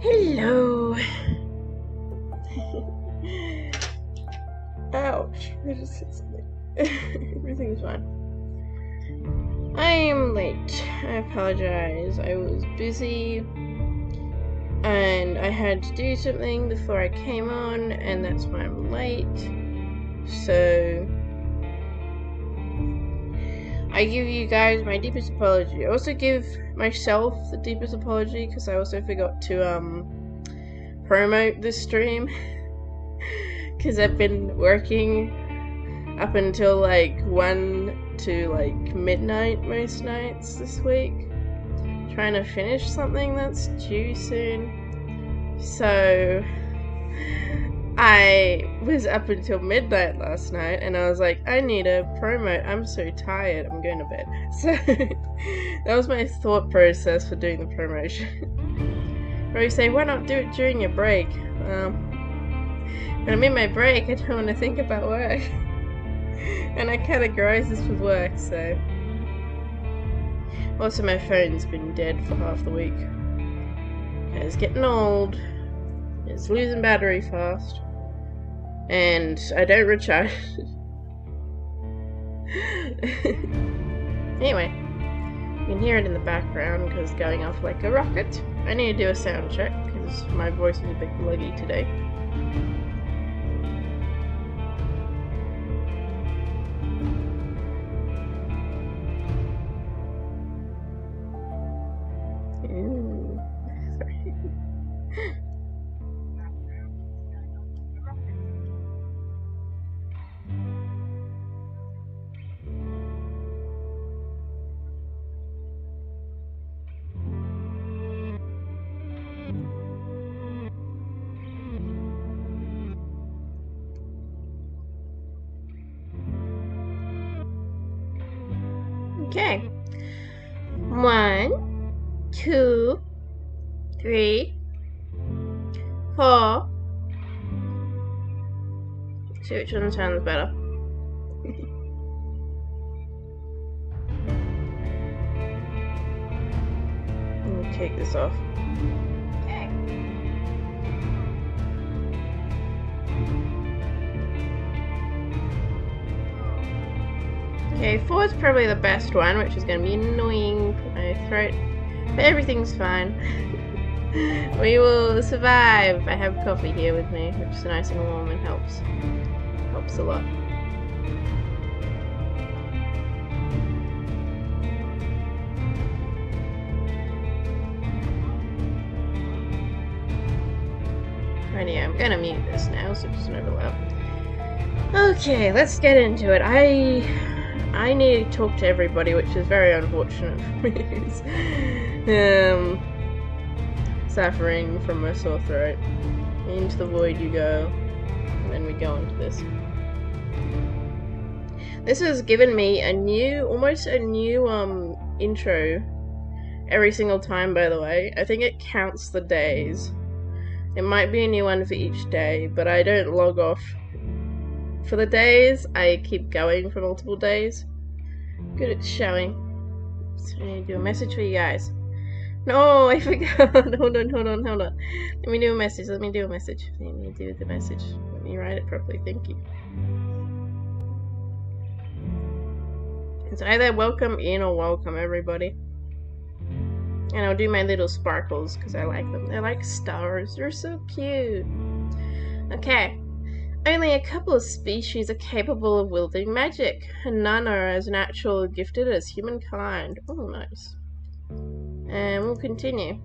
Hello. Ouch. I just hit something. Everything's fine. I am late. I apologize. I was busy and I had to do something before I came on, and that's why I'm late. So I give you guys my deepest apology. I also give myself the deepest apology because I also forgot to promote this stream because I've been working up until like 1 to like midnight most nights this week, trying to finish something that's due soon. So I was up until midnight last night and I was like, I need a promote. I'm so tired. I'm going to bed. So that was my thought process for doing the promotion. Or you say, why not do it during your break? When I'm in my break, I don't want to think about work. And I categorize this with work, so. Also, my phone's been dead for half the week. It's getting old. It's losing battery fast. And I don't recharge. Anyway, you can hear it in the background because it's going off like a rocket. I need to do a sound check because my voice is a bit gluggy today. Okay. 1, 2, 3, 4. See which one sounds better. Let me take this off. Okay. Okay, 4 is probably the best one, which is going to be annoying for my throat, but everything's fine. We will survive. I have coffee here with me, which is nice and warm and helps a lot. Anyway, I'm going to mute this now so it doesn't overlap. Okay, let's get into it. I need to talk to everybody, which is very unfortunate for me. Suffering from a sore throat. Into the void you go, and then we go into this. This has given me almost a new intro every single time, by the way. I think it counts the days. It might be a new one for each day, but I don't log off for the days. I keep going for multiple days. Good at showing. So I need to do a message for you guys. No, I forgot. Hold on. Let me do a message. Let me do the message. Let me write it properly. Thank you. It's either welcome in or welcome everybody. And I'll do my little sparkles because I like them. They're like stars. They're so cute. Okay. Only a couple of species are capable of wielding magic, and none are as natural and gifted as humankind. Oh, nice. And we'll continue.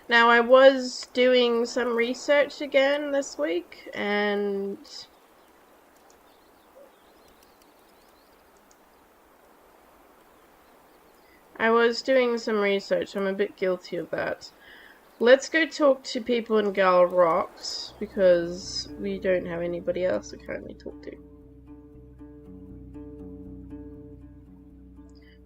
Now, I was doing some research again this week, and I'm a bit guilty of that. Let's go talk to people in Gal Rocks, because we don't have anybody else to currently talk to.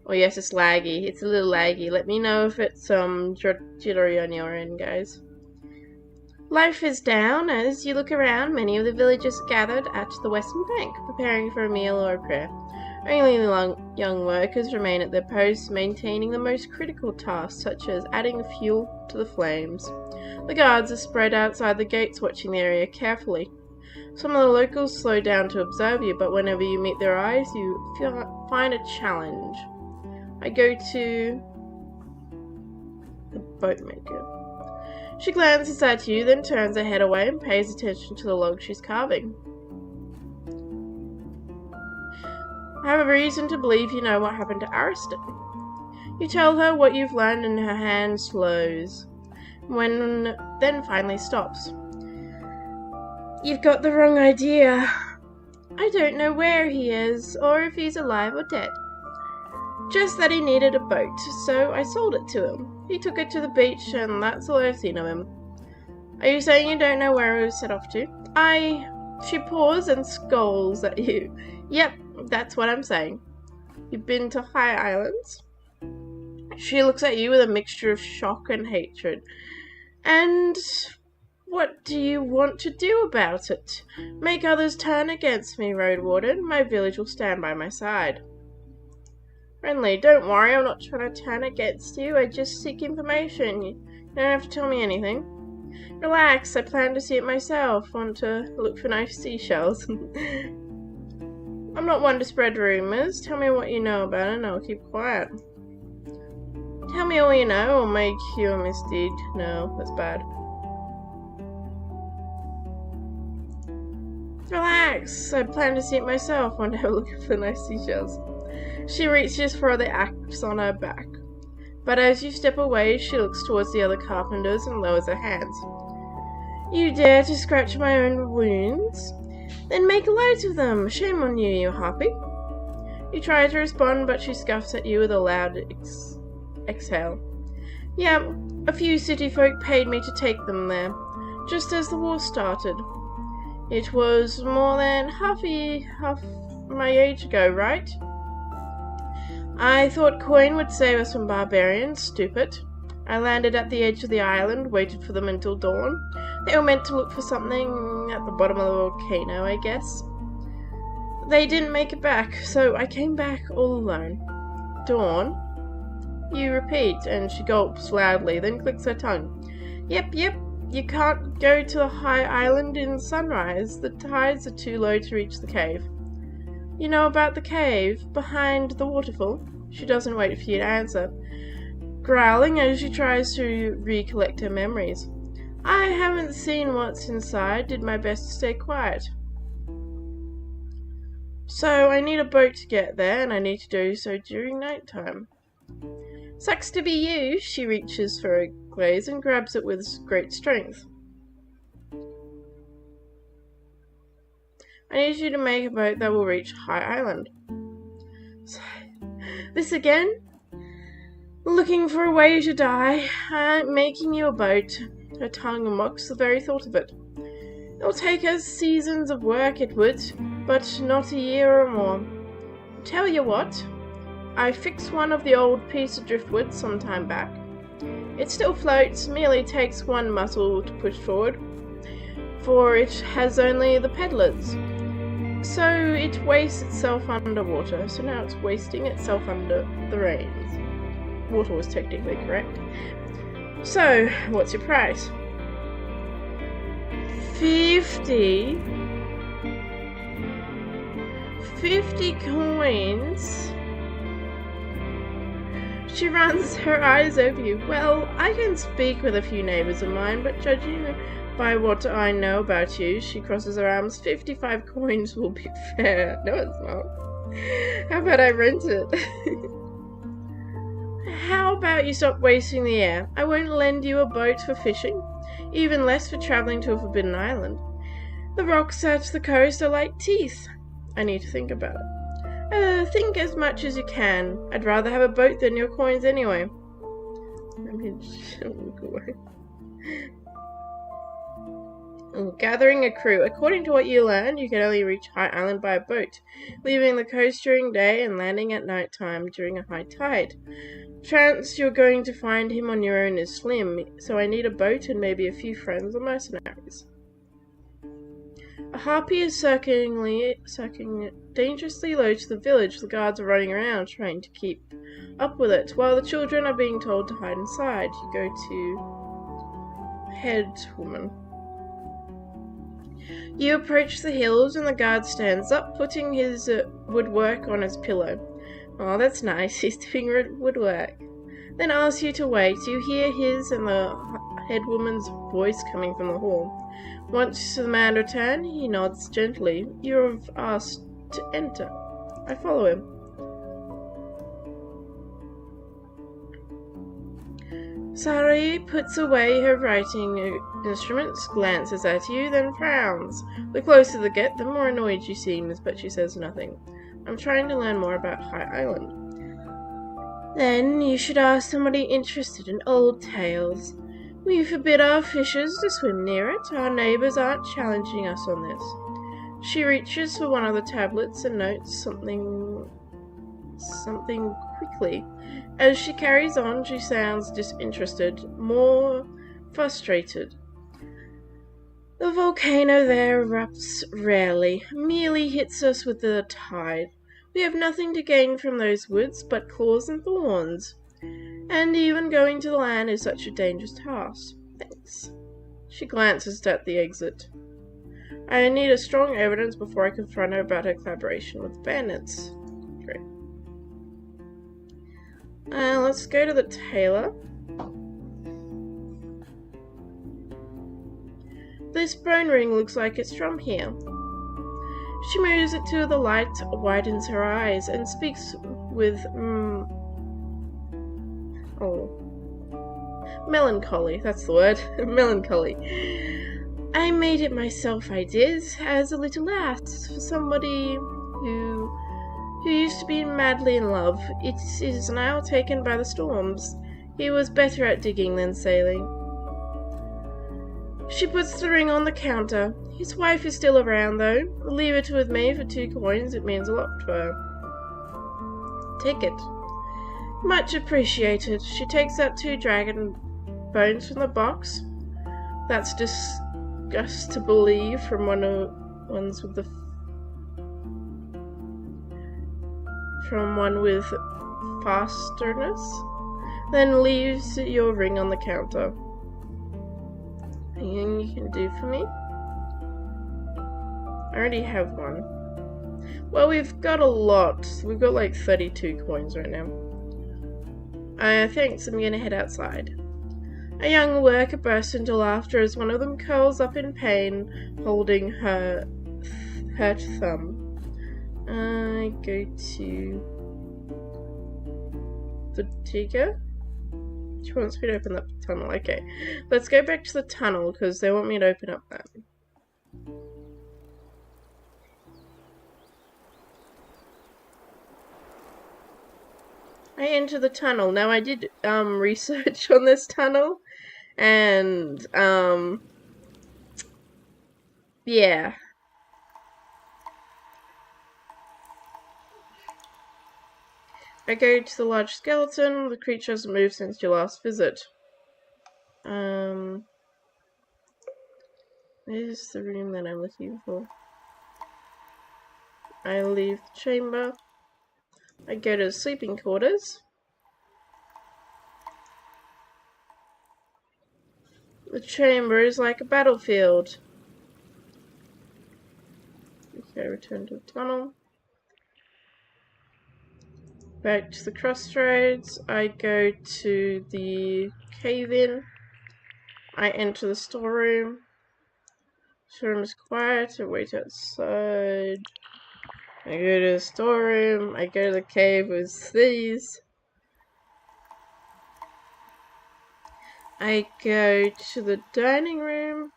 Oh yes, it's laggy. It's a little laggy. Let me know if it's jittery on your end, guys. Life is down. As you look around, many of the villagers gathered at the western bank, preparing for a meal or a prayer. Only the young workers remain at their posts, maintaining the most critical tasks, such as adding fuel to the flames. The guards are spread outside the gates, watching the area carefully. Some of the locals slow down to observe you, but whenever you meet their eyes, you find a challenge. I go to the boatmaker. She glances at you, then turns her head away and pays attention to the log she's carving. I have a reason to believe you know what happened to Ariston. You tell her what you've learned and her hand slows, then finally stops. You've got the wrong idea. I don't know where he is, or if he's alive or dead. Just that he needed a boat, so I sold it to him. He took it to the beach, and that's all I've seen of him. Are you saying you don't know where he was set off to? She paws and scolds at you. Yep, that's what I'm saying. You've been to High Islands? She looks at you with a mixture of shock and hatred. And what do you want to do about it? Make others turn against me, RoadWarden. My village will stand by my side. Friendly, don't worry, I'm not trying to turn against you. I just seek information. You don't have to tell me anything. Relax, I plan to see it myself. Want to look for nice seashells. I'm not one to spread rumors. Tell me what you know about it and I'll keep quiet. Tell me all you know or make you a misdeed. No, that's bad. Relax, I plan to see it myself. Want to have a look for nice seashells. She reaches for the axe on her back, but as you step away, she looks towards the other carpenters and lowers her hands. You dare to scratch my own wounds? Then make light of them. Shame on you, you harpy. You try to respond, but she scuffs at you with a loud exhale. Yeah, a few city folk paid me to take them there, just as the war started. It was more than half my age ago, right? I thought coin would save us from barbarians, stupid. I landed at the edge of the island, waited for them until dawn. They were meant to look for something at the bottom of the volcano, I guess. They didn't make it back, so I came back all alone. Dawn? You repeat, and she gulps loudly, then clicks her tongue. Yep, you can't go to the high island in sunrise. The tides are too low to reach the cave. You know about the cave, behind the waterfall? She doesn't wait for you to answer, growling as she tries to recollect her memories. I haven't seen what's inside, did my best to stay quiet. So I need a boat to get there, and I need to do so during night time. Sucks to be you. She reaches for a glaze and grabs it with great strength. I need you to make a boat that will reach High Island. This again? Looking for a way to die. I'm making you a boat. Her tongue mocks the very thought of it. It'll take us seasons of work, it would, but not a year or more. Tell you what, I fixed one of the old piece of driftwood some time back. It still floats, merely takes one muscle to push forward, for it has only the pedals. So it wastes itself underwater, so now it's wasting itself under the rains. Water was technically correct. So, what's your price? 50 coins? She runs her eyes over you. Well, I can speak with a few neighbours of mine, but judging by what I know about you, she crosses her arms, 55 coins will be fair. No, it's not. How about I rent it? How about you stop wasting the air? I won't lend you a boat for fishing, even less for travelling to a forbidden island. The rocks at the coast are like teeth. I need to think about it. Think as much as you can. I'd rather have a boat than your coins anyway. I mean, look away. Gathering a crew. According to what you learn, you can only reach High Island by a boat, leaving the coast during day and landing at night time during a high tide. Chance you're going to find him on your own is slim, so I need a boat and maybe a few friends or mercenaries. A harpy is circling dangerously low to the village. The guards are running around trying to keep up with it, while the children are being told to hide inside. You go to head woman. You approach the hills and the guard stands up, putting his woodwork on his pillow. Oh, that's nice, he's doing woodwork. Then asks you to wait. You hear his and the head woman's voice coming from the hall. Once the man returns, he nods gently. You're asked to enter. I follow him. Sarai puts away her writing instruments, glances at you, then frowns. The closer they get, the more annoyed she seems, but she says nothing. I'm trying to learn more about High Island. Then you should ask somebody interested in old tales. We forbid our fishers to swim near it. Our neighbours aren't challenging us on this. She reaches for one of the tablets and notes something quickly. As she carries on, she sounds disinterested, more frustrated. The volcano there erupts rarely, merely hits us with the tide. We have nothing to gain from those woods but claws and thorns. And even going to the land is such a dangerous task. Thanks. She glances at the exit. I need a strong evidence before I confront her about her collaboration with bandits. Great. Let's go to the tailor. This bone ring looks like it's from here. She moves it to the light, widens her eyes, and speaks with melancholy. That's the word. Melancholy. I made it myself, I did, as a little lass, for somebody who used to be madly in love. It is now taken by the storms. He was better at digging than sailing. She puts the ring on the counter. His wife is still around, though. Leave it with me for 2 coins. It means a lot to her. Take it. Much appreciated. She takes out 2 dragon bones from the box. That's disgust to believe from one with fastness. Then leaves your ring on the counter. Anything you can do for me? I already have one. Well, we've got a lot. We've got like 32 coins right now. Thanks, I'm gonna head outside. A young worker bursts into laughter as one of them curls up in pain, holding her hurt thumb. I go to the digger. She wants me to open up the tunnel. Okay, let's go back to the tunnel because they want me to open up that. I enter the tunnel. Now I did research on this tunnel, and yeah. I go to the large skeleton. The creature hasn't moved since your last visit. This is the room that I'm looking for. I leave the chamber. I go to the sleeping quarters. The chamber is like a battlefield. Okay, return to the tunnel. Back to the crossroads. I go to the cave-in. I enter the storeroom. Storeroom is quiet. I wait outside. I go to the storeroom. I go to the cave with these. I go to the dining room.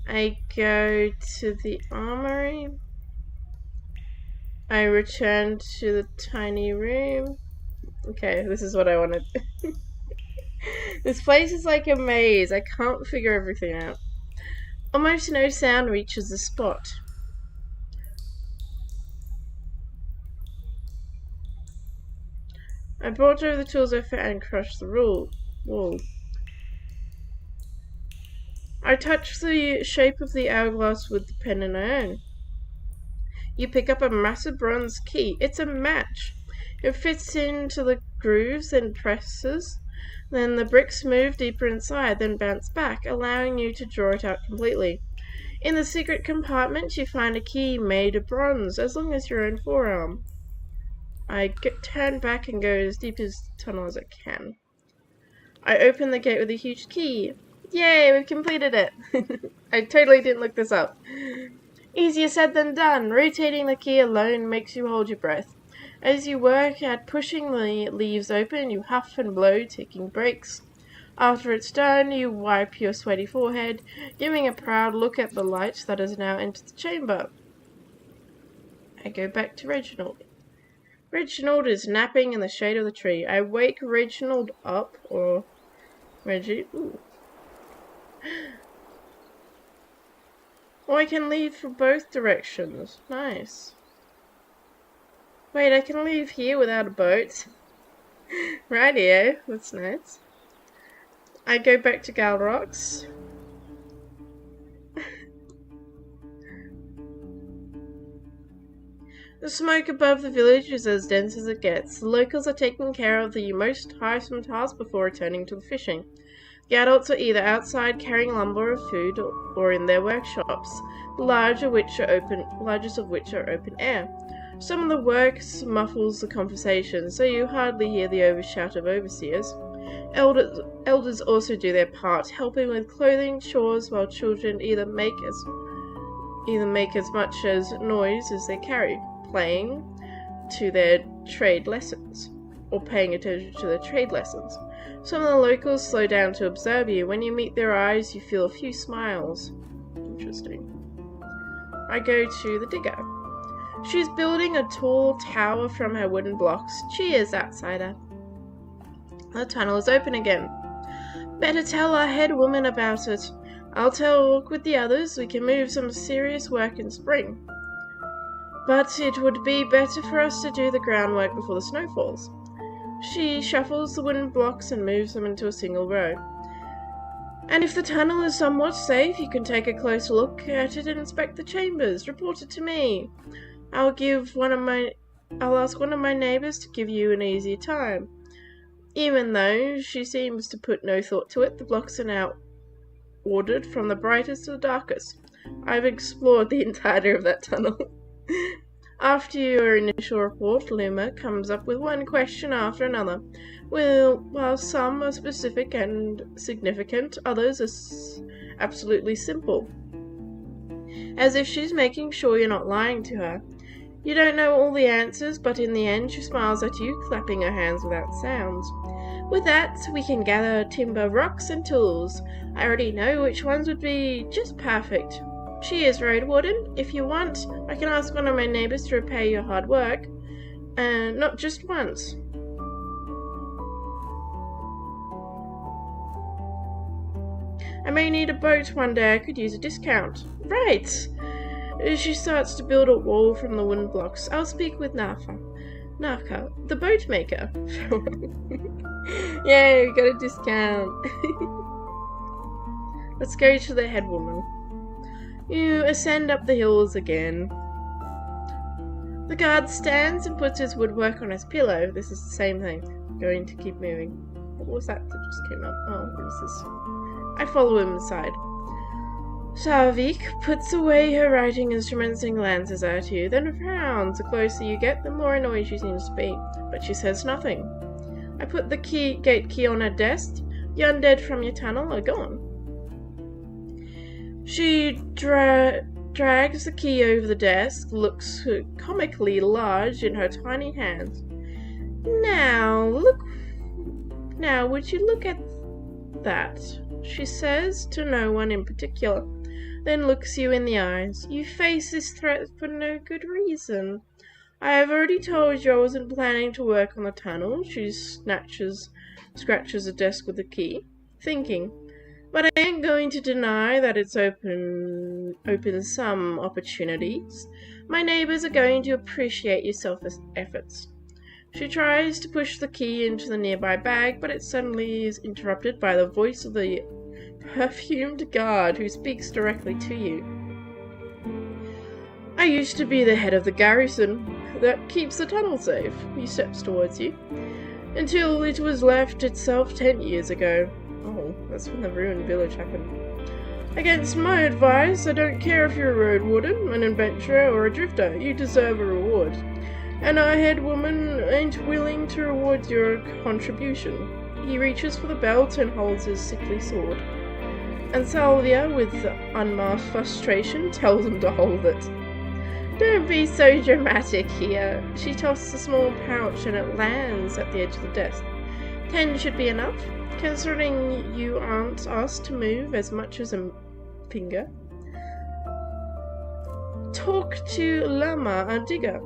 I go to the armory. I return to the tiny room. Okay, this is what I wanted. This place is like a maze. I can't figure everything out. Almost no sound reaches the spot. I brought over the tools I found and crushed the wall. I touch the shape of the hourglass with the pen and iron. You pick up a massive bronze key. It's a match. It fits into the grooves and presses. Then the bricks move deeper inside, then bounce back, allowing you to draw it out completely. In the secret compartment, you find a key made of bronze, as long as your own forearm. I turn back and go as deep as the tunnel as I can. I open the gate with a huge key. Yay, we've completed it! I totally didn't look this up. Easier said than done. Rotating the key alone makes you hold your breath. As you work at pushing the leaves open, you huff and blow, taking breaks. After it's done, you wipe your sweaty forehead, giving a proud look at the light that has now entered the chamber. I go back to Reginald. Reginald is napping in the shade of the tree. I wake Reginald up, or Reggie. Ooh. Oh, I can leave for both directions. Nice. Wait, I can leave here without a boat. Rightio, that's nice. I go back to Galrox. The smoke above the village is as dense as it gets. The locals are taking care of the most tiresome tasks before returning to the fishing. The adults are either outside carrying lumber or food, or in their workshops, the largest of which are open air. Some of the work muffles the conversation, so you hardly hear the overshout of overseers. Elders also do their part, helping with clothing, chores, while children either make as much as noise as they carry, playing to their trade lessons, or paying attention to their trade lessons. Some of the locals slow down to observe you. When you meet their eyes, you feel a few smiles. Interesting. I go to the digger. She's building a tall tower from her wooden blocks. Cheers, outsider. The tunnel is open again. Better tell our head woman about it. I'll talk with the others. We can move some serious work in spring. But it would be better for us to do the groundwork before the snow falls. She shuffles the wooden blocks and moves them into a single row. And if the tunnel is somewhat safe, you can take a closer look at it and inspect the chambers. Report it to me. I'll ask one of my neighbours to give you an easier time. Even though she seems to put no thought to it, the blocks are now ordered from the brightest to the darkest. I've explored the entirety of that tunnel. After your initial report, Luma comes up with one question after another. While some are specific and significant, others are absolutely simple. As if she's making sure you're not lying to her. You don't know all the answers, but in the end she smiles at you, clapping her hands without sounds. With that, we can gather timber, rocks, and tools. I already know which ones would be just perfect. Cheers, RoadWarden. If you want, I can ask one of my neighbours to repay your hard work. And not just once. I may need a boat one day. I could use a discount. Right! She starts to build a wall from the wooden blocks. I'll speak with Naka, the boat maker. Yay, we got a discount. Let's go to the head woman. You ascend up the hills again. The guard stands and puts his woodwork on his pillow. This is the same thing. Going to keep moving. What was that just came up? Oh, it was this. I follow him inside. Savik puts away her writing instruments and glances at you, then frowns. The closer you get, the more annoyed she seems to be, but she says nothing. I put the gate key on her desk. The undead from your tunnel are gone. She drags the key over the desk, looks comically large in her tiny hands. Now, would you look at that? She says to no one in particular, then looks you in the eyes. You face this threat for no good reason. I have already told you I wasn't planning to work on the tunnel. She scratches the desk with the key, thinking. But I ain't going to deny that it's open some opportunities. My neighbours are going to appreciate your self-efforts. She tries to push the key into the nearby bag, but it suddenly is interrupted by the voice of the perfumed guard who speaks directly to you. I used to be the head of the garrison that keeps the tunnel safe. He steps towards you. Until it was left itself 10 years ago. Oh, that's when the ruined village happened. Against my advice, I don't care if you're a road warden, an adventurer, or a drifter. You deserve a reward. And our head woman ain't willing to reward your contribution. He reaches for the belt and holds his sickly sword. And Salvia, with unmasked frustration, tells him to hold it. Don't be so dramatic here. She tosses a small pouch and it lands at the edge of the desk. 10 should be enough, considering you aren't asked to move as much as a finger. Talk to Lama, a digger.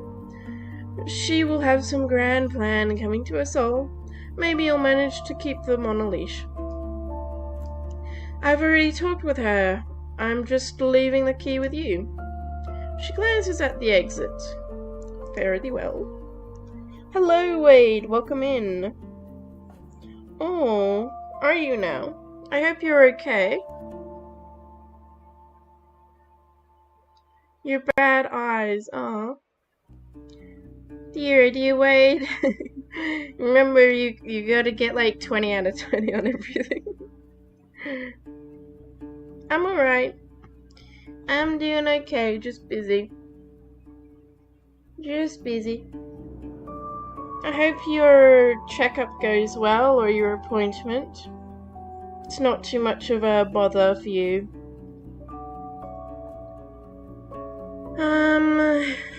She will have some grand plan coming to us all. Maybe you'll manage to keep them on a leash. I've already talked with her. I'm just leaving the key with you. She glances at the exit. Fare thee well. Hello, Wade. Welcome in. Oh, are you now? I hope you're okay. Your bad eyes, ah. Dear Wade. Remember, you gotta get like 20 out of 20 on everything. I'm alright. I'm doing okay, just busy. I hope your checkup goes well, or your appointment. It's not too much of a bother for you.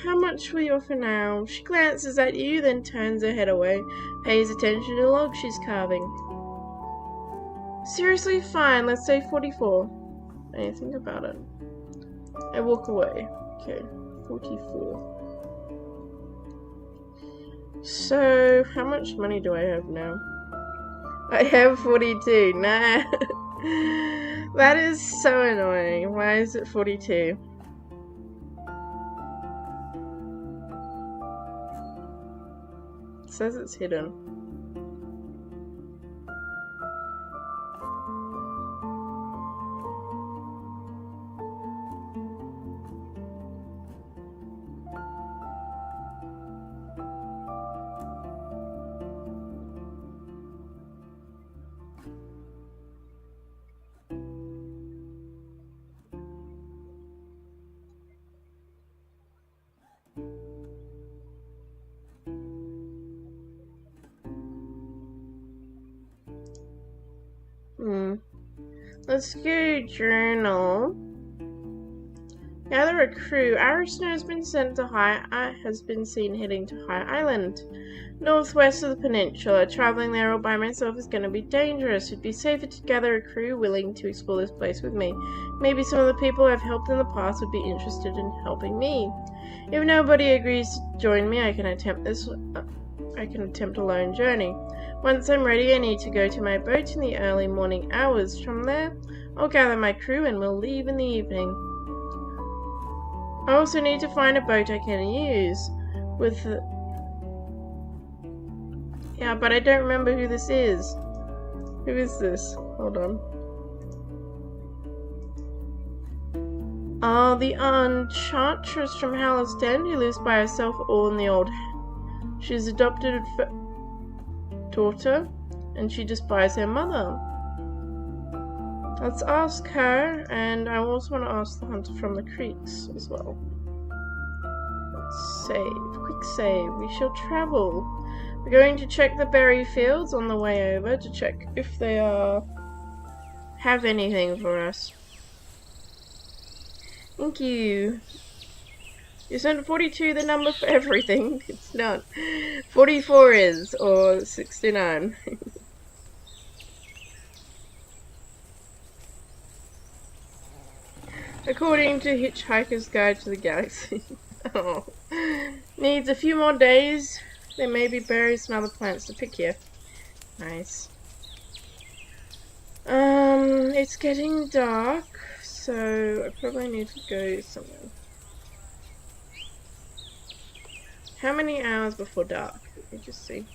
How much will you offer now? She glances at you, then turns her head away, pays attention to the log she's carving. Seriously, fine, let's say 44. I think about it. I walk away. Okay, 44. So, how much money do I have now? I have 42. Nah. That is so annoying. Why is it 42? It says it's hidden. Let's go journal. Gather a crew. Arishna has been sent to has been seen heading to High Island, northwest of the peninsula. Traveling there all by myself is going to be dangerous. It'd be safer to gather a crew willing to explore this place with me. Maybe some of the people I've helped in the past would be interested in helping me. If nobody agrees to join me, I can attempt a lone journey. Once I'm ready, I need to go to my boat in the early morning hours. From there, I'll gather my crew and we'll leave in the evening. I also need to find a boat I can use Yeah, but I don't remember who this is. Who is this? Hold on. The enchantress from Howler's Den who lives by herself all in the old... She's adopted daughter, and she despises her mother. Let's ask her, and I also want to ask the hunter from the creeks as well. Let's save. Quick save. We shall travel. We're going to check the berry fields on the way over to check if they have anything for us. Thank you. Isn't 42 the number for everything? It's not. 44 is, or 69. According to Hitchhiker's Guide to the Galaxy. Oh. Needs a few more days. There may be berries and other plants to pick here. Nice. It's getting dark, so I probably need to go somewhere. How many hours before dark? Let me just see.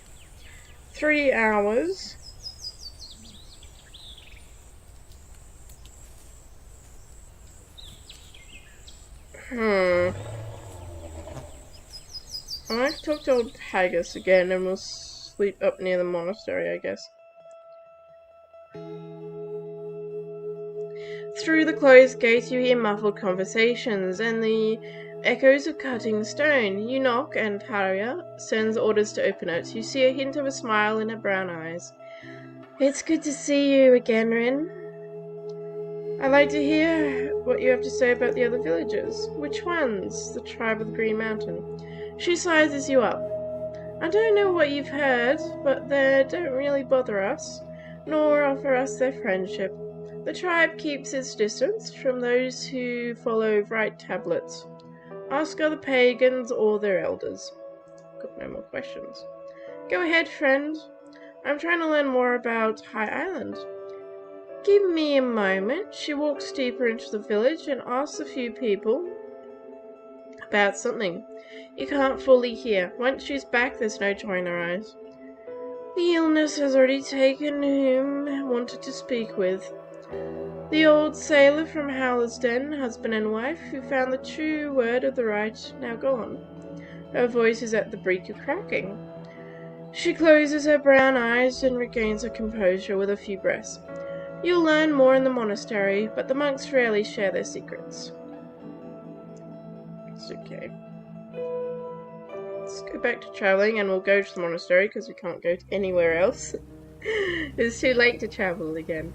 3 hours. I might talk to old Haggis again and we'll sleep up near the monastery, I guess. Through the closed gates you hear muffled conversations and the echoes of cutting stone. You knock and Harrier sends orders to open it. You see a hint of a smile in her brown eyes. It's good to see you again, Rin. I'd like to hear what you have to say about the other villagers. Which ones? The tribe of the Green Mountain. She sizes you up. I don't know what you've heard, but they don't really bother us, nor offer us their friendship. The tribe keeps its distance from those who follow right tablets. Ask other pagans or their elders. Got no more questions. Go ahead, friend. I'm trying to learn more about High Island. Give me a moment. She walks deeper into the village and asks a few people about something. You can't fully hear. Once she's back, there's no joy in her eyes. The illness has already taken whom I wanted to speak with. The old sailor from Howler's Den, husband and wife, who found the true word of the right, now gone. Her voice is at the brink of cracking. She closes her brown eyes and regains her composure with a few breaths. You'll learn more in the monastery, but the monks rarely share their secrets. It's okay. Let's go back to traveling and we'll go to the monastery because we can't go anywhere else. It's too late to travel again.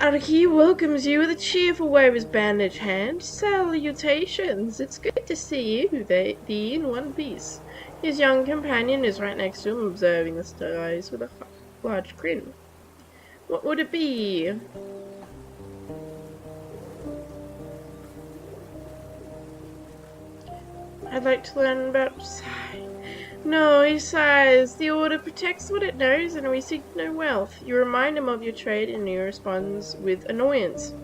゚Q welcomes you with a cheerful wave of his bandaged hand. Salutations! It's good to see you, thee in one piece. His young companion is right next to him, observing the skies with a large grin. What would it be? I'd like to learn about No, he sighs. The order protects what it knows, and we seek no wealth. You remind him of your trade, and he responds with annoyance.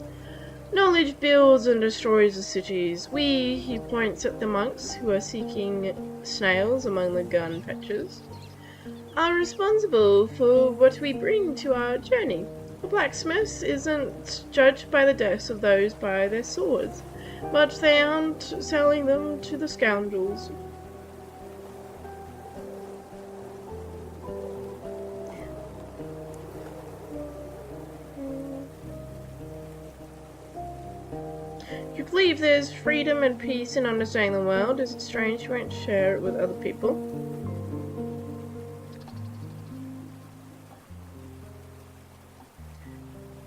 Knowledge builds and destroys the cities. He points at the monks who are seeking snails among the gun patches, are responsible for what we bring to our journey. The blacksmith isn't judged by the deaths of those by their swords, but they aren't selling them to the scoundrels. You believe there's freedom and peace in understanding the world. Is it strange you won't share it with other people?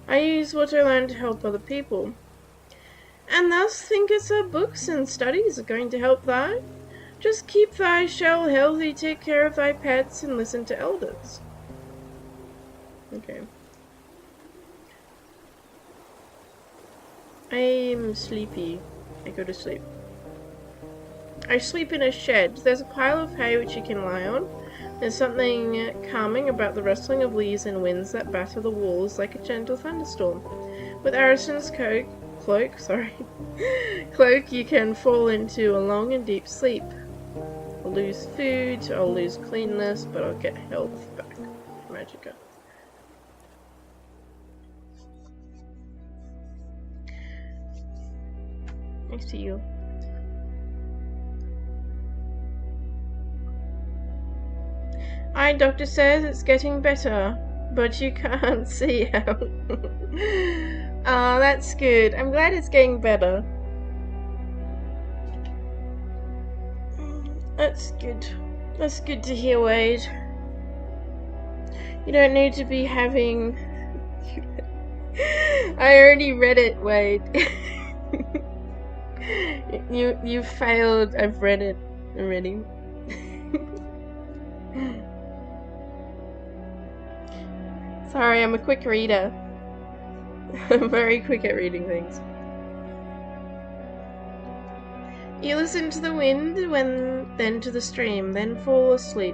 I use what I learn to help other people. And thus thinkest our books and studies are going to help thy? Just keep thy shell healthy, take care of thy pets, and listen to elders. Okay. I'm sleepy. I go to sleep. I sleep in a shed. There's a pile of hay which you can lie on. There's something calming about the rustling of leaves and winds that batter the walls like a gentle thunderstorm. With Ariston's cloak, you can fall into a long and deep sleep. I'll lose food, I'll lose cleanness, but I'll get health back. Magica. Next to you. Doctor says it's getting better, but you can't see how. Oh, that's good. I'm glad it's getting better. That's good. That's good to hear, Wade. You don't need to be having... I already read it, Wade. You failed. I've read it already. Sorry, I'm a quick reader. I'm very quick at reading things. You listen to the wind, then to the stream, then fall asleep,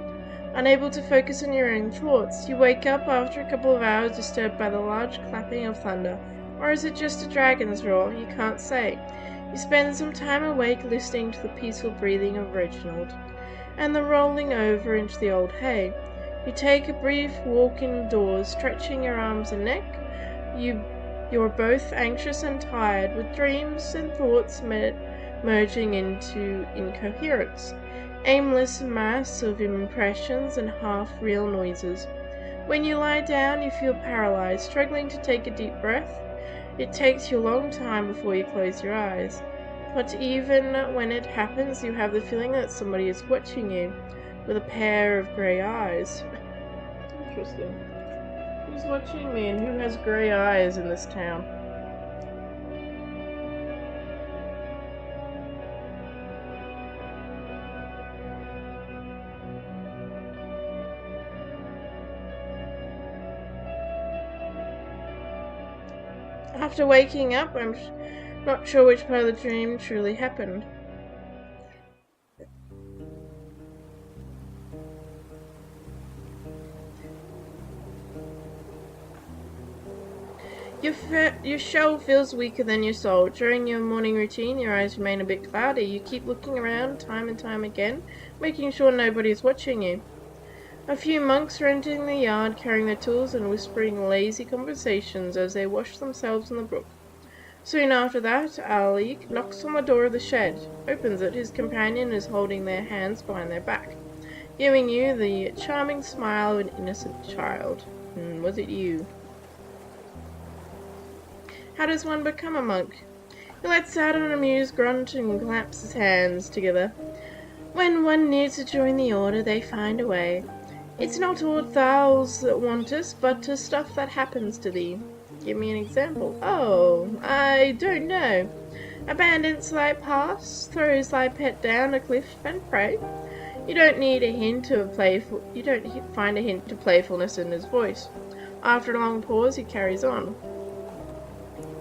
unable to focus on your own thoughts. You wake up after a couple of hours disturbed by the large clapping of thunder. Or is it just a dragon's roar? You can't say. You spend some time awake listening to the peaceful breathing of Reginald, and the rolling over into the old hay. You take a brief walk indoors, stretching your arms and neck. You're both anxious and tired, with dreams and thoughts merging into incoherence, aimless mass of impressions and half-real noises. When you lie down, you feel paralyzed, struggling to take a deep breath. It takes you a long time before you close your eyes. But even when it happens, you have the feeling that somebody is watching you, with a pair of grey eyes. Interesting. Who's watching me and who has grey eyes in this town? After waking up, I'm not sure which part of the dream truly happened. Your shell feels weaker than your soul. During your morning routine, your eyes remain a bit cloudy. You keep looking around time and time again, making sure nobody is watching you. A few monks are entering the yard, carrying their tools and whispering lazy conversations as they wash themselves in the brook. Soon after that, ゚Q&A knocks on the door of the shed, opens it. His companion is holding their hands behind their back, giving you the charming smile of an innocent child. Was it you? How does one become a monk? He lets out an amused grunt and clamps his hands together. When one needs to join the order, they find a way. It's not aught thous that wantest, but stuff that happens to thee. Give me an example. Oh, I don't know. Abandons thy past, throws thy pet down a cliff and pray. You don't find a hint of playfulness in his voice. After a long pause, he carries on.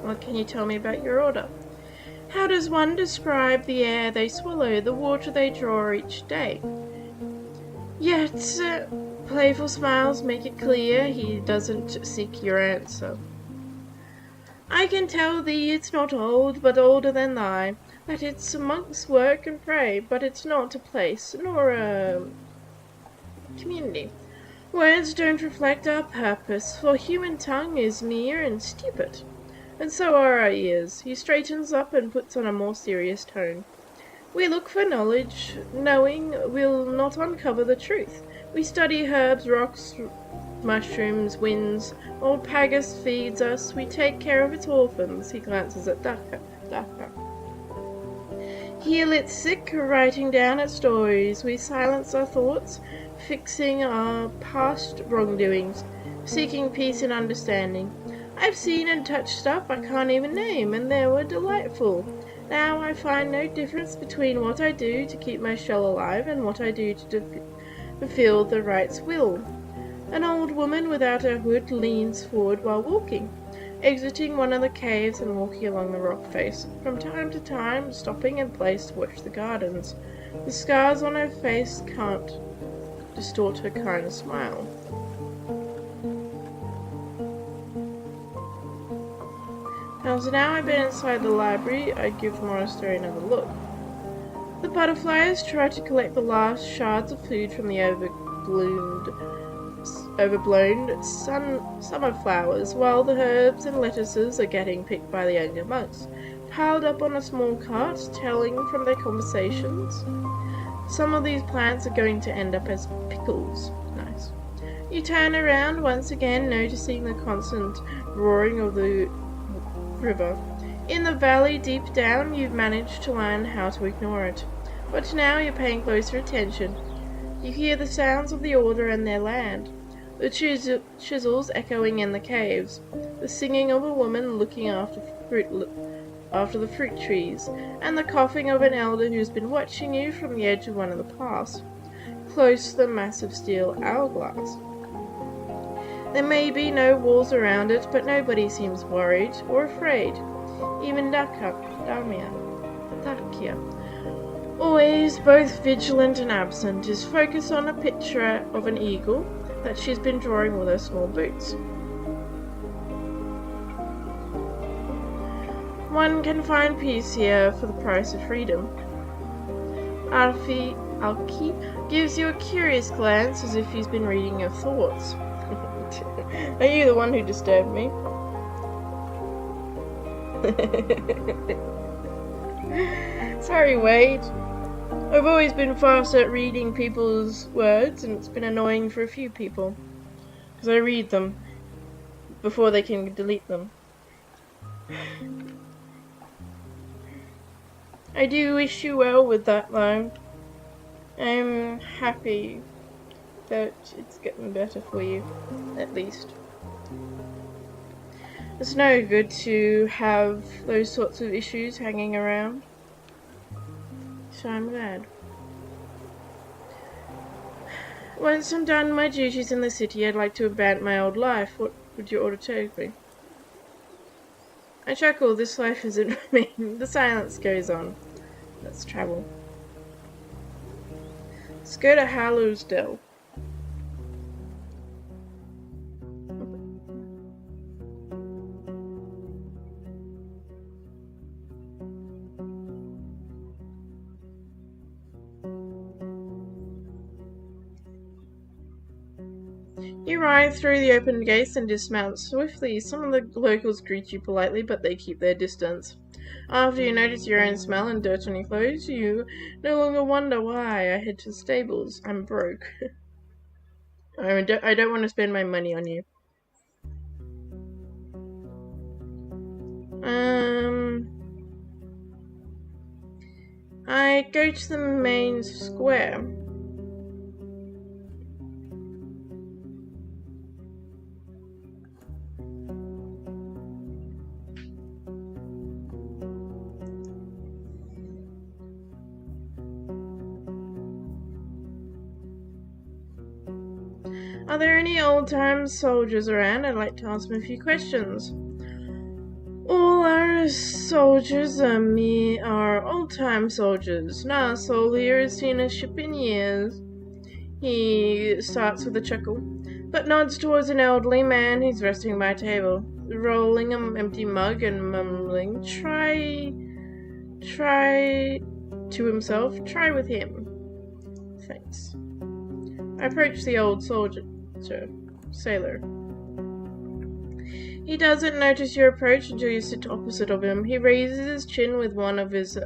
What can you tell me about your order? How does one describe the air they swallow, the water they draw each day? Yet, playful smiles make it clear he doesn't seek your answer. I can tell thee it's not old, but older than thy, that it's monks work and pray, but it's not a place, nor a community. Words don't reflect our purpose, for human tongue is mere and stupid. And so are our ears. He straightens up and puts on a more serious tone. We look for knowledge, knowing will not uncover the truth. We study herbs, rocks, mushrooms, winds. Old Pagus feeds us. We take care of its orphans. He glances at ゚Secret. Heal its sick, writing down its stories. We silence our thoughts, fixing our past wrongdoings, seeking peace and understanding. I've seen and touched stuff I can't even name, and they were delightful. Now I find no difference between what I do to keep my shell alive and what I do to fulfill the right's will. An old woman without her hood leans forward while walking, exiting one of the caves and walking along the rock face, from time to time stopping in place to watch the gardens. The scars on her face can't distort her kind smile. So now I've been inside the library, I give the monastery another look. The butterflies try to collect the last shards of food from the overblown summer flowers, while the herbs and lettuces are getting picked by the younger monks, piled up on a small cart, telling from their conversations. Some of these plants are going to end up as pickles. Nice. You turn around once again, noticing the constant roaring of the river. In the valley deep down, you've managed to learn how to ignore it, but now you're paying closer attention. You hear the sounds of the order and their land, the chisels echoing in the caves, the singing of a woman looking after the fruit trees, and the coughing of an elder who's been watching you from the edge of one of the paths, close to the massive steel hourglass. There may be no walls around it, but nobody seems worried or afraid. Even Dakia, always both vigilant and absent, is focused on a picture of an eagle that she's been drawing with her small boots. One can find peace here for the price of freedom. ゚Secret gives you a curious glance as if he's been reading your thoughts. Are you the one who disturbed me? Sorry, Wade. I've always been fast at reading people's words, and it's been annoying for a few people. Because I read them before they can delete them. I do wish you well with that, though. I'm happy that it's getting better for you, at least. It's no good to have those sorts of issues hanging around. So I'm glad. Once I'm done my duties in the city, I'd like to abandon my old life. What would your order take me? I chuckle. This life isn't for me. The silence goes on. Let's travel. Let's go to Hallowsdale. You ride through the open gates and dismount swiftly. Some of the locals greet you politely, but they keep their distance. After you notice your own smell and dirt on your clothes, you no longer wonder why. I head to the stables. I'm broke. I don't want to spend my money on you. I go to the main square. Are there any old-time soldiers around? I'd like to ask them a few questions. All our soldiers are old-time soldiers. Nah, Soul here has seen a ship in years. He starts with a chuckle, but nods towards an elderly man who's resting by a table, rolling an empty mug and mumbling, Try to himself, try with him. Thanks. I approach the old sailor. He doesn't notice your approach until you sit opposite of him. He raises his chin with one of his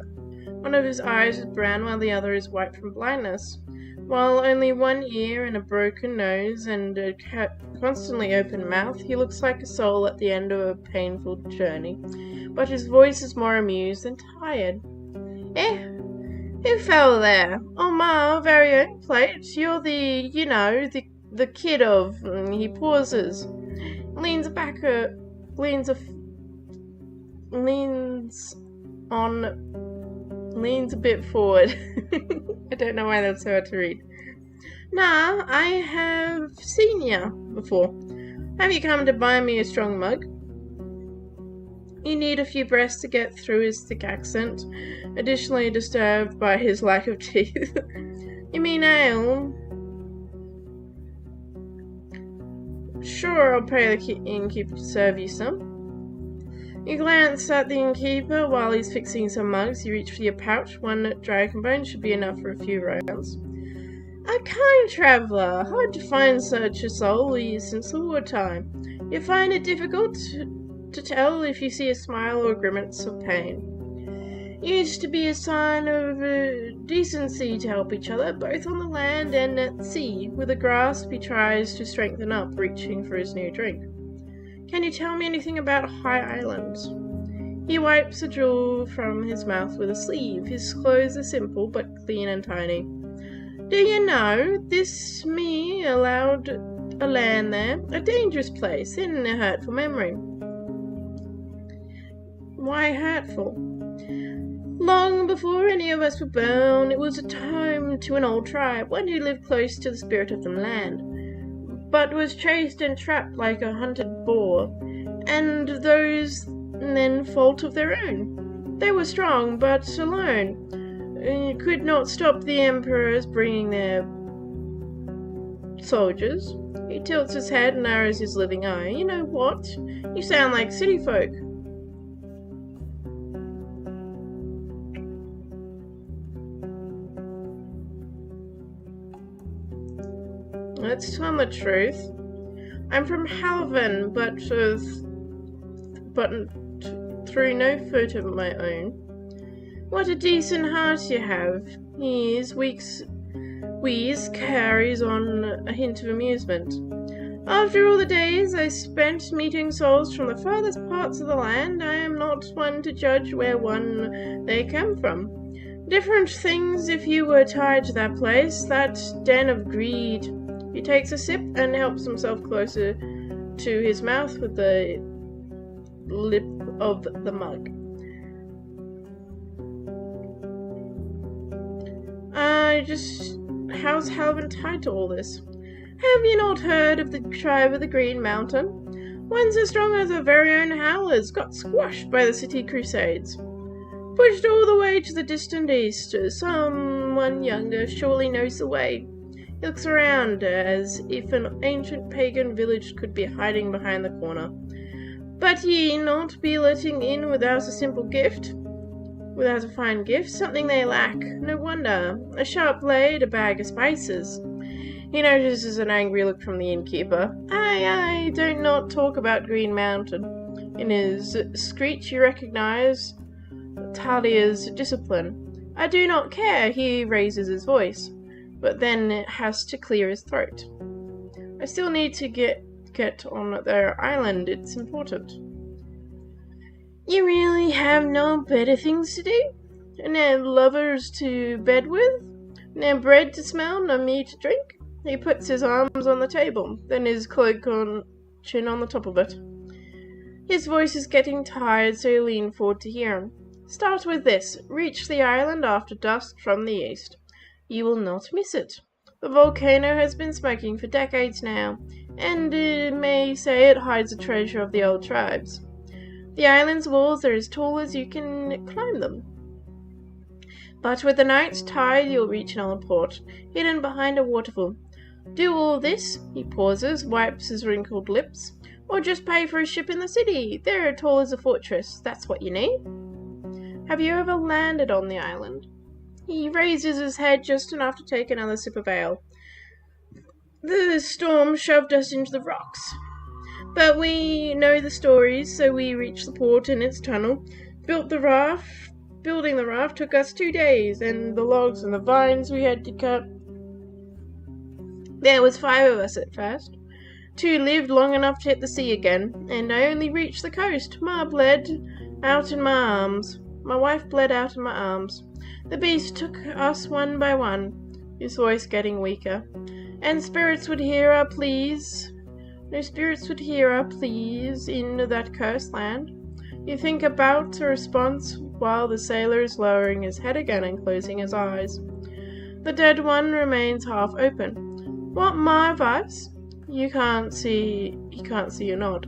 eyes is brown while the other is white from blindness. While only one ear and a broken nose and a constantly open mouth, he looks like a soul at the end of a painful journey. But his voice is more amused than tired. Who fell there? Oh, my very own plate. You're the kid of... He pauses. Leans a bit forward. I don't know why that's so hard to read. Nah, I have seen ya before. Have you come to buy me a strong mug? You need a few breaths to get through his thick accent, additionally disturbed by his lack of teeth. You mean ale? Sure, I'll pay the innkeeper to serve you some. You glance at the innkeeper while he's fixing some mugs. You reach for your pouch. One dragon bone should be enough for a few rounds. A kind traveller. Hard to find such a soul since the wartime. You find it difficult to tell if you see a smile or a grimace of pain. Used to be a sign of decency to help each other, both on the land and at sea. With a grasp, he tries to strengthen up, reaching for his new drink. Can you tell me anything about High Islands? He wipes a jewel from his mouth with a sleeve. His clothes are simple, but clean and tiny. Do you know, this me allowed a land there, a dangerous place, and a hurtful memory. Why hurtful? Long before any of us were born, it was a home to an old tribe, one who lived close to the spirit of the land, but was chased and trapped like a hunted boar, and those men fault of their own. They were strong, but alone, and could not stop the emperors bringing their soldiers. He tilts his head and narrows his living eye. You know what? You sound like city folk. Let's tell the truth. I'm from Halvan, but through no fault of my own. What a decent heart you have. His wheeze carries on a hint of amusement. After all the days I spent meeting souls from the farthest parts of the land, I am not one to judge where they come from. Different things if you were tied to that place, that den of greed. He takes a sip and helps himself closer to his mouth with the lip of the mug. How's Halvan tied to all this? Have you not heard of the tribe of the Green Mountain? One so strong as our very own Howlers got squashed by the city crusades. Pushed all the way to the distant east. Someone younger surely knows the way. He looks around as if an ancient pagan village could be hiding behind the corner. But ye not be letting in without a simple gift? Without a fine gift, something they lack. No wonder. A sharp blade, a bag of spices. He notices an angry look from the innkeeper. I don't not talk about Green Mountain. In his screech you recognize Talia's discipline. I do not care, he raises his voice, but then has to clear his throat. I still need to get on their island, it's important. You really have no better things to do? No lovers to bed with? No bread to smell, no meat to drink? He puts his arms on the table, then his chin on the top of it. His voice is getting tired, so you lean forward to hear him. Start with this. Reach the island after dusk from the east. You will not miss it. The volcano has been smoking for decades now, and may say it hides the treasure of the old tribes. The island's walls are as tall as you can climb them. But with the night's tide you'll reach an old port, hidden behind a waterfall. Do all this, he pauses, wipes his wrinkled lips, or just pay for a ship in the city. They're as tall as a fortress, that's what you need. Have you ever landed on the island? He raises his head just enough to take another sip of ale. The storm shoved us into the rocks. But we know the stories, so we reached the port in its tunnel, built the raft. Building the raft took us 2 days, and the logs and the vines we had to cut. There was 5 of us at first. 2 lived long enough to hit the sea again, and I only reached the coast. Ma bled out in my arms. My wife bled out in my arms. The beast took us one by one, his voice getting weaker. And spirits would hear our pleas. No spirits would hear our pleas in that cursed land. You think about a response while the sailor is lowering his head again and closing his eyes. The dead one remains half open. Want my advice? He can't see you nod.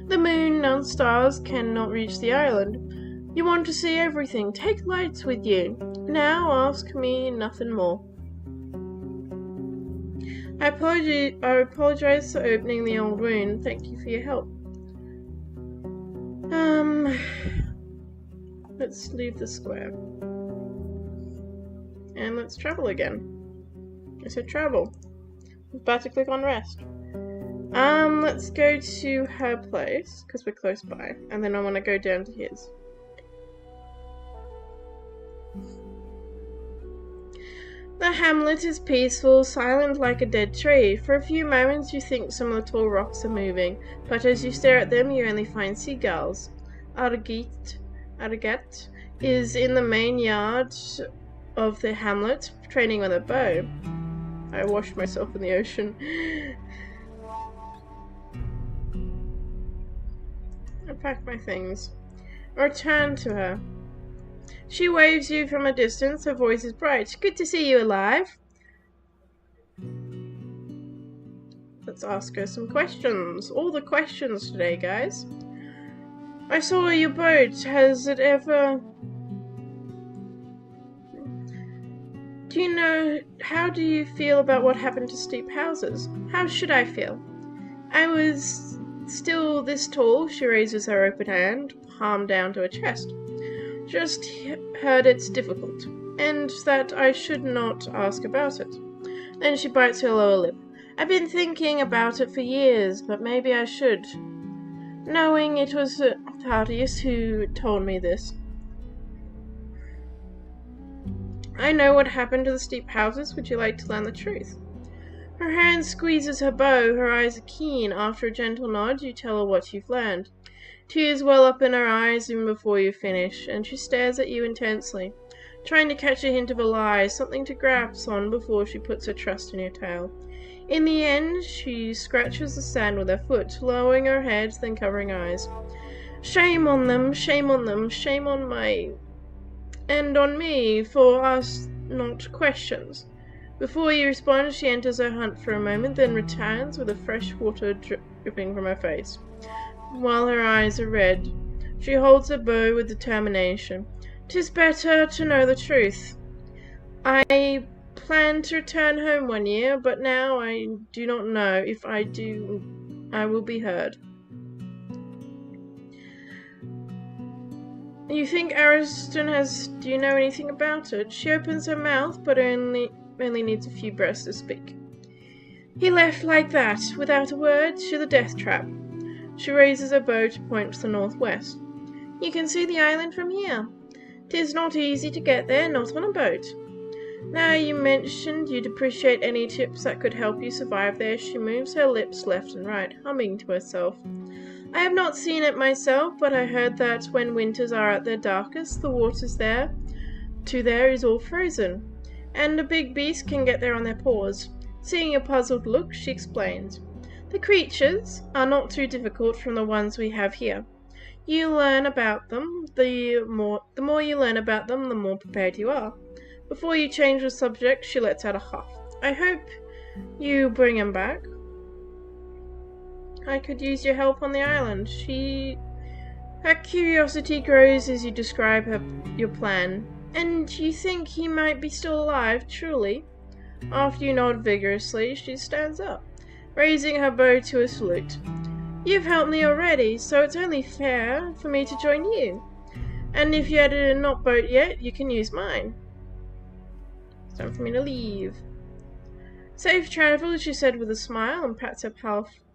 The moon and stars cannot reach the island. You want to see everything. Take lights with you. Now ask me nothing more. I apologize for opening the old wound. Thank you for your help. Let's leave the square. And let's travel again. I said travel. I'm about to click on rest. Let's go to her place, because we're close by. And then I want to go down to his. The hamlet is peaceful, silent like a dead tree. For a few moments you think some of the tall rocks are moving, but as you stare at them you only find seagulls. Argat is in the main yard of the hamlet, training with a bow. I washed myself in the ocean. I packed my things. I return to her. She waves you from a distance, her voice is bright. Good to see you alive. Let's ask her some questions. All the questions today, guys. I saw your boat. Has it ever... How do you feel about what happened to Steep Houses? How should I feel? I was still this tall. She raises her open hand, palm down to her chest. Just heard it's difficult, and that I should not ask about it. Then she bites her lower lip. I've been thinking about it for years, but maybe I should. Knowing it was Thaddeus who told me this. I know what happened to the steep houses. Would you like to learn the truth? Her hand squeezes her bow. Her eyes are keen. After a gentle nod, you tell her what you've learned. Tears well up in her eyes even before you finish, and she stares at you intensely, trying to catch a hint of a lie, something to grasp on before she puts her trust in your tale. In the end, she scratches the sand with her foot, lowering her head, then covering her eyes. Shame on them, shame on them, shame on my... and on me, for us not questions. Before you respond, she enters her hut for a moment, then returns with a fresh water dripping from her face. While her eyes are red, she holds her bow with determination. 'Tis better to know the truth. I planned to return home one year, but now I do not know. If I do, I will be heard. You think Ariston has... do you know anything about it? She opens her mouth, but only needs a few breaths to speak. He left like that, without a word, to the death trap. She raises her bow to point to the northwest. You can see the island from here. 'Tis not easy to get there, not on a boat. Now you mentioned you'd appreciate any tips that could help you survive there. She moves her lips left and right, humming to herself. I have not seen it myself, but I heard that when winters are at their darkest, the waters there is all frozen, and a big beast can get there on their paws. Seeing a puzzled look, she explains. The creatures are not too difficult from the ones we have here. You learn about them. The more you learn about them, the more prepared you are. Before you change the subject, she lets out a huff. I hope you bring him back. I could use your help on the island. Her curiosity grows as you describe your plan. And you think he might be still alive, truly? After you nod vigorously, she stands up, raising her bow to a salute. You've helped me already, so it's only fair for me to join you. And if you had not boat yet, you can use mine. It's time for me to leave. Safe travel, she said with a smile, and pats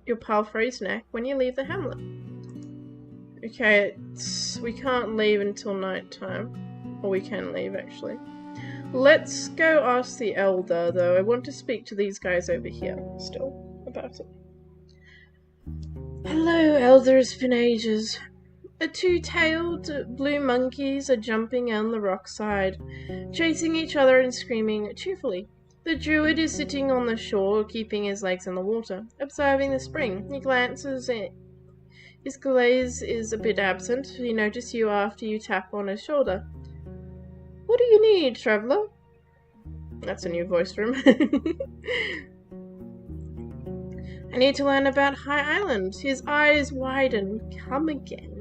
your pal Frey's neck when you leave the hamlet. Okay, we can't leave until night time. Or we can leave, actually. Let's go ask the elder, though. I want to speak to these guys over here still about it. Hello, elder. It's been ages. Two-tailed blue monkeys are jumping on the rock side, chasing each other and screaming cheerfully. The druid is sitting on the shore, keeping his legs in the water, observing the spring. He glances in. His gaze is a bit absent. He notices you after you tap on his shoulder. What do you need, traveller? That's a new voice for him. I need to learn about High Island. His eyes widen. Come again.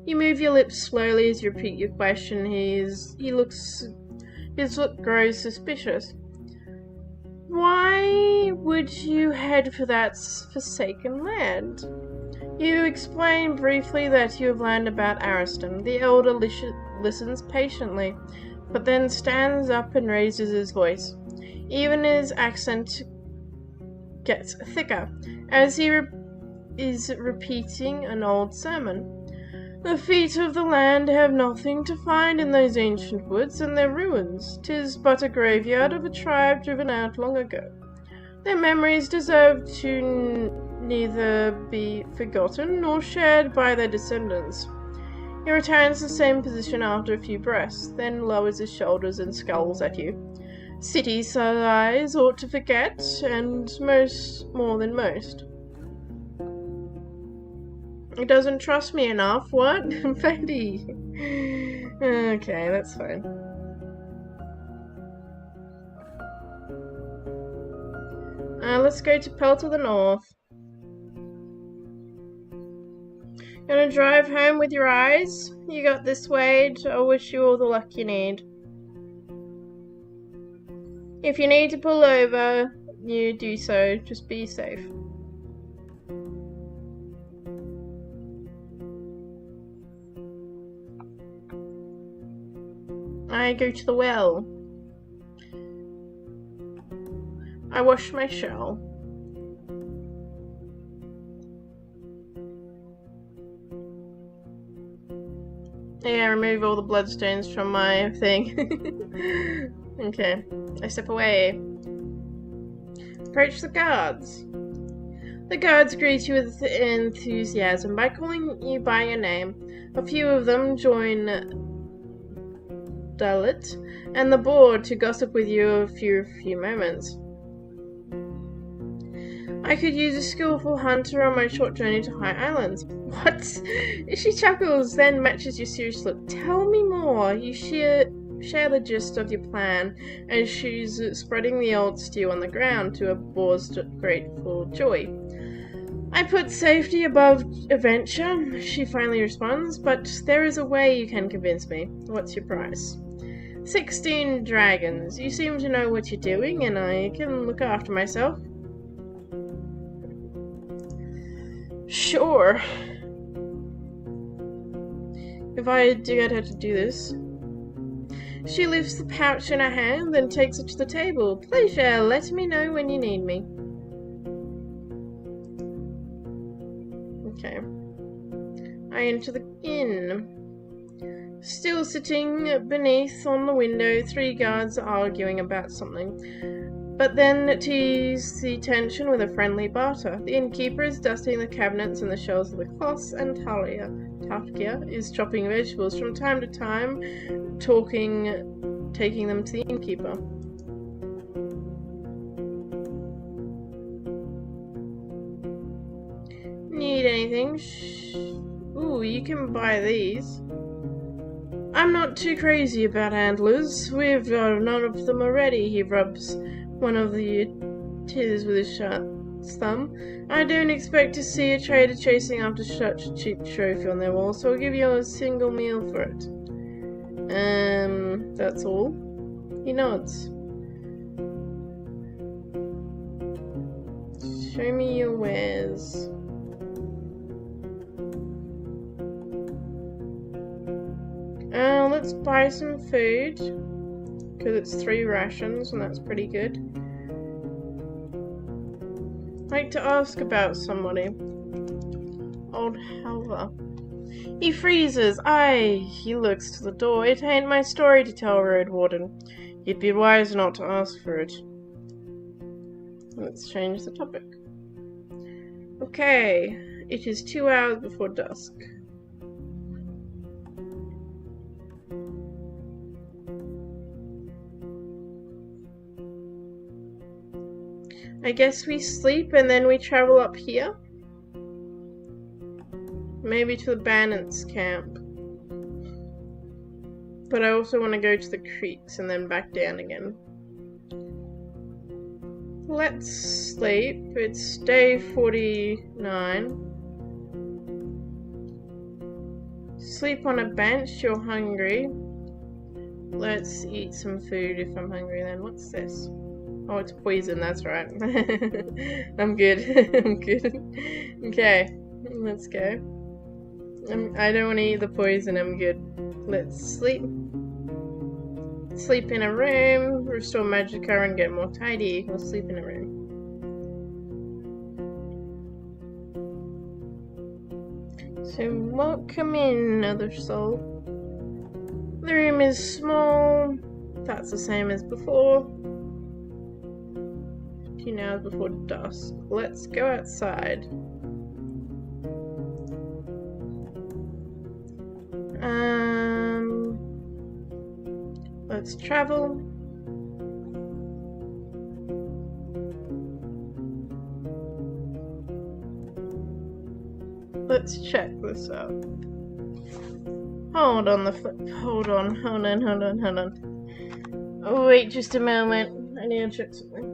You move your lips slowly as you repeat your question. His look grows suspicious. Why would you head for that forsaken land? You explain briefly that you have learned about Ariston. The elder listens patiently, but then stands up and raises his voice. Even his accent gets thicker, as he is repeating an old sermon. The feet of the land have nothing to find in those ancient woods and their ruins. 'Tis but a graveyard of a tribe driven out long ago. Their memories deserve to neither be forgotten nor shared by their descendants. He returns to the same position after a few breaths, then lowers his shoulders and scowls at you. City size ought to forget, and more than most. He doesn't trust me enough, what? Betty. Okay, that's fine. Let's go to Pell to the north. Gonna drive home with your eyes? You got this, Wade. I wish you all the luck you need. If you need to pull over, you do so. Just be safe. I go to the well. I wash my shell. Yeah, remove all the bloodstones from my thing. Okay, I step away. Approach the guards. The guards greet you with enthusiasm by calling you by your name. A few of them join ゚Secret and the board to gossip with you a few moments. I could use a skillful hunter on my short journey to High Islands. What? She chuckles, then matches your serious look. Tell me more. You share the gist of your plan, and she's spreading the old stew on the ground to a boar's grateful joy. I put safety above adventure, she finally responds, but there is a way you can convince me. What's your price? 16 dragons. You seem to know what you're doing, and I can look after myself. Sure. If I get her to do this. She lifts the pouch in her hand, then takes it to the table. Pleasure, let me know when you need me. Okay. I enter the inn. Still sitting beneath on the window, 3 guards are arguing about something. But then tease the tension with a friendly barter. The innkeeper is dusting the cabinets and the shelves of the cloths, and Talia is chopping vegetables from time to time, taking them to the innkeeper. Need anything? Ooh, you can buy these. I'm not too crazy about antlers. We've got none of them already. He rubs one of the tears with his sharp thumb. I don't expect to see a trader chasing after such a cheap trophy on their wall, so I'll give you a single meal for it. That's all. He nods. Show me your wares. Let's buy some food, because it's 3 rations, and that's pretty good. I'd like to ask about somebody. Old Halva. He freezes. Aye, he looks to the door. It ain't my story to tell, RoadWarden. You'd be wise not to ask for it. Let's change the topic. Okay, it is 2 hours before dusk. I guess we sleep and then we travel up here. Maybe to the bandits' camp. But I also want to go to the creeks and then back down again. Let's sleep. It's day 49. Sleep on a bench, you're hungry. Let's eat some food if I'm hungry then. What's this? Oh, it's poison, that's right. I'm good. I'm good. Okay, let's go. I don't want to eat the poison, I'm good. Let's sleep. Sleep in a room, restore magicka and get more tidy. We'll sleep in a room. So, welcome in, other soul. The room is small. That's the same as before. 2 hours before dusk. Let's go outside. Let's travel. Let's check this out. Hold on hold on. Oh, wait just a moment. I need to check something.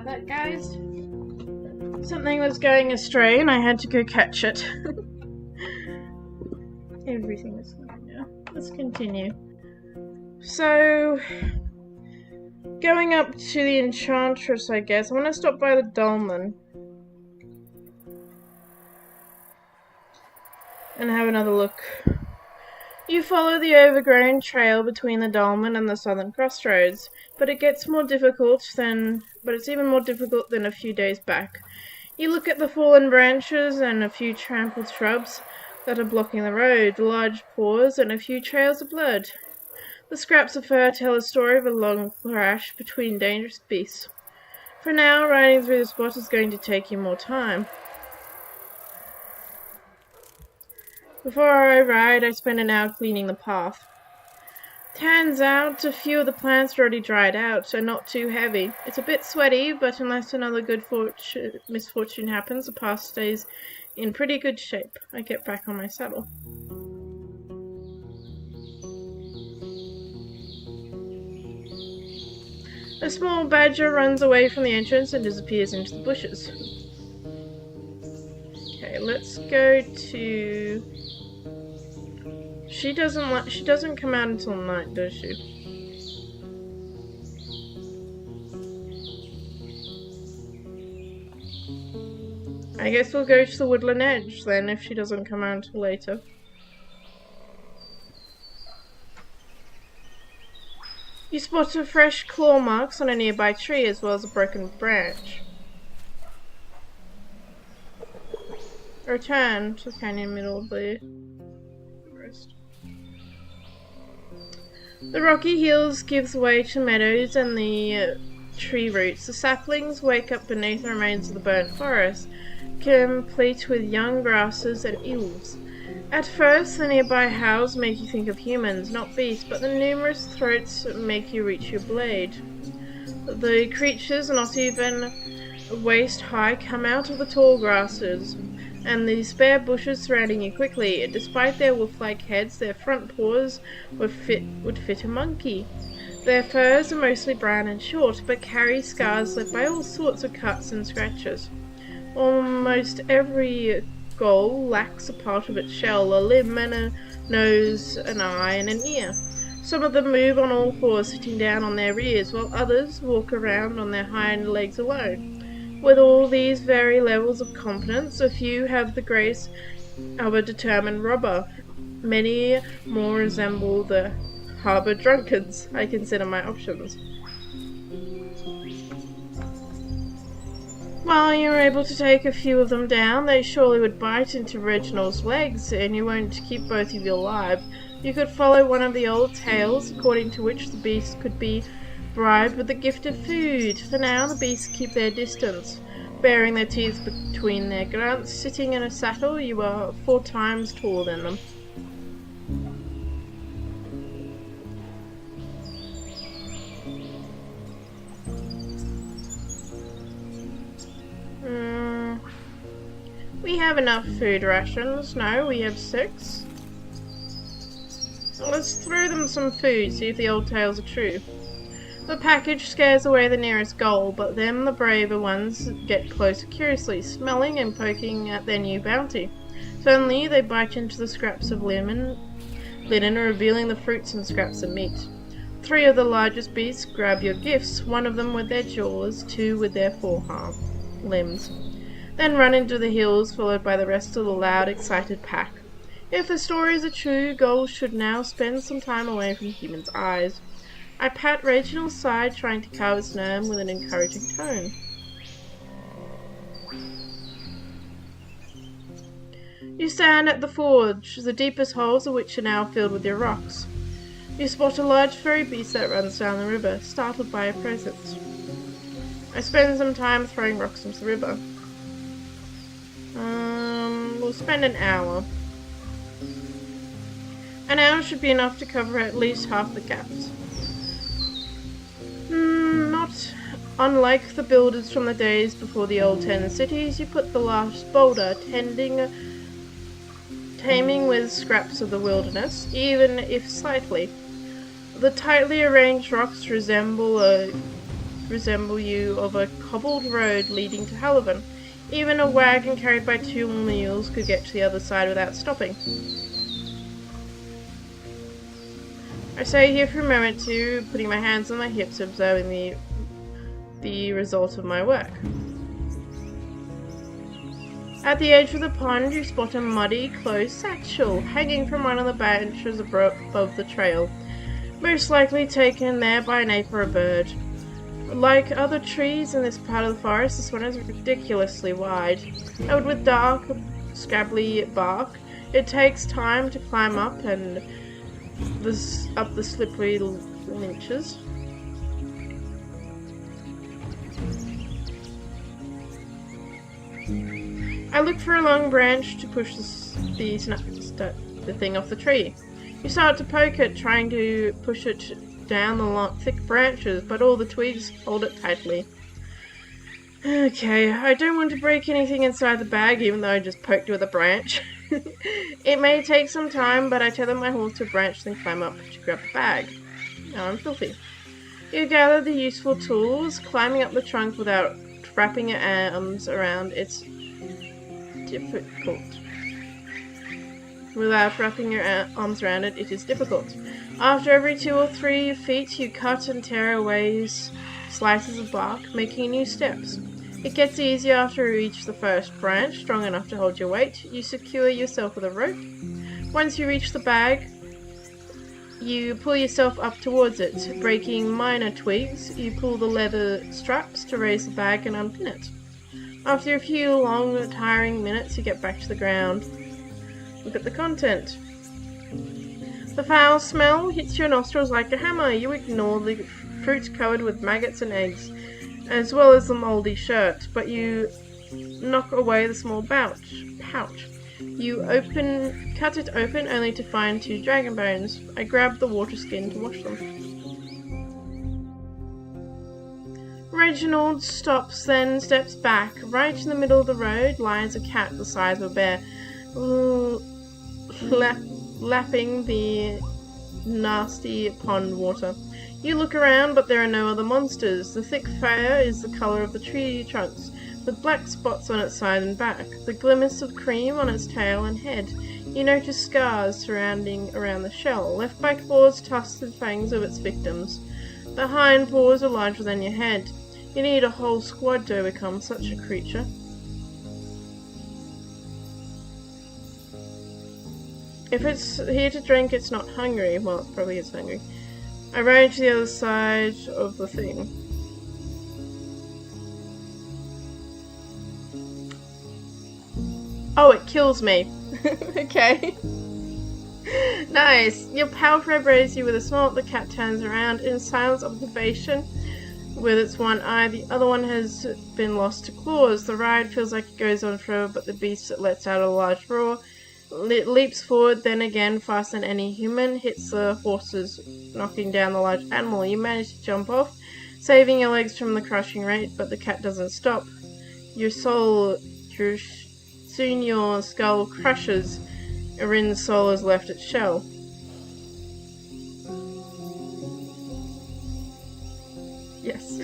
about that, guys. Something was going astray and I had to go catch it. Everything is fine now. Let's continue. So, going up to the Enchantress, I guess. I want to stop by the Dolmen and have another look. You follow the overgrown trail between the Dolmen and the southern crossroads, but it's even more difficult than a few days back. You look at the fallen branches and a few trampled shrubs that are blocking the road, large paws and a few trails of blood. The scraps of fur tell a story of a long clash between dangerous beasts. For now, riding through the spot is going to take you more time. Before I ride, I spend an hour cleaning the path. Turns out a few of the plants are already dried out and not too heavy. It's a bit sweaty, but unless another misfortune happens, the path stays in pretty good shape. I get back on my saddle. A small badger runs away from the entrance and disappears into the bushes. Okay, let's go to... She doesn't come out until night, does she? I guess we'll go to the woodland edge then if she doesn't come out until later. You spot a fresh claw marks on a nearby tree as well as a broken branch. Return to the canyon middle of the forest. The rocky hills gives way to meadows and the tree roots. The saplings wake up beneath the remains of the burnt forest, complete with young grasses and eels. At first, the nearby howls make you think of humans, not beasts, but the numerous throats make you reach your blade. The creatures, not even waist high, come out of the tall grasses, and the spare bushes surrounding you quickly. Despite their wolf-like heads, their front paws would fit a monkey. Their furs are mostly brown and short, but carry scars left by all sorts of cuts and scratches. Almost every gull lacks a part of its shell, a limb and a nose, an eye and an ear. Some of them move on all fours, sitting down on their rears, while others walk around on their hind legs alone. With all these varied levels of competence, a few have the grace of a determined robber. Many more resemble the harbour drunkards. I consider my options. While you're able to take a few of them down, they surely would bite into Reginald's legs, and you won't keep both of you alive. You could follow one of the old tales, according to which the beasts could be bribed with the gift of food. For now, the beasts keep their distance, baring their teeth between their grunts. Sitting in a saddle, you are 4 times taller than them. We have enough food rations. No, we have 6. Let's throw them some food, see if the old tales are true. The package scares away the nearest gull, but then the braver ones get closer curiously, smelling and poking at their new bounty. Suddenly, they bite into the scraps of linen, revealing the fruits and scraps of meat. 3 of the largest beasts grab your gifts, 1 of them with their jaws, 2 with their limbs. Then run into the hills, followed by the rest of the loud, excited pack. If the stories are true, Gold should now spend some time away from humans' eyes. I pat Reginald's side, trying to calm his nerve with an encouraging tone. You stand at the forge, the deepest holes of which are now filled with your rocks. You spot a large furry beast that runs down the river, startled by a presence. I spend some time throwing rocks into the river. We'll spend an hour. An hour should be enough to cover at least half the gaps. Not unlike the builders from the days before the old 10 cities, you put the last boulder, taming with scraps of the wilderness, even if slightly. The tightly arranged rocks resemble a resemble you of a cobbled road leading to Hallivan. Even a wagon carried by 2 mules could get to the other side without stopping. I stay here for a moment too, putting my hands on my hips, observing the result of my work. At the edge of the pond, you spot a muddy, closed satchel hanging from one of the branches above the trail, most likely taken there by an ape or a bird. Like other trees in this part of the forest, this one is ridiculously wide. Covered with dark, scrabbly bark, it takes time to climb up and up the slippery linches. I look for a long branch to push the thing off the tree. You start to poke it, trying to push it down the long, thick branches, but all the twigs hold it tightly. Okay, I don't want to break anything inside the bag, even though I just poked it with a branch. It may take some time, but I tether my horse to a branch, then climb up to grab the bag. Now I'm filthy. You gather the useful tools, climbing up the trunk without wrapping your arms around it's difficult. Without wrapping your arms around it, it is difficult. After every 2 or 3 feet, you cut and tear away slices of bark, making new steps. It gets easier after you reach the first branch, strong enough to hold your weight. You secure yourself with a rope. Once you reach the bag, you pull yourself up towards it. Breaking minor twigs, you pull the leather straps to raise the bag and unpin it. After a few long, tiring minutes, you get back to the ground. Look at the content. The foul smell hits your nostrils like a hammer. You ignore the fruit covered with maggots and eggs, as well as the mouldy shirt, but you knock away the small pouch. You cut it open only to find 2 dragon bones. I grab the water skin to wash them. Reginald stops, then steps back. Right in the middle of the road lies a cat the size of a bear, lapping the nasty pond water. You look around, but there are no other monsters. The thick fur is the colour of the tree trunks, with black spots on its side and back, the glimmers of cream on its tail and head. You notice scars surrounding around the shell, left by claws, tusks, and fangs of its victims. The hind paws are larger than your head. You need a whole squad to overcome such a creature. If it's here to drink, it's not hungry. Well, it probably is hungry. I ride to the other side of the thing. Oh, it kills me. Okay. Nice. Your power probe raises you with a snort. The cat turns around in silent observation with its one eye. The other one has been lost to claws. The ride feels like it goes on forever, but the beast lets out a large roar. It leaps forward, then again, faster than any human, hits the horses, knocking down the large animal. You manage to jump off, saving your legs from the crushing rate, but the cat doesn't stop. Soon your skull crushes. Erin's soul has left its shell. Yes.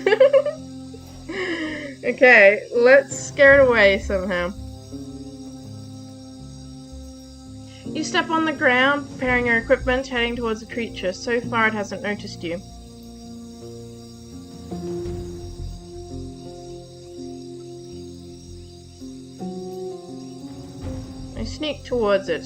Okay, let's scare it away somehow. You step on the ground, preparing your equipment, heading towards the creature. So far it hasn't noticed you. I sneak towards it.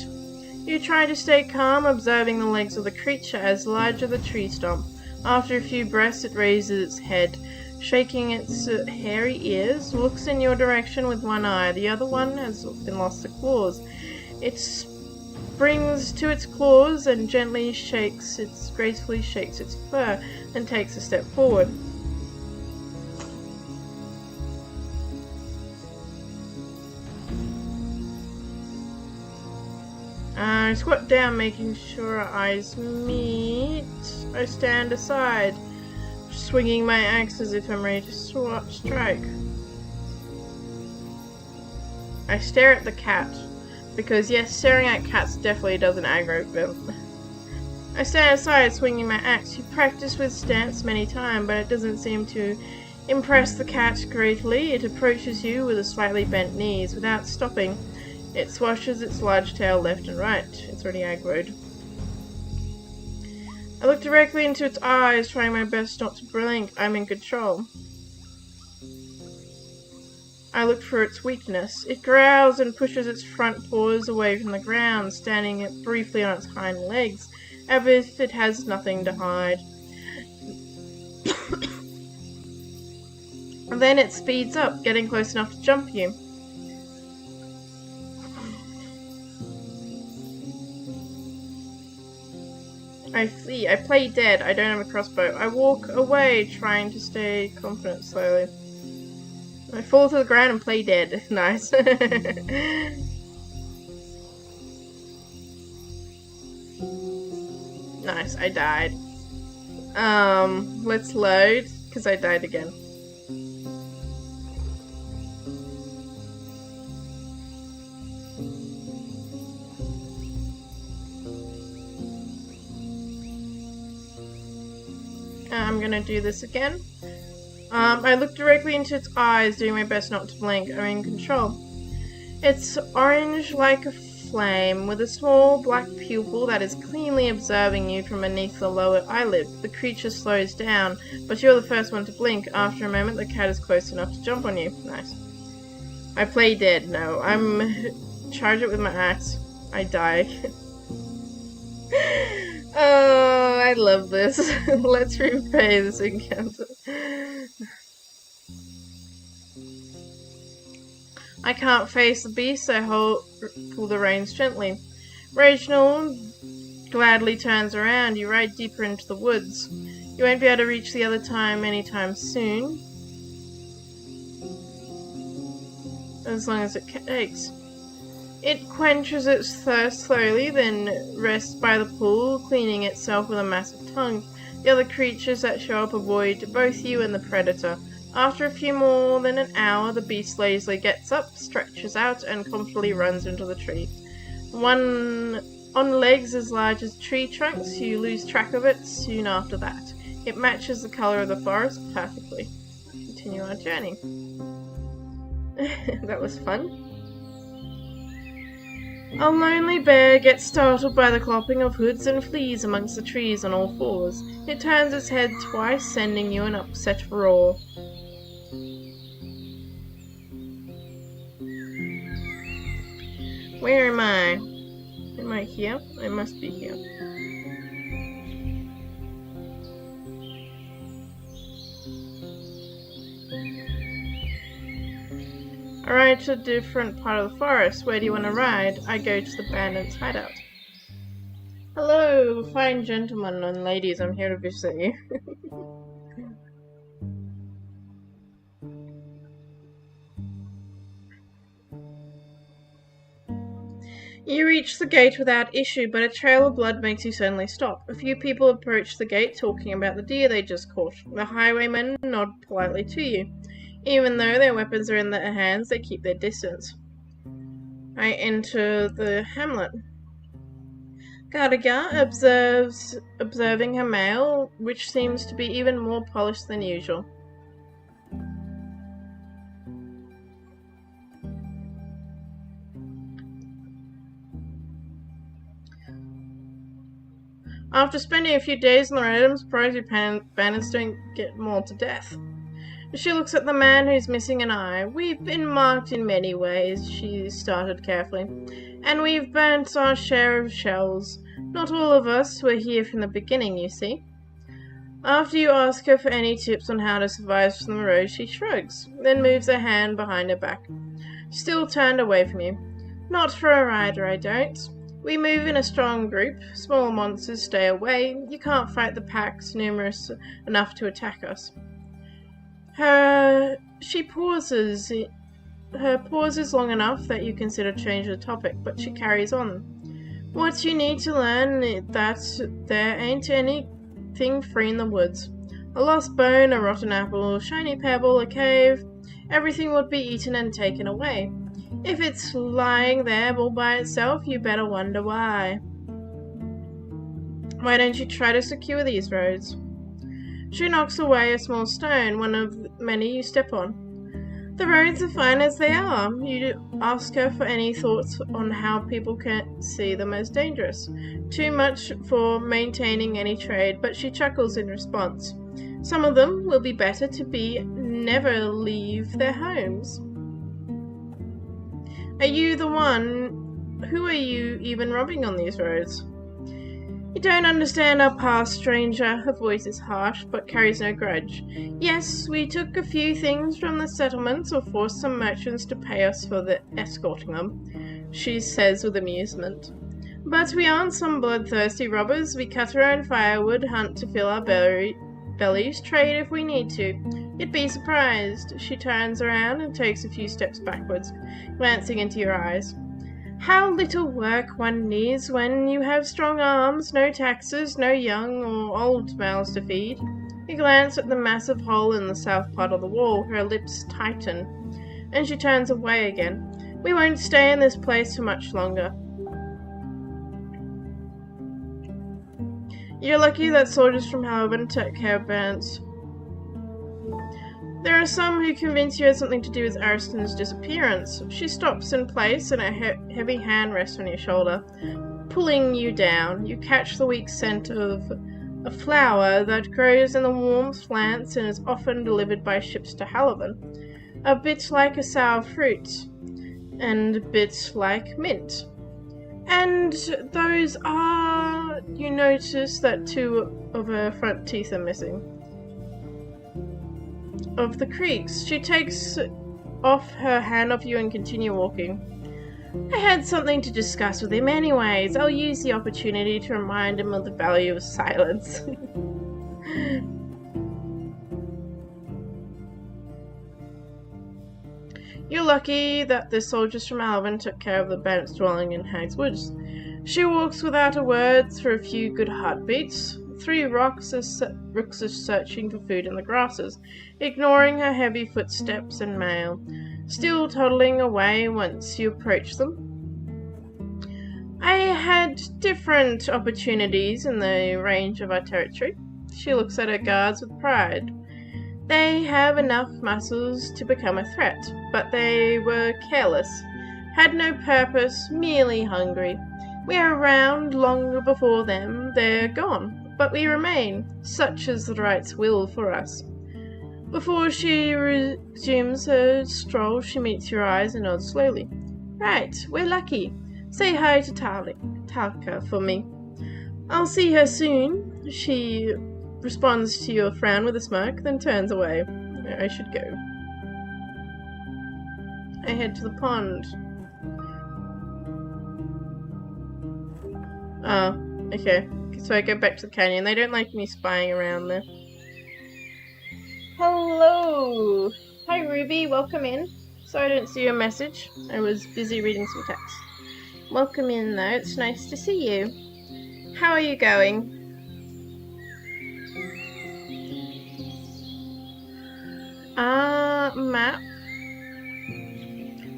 You try to stay calm, observing the legs of the creature as large as a tree stump. After a few breaths, it raises its head, shaking its hairy ears, looks in your direction with one eye. The other one has been lost to claws. It springs to its claws and gracefully shakes its fur, and takes a step forward. I squat down, making sure our eyes meet. I stand aside, swinging my axe as if I'm ready to strike. I stare at the cat, because yes, staring at cats definitely doesn't aggro them. I stand aside, swinging my axe. You practice with stance many times, but it doesn't seem to Impress the cat greatly. It approaches you with a slightly bent knees. Without stopping, it swashes its large tail left and right. It's already aggroed. I look directly into its eyes, trying my best not to blink. I'm in control. I look for its weakness. It growls and pushes its front paws away from the ground, standing briefly on its hind legs, as if it has nothing to hide. And then it speeds up, getting close enough to jump you. I flee. I play dead. I don't have a crossbow. I walk away, trying to stay confident slowly. I fall to the ground and play dead. Nice. Nice, I died. Let's load, because I died again. I'm gonna do this again. I look directly into its eyes, doing my best not to blink. I'm in control. It's orange like a flame, with a small black pupil that is cleanly observing you from beneath the lower eyelid. The creature slows down, but you're the first one to blink. After a moment, the cat is close enough to jump on you. Nice. I play dead. No, charge it with my axe. I die. Oh, I love this. Let's replay this encounter. I can't face the beast, so pull the reins gently. Reginald gladly turns around. You ride deeper into the woods. You won't be able to reach the other time anytime soon, as long as it takes. It quenches its thirst slowly, then rests by the pool, cleaning itself with a massive tongue. The other creatures that show up avoid both you and the predator. After a few more than an hour, the beast lazily gets up, stretches out, and comfortably runs into the tree. On legs as large as tree trunks, you lose track of it soon after that. It matches the color of the forest perfectly. Continue our journey. That was fun. A lonely bear gets startled by the clopping of hoods and flees amongst the trees on all fours. It turns its head twice, sending you an upset roar. Where am I? Am I here? I must be here. I ride to a different part of the forest. Where do you want to ride? I go to the bandit's hideout. Hello, fine gentlemen and ladies. I'm here to visit you. You reach the gate without issue, but a trail of blood makes you suddenly stop. A few people approach the gate, talking about the deer they just caught. The highwaymen nod politely to you. Even though their weapons are in their hands, they keep their distance. I enter the hamlet. Gardiga observing her mail, which seems to be even more polished than usual. After spending a few days on the road, I'm surprised your bandits don't get mauled to death. She looks at the man who's missing an eye. We've been marked in many ways, she started carefully, and we've burnt our share of shells. Not all of us were here from the beginning, you see. After you ask her for any tips on how to survive from the road, she shrugs, then moves her hand behind her back. Still turned away from you. Not for a rider, I don't. We move in a strong group. Small monsters stay away. You can't fight the packs numerous enough to attack us. Her pause is long enough that you consider change the topic, but she carries on. What you need to learn is that there ain't anything free in the woods. A lost bone, a rotten apple, a shiny pebble, a cave, everything would be eaten and taken away. If it's lying there all by itself, you better wonder why. Why don't you try to secure these roads? She knocks away a small stone, one of many you step on. The roads are fine as they are. You ask her for any thoughts on how people can see them as dangerous. Too much for maintaining any trade, but she chuckles in response. Some of them will be better to never leave their homes. Are you the one? Who are you even robbing on these roads? You don't understand our past, stranger. Her voice is harsh, but carries no grudge. Yes, we took a few things from the settlements or forced some merchants to pay us for escorting them, she says with amusement. But we aren't some bloodthirsty robbers. We cut our own firewood, hunt to fill our bellies, trade if we need to. You'd be surprised. She turns around and takes a few steps backwards, glancing into your eyes. How little work one needs when you have strong arms, no taxes, no young or old mouths to feed. You glance at the massive hole in the south part of the wall. Her lips tighten, and she turns away again. We won't stay in this place for much longer. You're lucky that soldiers from Haliban took care of Burns. There are some who convince you it has something to do with Ariston's disappearance. She stops in place and a heavy hand rests on your shoulder, pulling you down. You catch the weak scent of a flower that grows in the warm plants and is often delivered by ships to Haliban. A bit like a sour fruit, and a bit like mint. And those are... You notice that 2 of her front teeth are missing. Of the creeks. She takes off her hand off you and continue walking. I had something to discuss with him anyways. I'll use the opportunity to remind him of the value of silence. You're lucky that the soldiers from Alvin took care of the bandits dwelling in Hag's Woods. She walks without a word through a few good heartbeats. 3 rooks are searching for food in the grasses, ignoring her heavy footsteps and mail, still toddling away once you approach them. I had different opportunities in the range of our territory. She looks at her guards with pride. They have enough muscles to become a threat, but they were careless, had no purpose, merely hungry. We are around long before them, they're gone. But we remain, such is the right's will for us. Before she resumes her stroll, she meets your eyes and nods slowly. Right, we're lucky. Say hi to Talka for me. I'll see her soon. She responds to your frown with a smirk, then turns away. I should go. I head to the pond. Ah, okay. So I go back to the canyon. They don't like me spying around there. Hello! Hi Ruby, welcome in. Sorry I didn't see your message. I was busy reading some text. Welcome in though, it's nice to see you. How are you going? Map.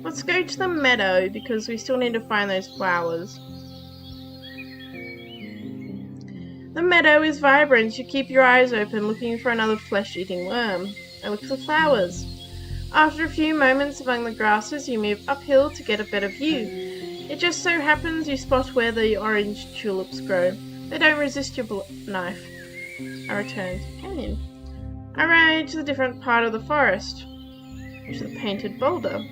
Let's go to the meadow because we still need to find those flowers. The meadow is vibrant. You keep your eyes open, looking for another flesh-eating worm. I look for flowers. After a few moments among the grasses, you move uphill to get a better view. It just so happens you spot where the orange tulips grow. They don't resist your knife. I return to the canyon. I ride to the different part of the forest, to the painted boulder.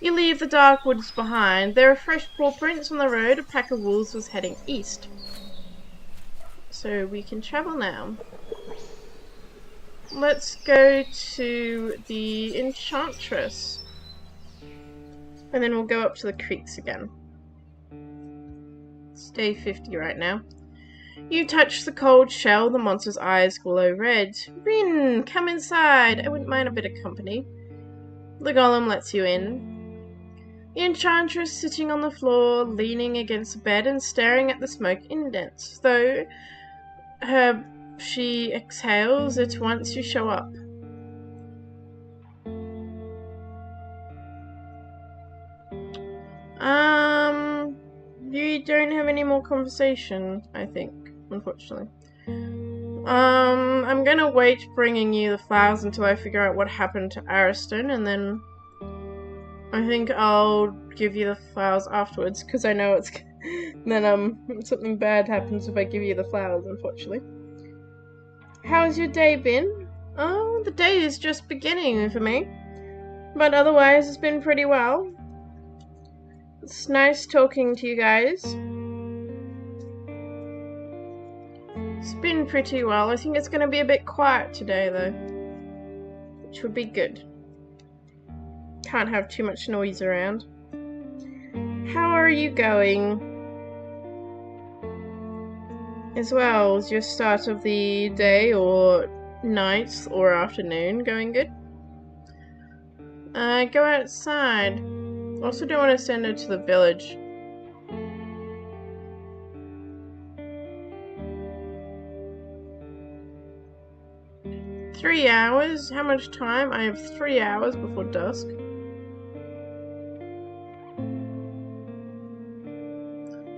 You leave the dark woods behind. There are fresh paw prints on the road. A pack of wolves was heading east. So we can travel now. Let's go to the Enchantress. And then we'll go up to the creeks again. It's day 50 right now. You touch the cold shell. The monster's eyes glow red. Rin, come inside. I wouldn't mind a bit of company. The golem lets you in. The Enchantress sitting on the floor, leaning against the bed and staring at the smoke indents. Though she exhales it once you show up. more conversation, I think, unfortunately. I'm gonna wait bringing you the flowers until I figure out what happened to Ariston, and then I think I'll give you the flowers afterwards, because I know it's then something bad happens if I give you the flowers, unfortunately. How's your day been? Oh, the day is just beginning for me, but otherwise it's been pretty well. It's nice talking to you guys. It's been pretty well. I think it's going to be a bit quiet today, though, which would be good. Can't have too much noise around. How are you going? As well, is your start of the day or night or afternoon going good? Go outside. Also don't want to send her to the village. Three hours? How much time? I have 3 hours before dusk.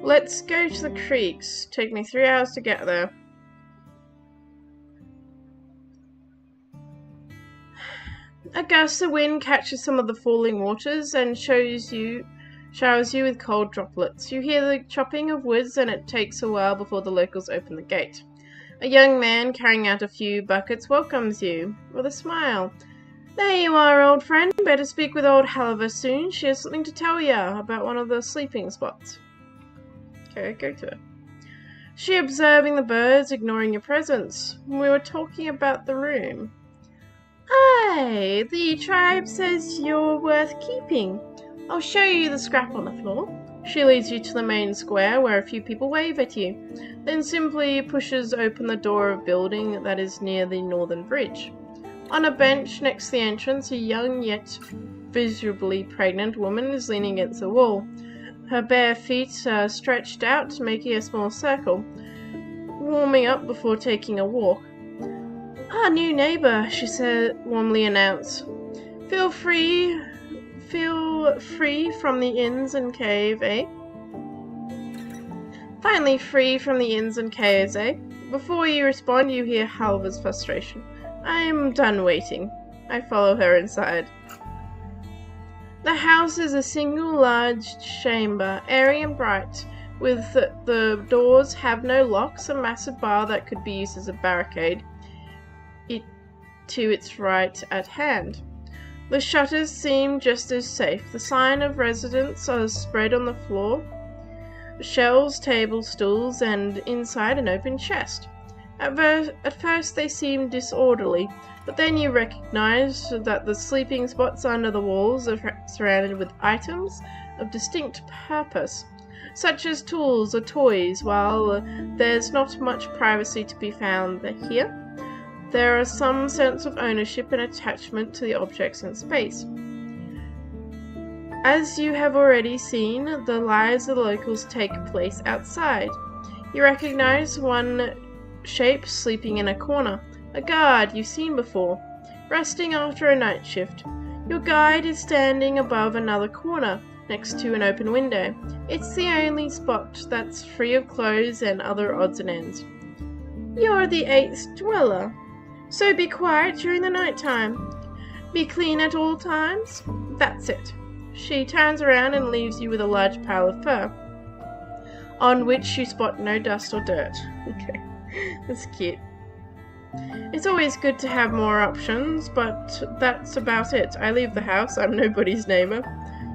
Let's go to the creeks. Take me 3 hours to get there. A gust of wind catches some of the falling waters and showers you with cold droplets. You hear the chopping of woods, and it takes a while before the locals open the gate. A young man carrying out a few buckets welcomes you with a smile. There you are, old friend. Better speak with old Halliver soon. She has something to tell you about one of the sleeping spots. Okay, go to her. She observing the birds, ignoring your presence. We were talking about the room. Aye, the tribe says you're worth keeping. I'll show you the scrap on the floor. She leads you to the main square where a few people wave at you, then simply pushes open the door of a building that is near the northern bridge. On a bench next to the entrance, a young yet visibly pregnant woman is leaning against the wall. Her bare feet are stretched out, making a small circle, warming up before taking a walk. Our new neighbour, she said, warmly announced. Feel free from the inns and cave, eh? Finally free from the inns and caves, eh? Before you respond, you hear Halver's frustration. I'm done waiting. I follow her inside. The house is a single large chamber, airy and bright, with the doors have no locks, a massive bar that could be used as a barricade to its right at hand. The shutters seem just as safe. The sign of residence are spread on the floor, shelves, tables, stools, and inside an open chest. At first they seem disorderly, but then you recognize that the sleeping spots under the walls are surrounded with items of distinct purpose, such as tools or toys. While there's not much privacy to be found here, there is some sense of ownership and attachment to the objects in space. As you have already seen, the lives of the locals take place outside. You recognize one shape sleeping in a corner, a guard you've seen before, resting after a night shift. Your guide is standing above another corner, next to an open window. It's the only spot that's free of clothes and other odds and ends. You're the 8th dweller, so be quiet during the night time. Be clean at all times. That's it. She turns around and leaves you with a large pile of fur, on which you spot no dust or dirt. Okay, that's cute. It's always good to have more options, but that's about it. I leave the house. I'm nobody's neighbour.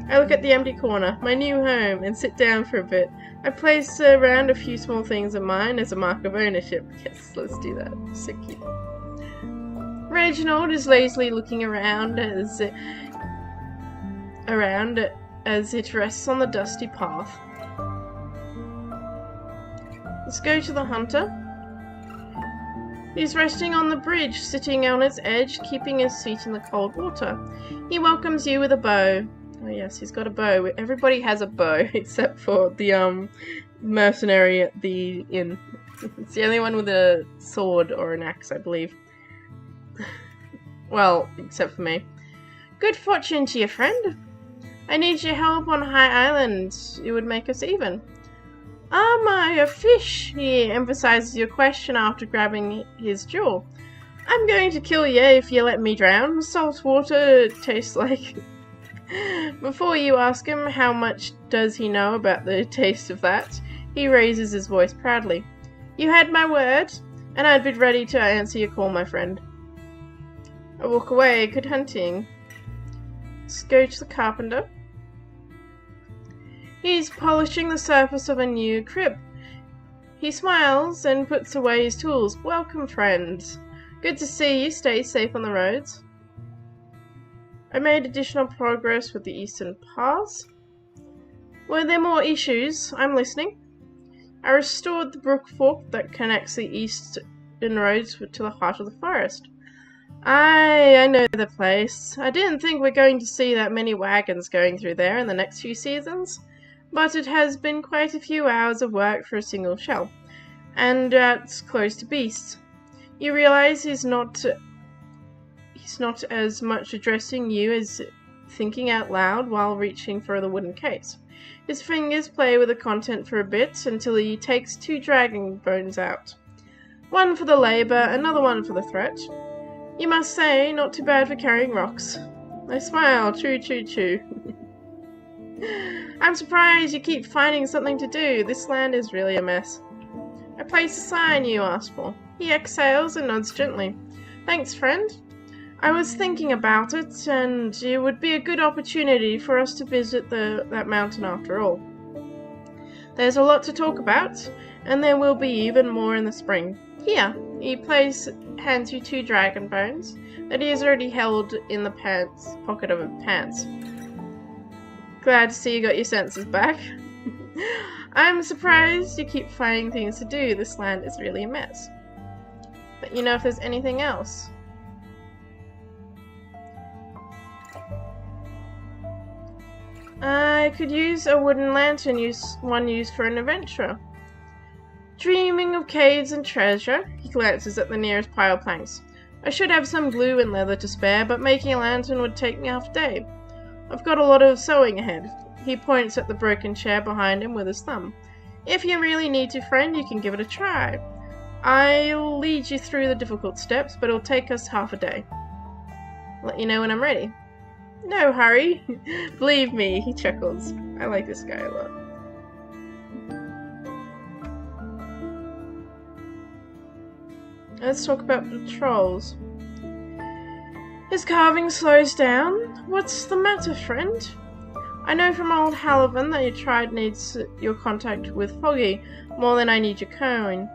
I look at the empty corner, my new home, and sit down for a bit. I place around a few small things of mine as a mark of ownership. Yes, let's do that. So cute. Reginald is lazily looking around as it rests on the dusty path. Let's go to the hunter. He's resting on the bridge, sitting on its edge, keeping his seat in the cold water. He welcomes you with a bow. Oh yes, he's got a bow. Everybody has a bow, except for the mercenary at the inn. It's the only one with a sword or an axe, I believe. Well, except for me. Good fortune to you, friend. I need your help on High Island. It would make us even. Am I a fish? He emphasizes your question after grabbing his jaw. I'm going to kill you if you let me drown. Salt water tastes like... Before you ask him how much does he know about the taste of that, he raises his voice proudly. You had my word, and I'd be ready to answer your call, my friend. I walk away. Good hunting. Let's go to the carpenter. He's polishing the surface of a new crib. He smiles and puts away his tools. Welcome, friends. Good to see you. Stay safe on the roads. I made additional progress with the eastern paths. Were there more issues? I'm listening. I restored the brook fork that connects the eastern roads to the heart of the forest. I know the place. I didn't think we're going to see that many wagons going through there in the next few seasons, but it has been quite a few hours of work for a single shell, and that's close to beasts. You realize he's not as much addressing you as thinking out loud while reaching for the wooden case. His fingers play with the content for a bit until he takes 2 dragon bones out. One for the labor, another one for the threat. You must say, not too bad for carrying rocks. I smile, choo. I'm surprised you keep finding something to do. This land is really a mess. I place the sign you asked for. He exhales and nods gently. Thanks, friend. I was thinking about it, and it would be a good opportunity for us to visit that mountain after all. There's a lot to talk about, and there will be even more in the spring. Here, he hands you 2 dragon bones that he has already held in the pocket of his pants. Glad to see you got your senses back. I'm surprised you keep finding things to do. This land is really a mess. Let you know if there's anything else. I could use a wooden lantern, one used for an adventurer. Dreaming of caves and treasure, he glances at the nearest pile of planks. I should have some glue and leather to spare, but making a lantern would take me half a day. I've got a lot of sewing ahead. He points at the broken chair behind him with his thumb. If you really need to, friend, you can give it a try. I'll lead you through the difficult steps, but it'll take us half a day. Let you know when I'm ready. No hurry. Believe me, he chuckles. I like this guy a lot. Let's talk about patrols. His carving slows down. What's the matter, friend? I know from old Halavan that your tribe needs your contact with Foggy more than I need your coin.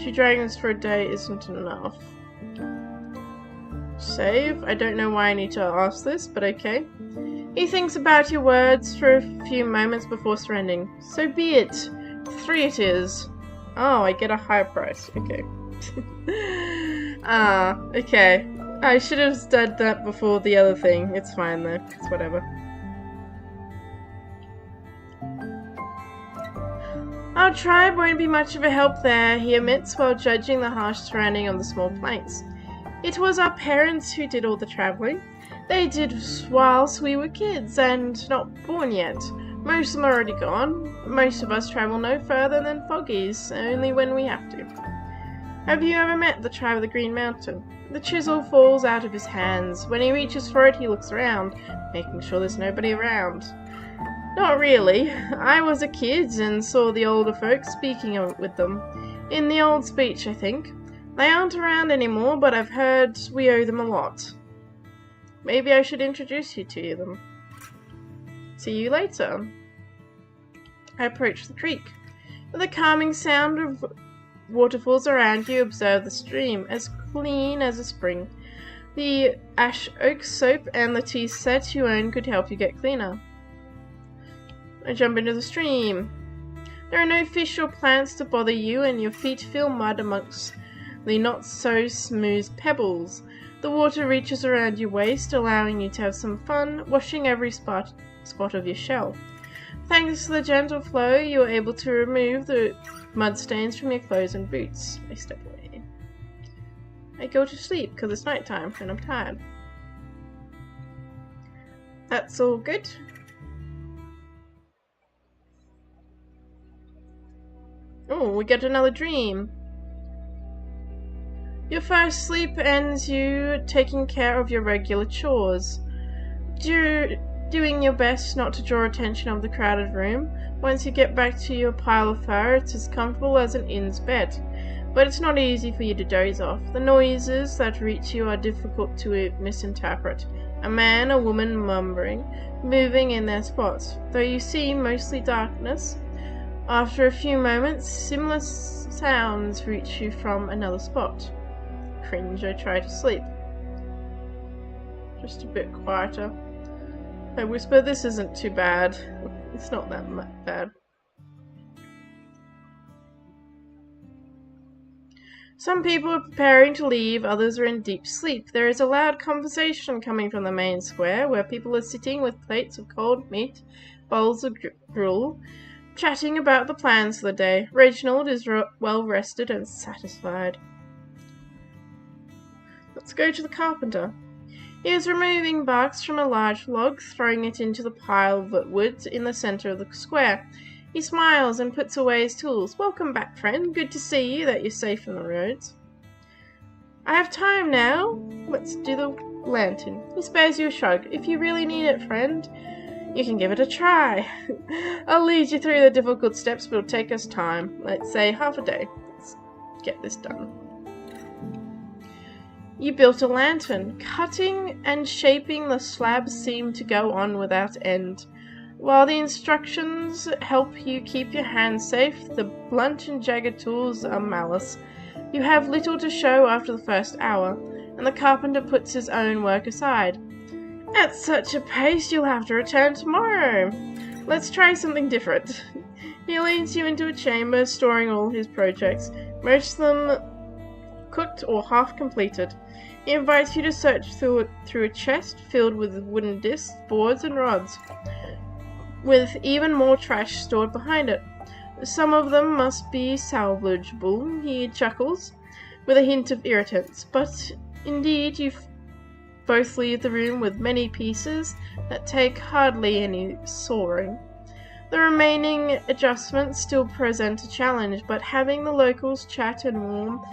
2 dragons for a day isn't enough. Save. I don't know why I need to ask this, but okay. He thinks about your words for a few moments before surrendering. So be it. 3 it is. Oh, I get a higher price. Okay. Okay. I should have said that before the other thing. It's fine though. It's whatever. Our tribe won't be much of a help there, he admits while judging the harsh surrounding of the small planks. It was our parents who did all the travelling. They did whilst we were kids and not born yet. Most of them are already gone. Most of us travel no further than Foggy's, only when we have to. Have you ever met the tribe of the Green Mountain? The chisel falls out of his hands. When he reaches for it, he looks around, making sure there's nobody around. Not really. I was a kid and saw the older folks speaking with them. In the old speech, I think. They aren't around anymore, but I've heard we owe them a lot. Maybe I should introduce you to them. See you later. I approach the creek. With the calming sound of waterfalls around you, observe the stream, as clean as a spring. The ash oak soap and the tea set you own could help you get cleaner. I jump into the stream. There are no fish or plants to bother you, and your feet feel mud amongst the not-so-smooth pebbles. The water reaches around your waist, allowing you to have some fun, washing every spot of your shell. Thanks to the gentle flow, you are able to remove the mud stains from your clothes and boots. I step away. I go to sleep because it's nighttime and I'm tired. That's all good. Oh, we get another dream. Your first sleep ends you taking care of your regular chores. Doing your best not to draw attention of the crowded room. Once you get back to your pile of fur, it's as comfortable as an inn's bed. But it's not easy for you to doze off. The noises that reach you are difficult to misinterpret. A man, a woman mumbling, moving in their spots. Though you see mostly darkness, after a few moments, similar sounds reach you from another spot. Cringe, I try to sleep. Just a bit quieter. I whisper, this isn't too bad. It's not that bad. Some people are preparing to leave, others are in deep sleep. There is a loud conversation coming from the main square, where people are sitting with plates of cold meat, bowls of gruel, chatting about the plans for the day. Reginald is well rested and satisfied. Let's go to the carpenter. He is removing barks from a large log, throwing it into the pile of wood in the center of the square. He smiles and puts away his tools. Welcome back, friend. Good to see you, that you're safe on the roads. I have time now. Let's do the lantern. He spares you a shrug. If you really need it, friend, you can give it a try. I'll lead you through the difficult steps, but it'll take us time. Let's say half a day. Let's get this done. You built a lantern. Cutting and shaping the slabs seem to go on without end. While the instructions help you keep your hands safe, the blunt and jagged tools are malice. You have little to show after the first hour, and the carpenter puts his own work aside. At such a pace, you'll have to return tomorrow. Let's try something different. He leads you into a chamber, storing all his projects, most of them cooked or half completed. He invites you to search through a chest filled with wooden discs, boards, and rods, with even more trash stored behind it. Some of them must be salvageable, he chuckles, with a hint of irritants, but indeed you both leave the room with many pieces that take hardly any sawing. The remaining adjustments still present a challenge, but having the locals chat and warm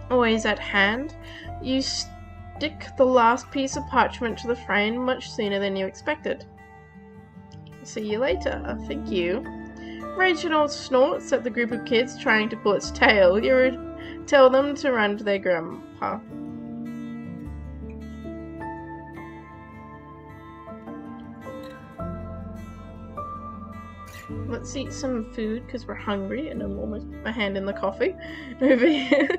always at hand, you stick the last piece of parchment to the frame much sooner than you expected. See you later. Thank you. Reginald snorts at the group of kids trying to pull its tail. You tell them to run to their grandpa. Let's eat some food because we're hungry, and I'm almost my hand in the coffee over here.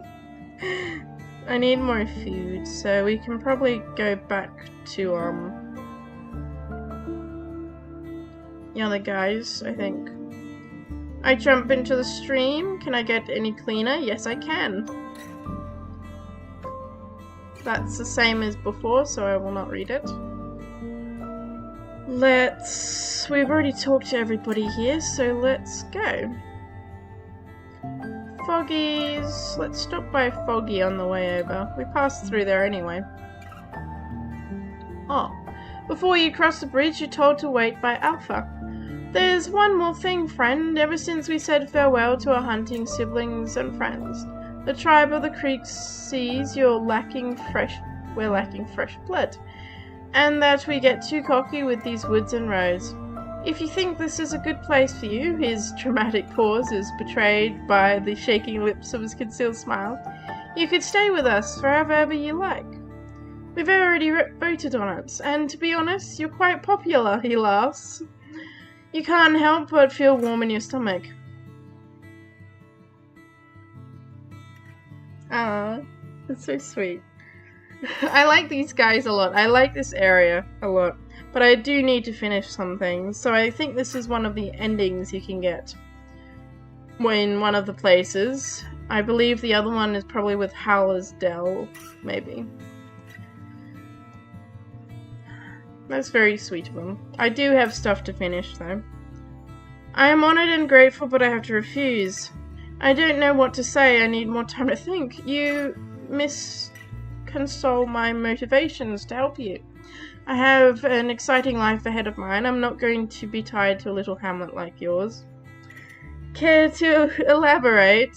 I need more food, so we can probably go back to the other guys, I think. I jump into the stream. Can I get any cleaner? Yes, I can. That's the same as before, so I will not read it. We've already talked to everybody here, so let's go. Foggies. Let's stop by Foggy on the way over. We passed through there anyway. Oh. Before you cross the bridge, you're told to wait by Alpha. There's one more thing, friend. Ever since we said farewell to our hunting siblings and friends, the tribe of the creek sees we're lacking fresh blood, and that we get too cocky with these woods and roads. If you think this is a good place for you, his dramatic pause is betrayed by the shaking lips of his concealed smile, you could stay with us for however you like. We've already voted on it, and to be honest, you're quite popular, he laughs. You can't help but feel warm in your stomach. Ah, that's so sweet. I like these guys a lot. I like this area a lot. But I do need to finish some things, so I think this is one of the endings you can get in one of the places. I believe the other one is probably with Howler's Dell, maybe. That's very sweet of them. I do have stuff to finish, though. I am honored and grateful, but I have to refuse. I don't know what to say. I need more time to think. You misconsole my motivations to help you. I have an exciting life ahead of mine. I'm not going to be tied to a little hamlet like yours. Care to elaborate?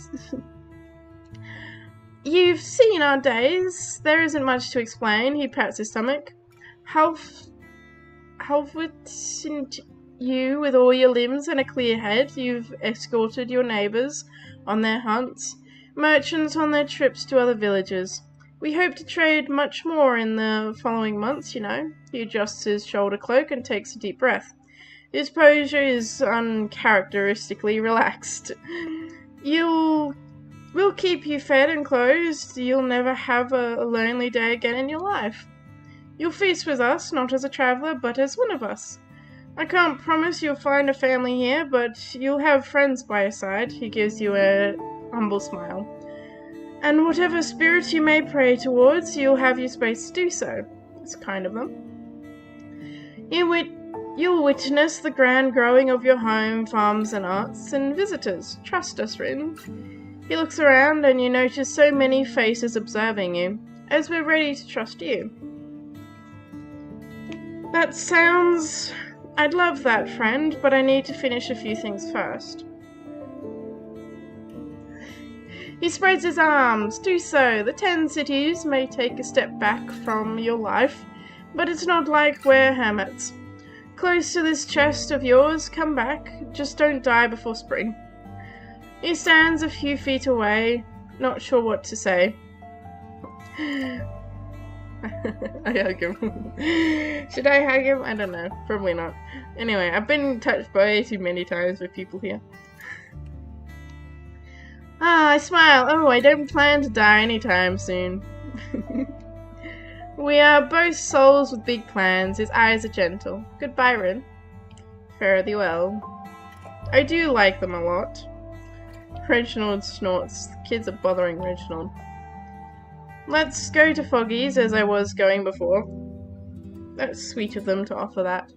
You've seen our days. There isn't much to explain. He pats his stomach. Half witted you with all your limbs and a clear head. You've escorted your neighbours on their hunts, merchants on their trips to other villages. We hope to trade much more in the following months, you know. He adjusts his shoulder cloak and takes a deep breath. His posture is uncharacteristically relaxed. We'll keep you fed and clothed. You'll never have a lonely day again in your life. You'll feast with us, not as a traveller, but as one of us. I can't promise you'll find a family here, but you'll have friends by your side. He gives you a humble smile. And whatever spirit you may pray towards, you'll have your space to do so. It's kind of them. You'll witness the grand growing of your home, farms and arts, and visitors. Trust us, Rin. He looks around and you notice so many faces observing you, as we're ready to trust you. That sounds... I'd love that, friend, but I need to finish a few things first. He spreads his arms. Do so. The 10 cities may take a step back from your life, but it's not like we're hermits. Close to this chest of yours, come back. Just don't die before spring. He stands a few feet away, not sure what to say. I hug him. Should I hug him? I don't know. Probably not. Anyway, I've been touched way too many times with people here. I smile. Oh, I don't plan to die anytime soon. We are both souls with big plans. His eyes are gentle. Goodbye, Rin. Fare thee well. I do like them a lot. Reginald snorts. The kids are bothering Reginald. Let's go to Foggy's as I was going before. That's sweet of them to offer that.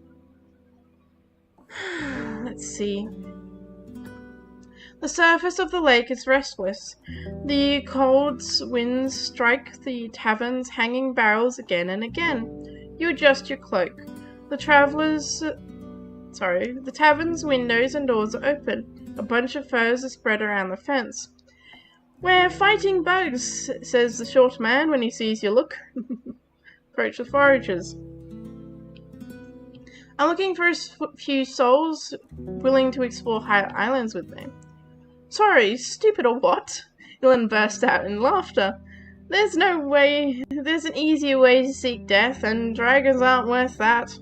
Let's see. The surface of the lake is restless. The cold winds strike the tavern's hanging barrels again and again. You adjust your cloak. The tavern's windows and doors are open. A bunch of furs are spread around the fence. We're fighting bugs, says the short man when he sees your look. Approach the foragers. I'm looking for a few souls willing to explore higher islands with me. Sorry, stupid or what? Dylan burst out in laughter. There's an easier way to seek death, and dragons aren't worth that.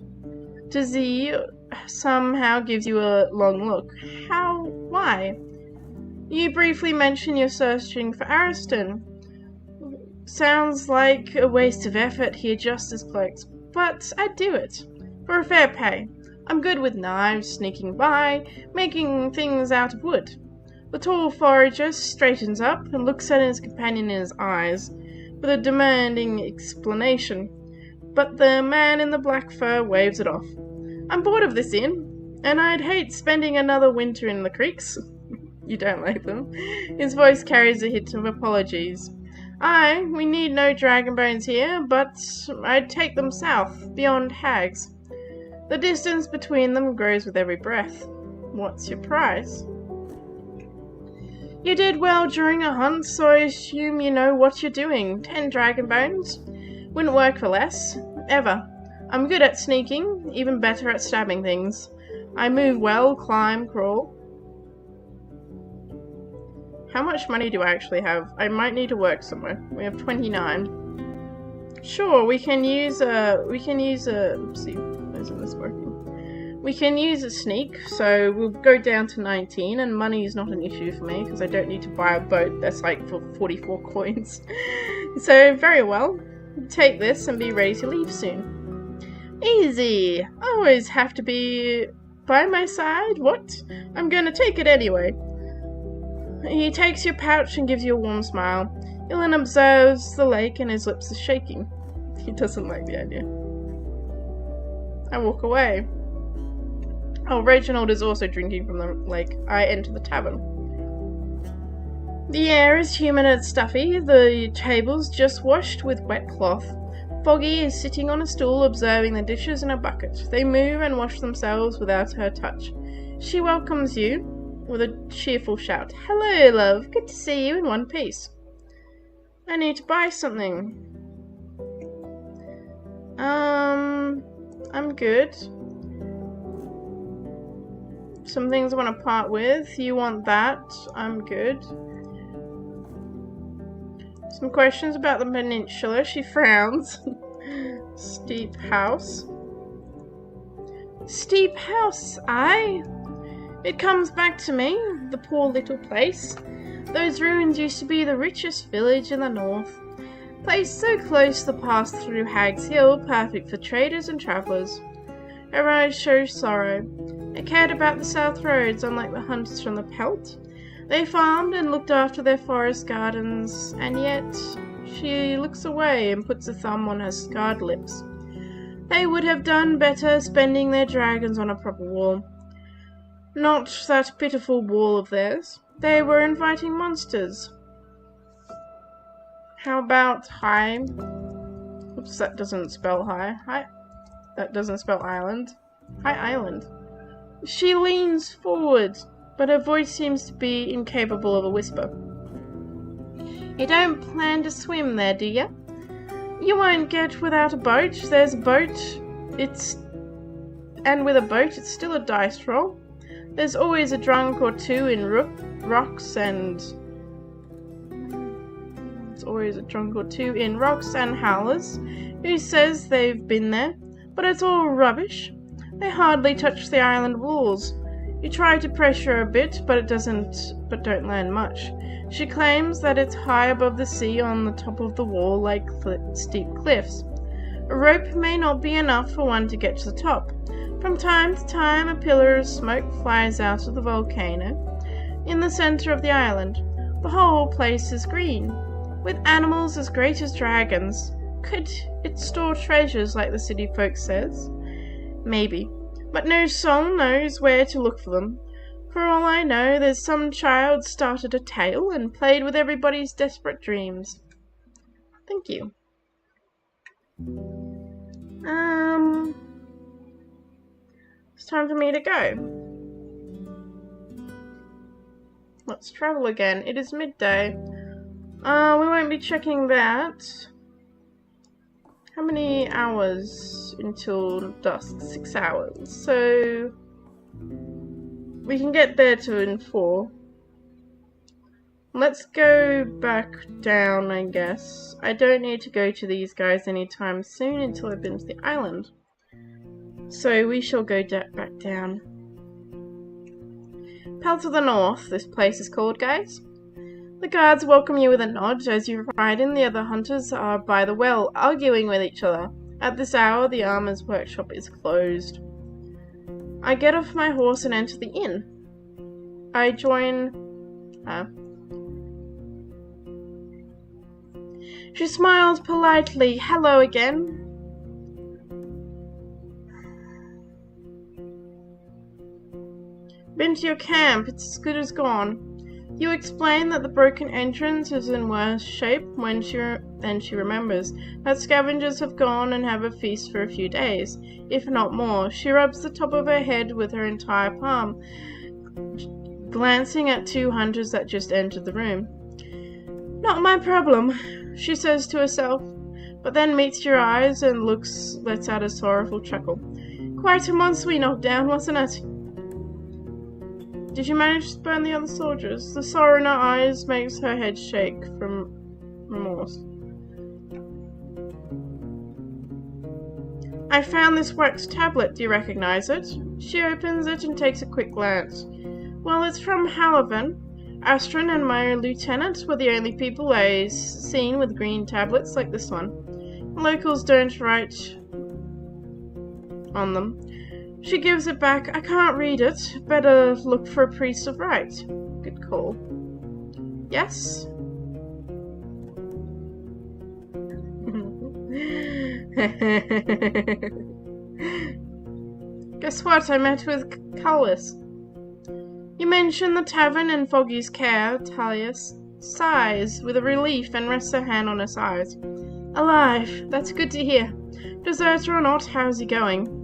Dizzy somehow gives you a long look. How? Why? You briefly mention you're searching for Ariston. Sounds like a waste of effort, he adjusts his cloaks, but I'd do it. For a fair pay. I'm good with knives, sneaking by, making things out of wood. The tall forager straightens up and looks at his companion in his eyes, with a demanding explanation, but the man in the black fur waves it off. I'm bored of this inn, and I'd hate spending another winter in the creeks. You don't like them. His voice carries a hint of apologies. We need no dragon bones here, but I'd take them south, beyond Hags. The distance between them grows with every breath. What's your price? You did well during a hunt, so I assume you know what you're doing. 10 dragon bones? Wouldn't work for less. Ever. I'm good at sneaking, even better at stabbing things. I move well, climb, crawl. How much money do I actually have? I might need to work somewhere. We have 29. Sure, we can use a, oopsie, isn't this working? We can use a sneak, so we'll go down to 19, and money is not an issue for me, because I don't need to buy a boat that's like for 44 coins. So, very well. Take this and be ready to leave soon. Easy! Always have to be by my side? What? I'm gonna take it anyway. He takes your pouch and gives you a warm smile. Ilan observes the lake and his lips are shaking. He doesn't like the idea. I walk away. Oh, Reginald is also drinking from the lake. I enter the tavern. The air is humid and stuffy, the tables just washed with wet cloth. Foggy is sitting on a stool observing the dishes in a bucket. They move and wash themselves without her touch. She welcomes you. with a cheerful shout. Hello, love. Good to see you in one piece. I need to buy something. I'm good. Some things I want to part with. You want that? I'm good. Some questions about the peninsula. She frowns. Steep house. Steep house, aye? It comes back to me, the poor little place. Those ruins used to be the richest village in the north. Placed so close to the pass through Hag's Hill, perfect for traders and travellers. Her eyes show sorrow. They cared about the south roads, unlike the hunters from the Pelt. They farmed and looked after their forest gardens, and yet she looks away and puts a thumb on her scarred lips. They would have done better spending their dragons on a proper wall. Not that pitiful wall of theirs. They were inviting monsters. How about high? Oops, that doesn't spell high. High. That doesn't spell island. High island. She leans forward, but her voice seems to be incapable of a whisper. You don't plan to swim there, do you? You won't get without a boat. There's a boat. And with a boat, it's still a dice roll. There's always a drunk or two in rocks and howlers who says they've been there, but it's all rubbish. They hardly touch the island walls. You try to pressure a bit, but don't land much. She claims that it's high above the sea on the top of the wall like steep cliffs. A rope may not be enough for one to get to the top. From time to time, a pillar of smoke flies out of the volcano. In the center of the island, the whole place is green, with animals as great as dragons. Could it store treasures like the city folk says? Maybe, but no soul knows where to look for them. For all I know, there's some child started a tale and played with everybody's desperate dreams. Thank you. It's time for me to go. Let's travel again. It is midday. We won't be checking that. How many hours until dusk? 6 hours. So we can get there in 4. Let's go back down, I guess. I don't need to go to these guys anytime soon until I've been to the island. So we shall go back down. Pelt of the North, this place is called, guys. The guards welcome you with a nod as you ride in. The other hunters are by the well, arguing with each other. At this hour, the armorer's workshop is closed. I get off my horse and enter the inn. I join her. She smiles politely. Hello again. Been to your camp. It's as good as gone. You explain that the broken entrance is in worse shape then she remembers that scavengers have gone and have a feast for a few days, if not more. She rubs the top of her head with her entire palm, glancing at 2 hunters that just entered the room. Not my problem, she says to herself, but then meets your eyes and lets out a sorrowful chuckle. Quite a monster we knocked down, wasn't it? Did you manage to burn the other soldiers? The sorrow in her eyes makes her head shake from remorse. I found this wax tablet. Do you recognize it? She opens it and takes a quick glance. Well, it's from Halavan. Astrid and my lieutenant were the only people I've seen with green tablets like this one. Locals don't write on them. She gives it back. I can't read it. Better look for a priest of right. Good call. Yes? Guess what? I met with Cullis. You mentioned the tavern in Foggy's care. Talia sighs with a relief and rests her hand on his eyes. Alive. That's good to hear. Deserter or not, how's he going?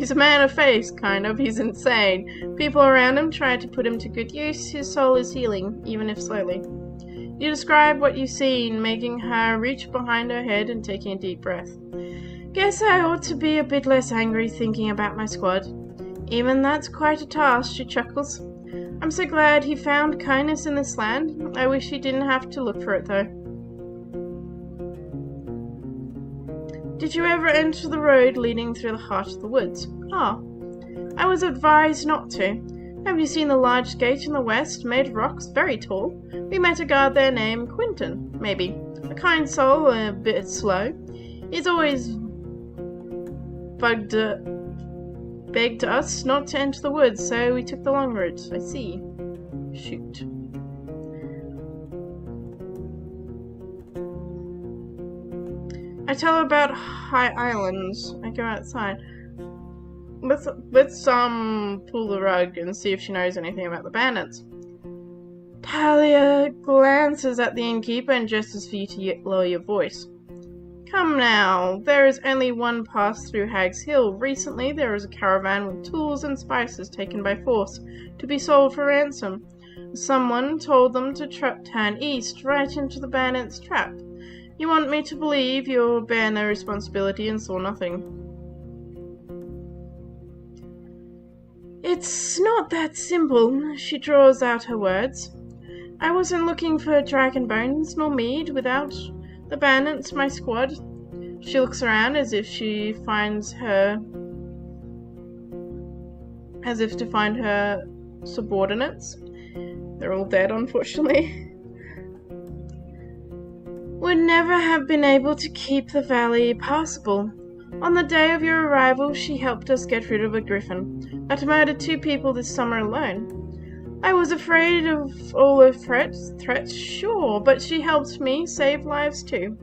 He's a man of faith, kind of. He's insane. People around him try to put him to good use. His soul is healing, even if slowly. You describe what you've seen, making her reach behind her head and taking a deep breath. Guess I ought to be a bit less angry thinking about my squad. Even that's quite a task, she chuckles. I'm so glad he found kindness in this land. I wish he didn't have to look for it, though. Did you ever enter the road leading through the heart of the woods? I was advised not to. Have you seen the large gate in the west, made of rocks, very tall? We met a guard there named Quinton, maybe. A kind soul, a bit slow. He's always begged us not to enter the woods, so we took the long route. I see. Shoot. I tell her about high islands. I go outside. Let's pull the rug and see if she knows anything about the bandits. Talia glances at the innkeeper and gestures for you to lower your voice. Come now, there is only one pass through Hag's Hill. Recently there was a caravan with tools and spices taken by force to be sold for ransom. Someone told them to turn east, right into the bandits' trap. You want me to believe you bear no responsibility and saw nothing? It's not that simple, she draws out her words. I wasn't looking for dragon bones nor mead without the bandits, my squad. She looks around as if to find her subordinates. They're all dead, unfortunately. Would never have been able to keep the valley passable. On the day of your arrival, she helped us get rid of a griffin that murdered 2 people this summer alone. I was afraid of all her threats, sure, but she helped me save lives too.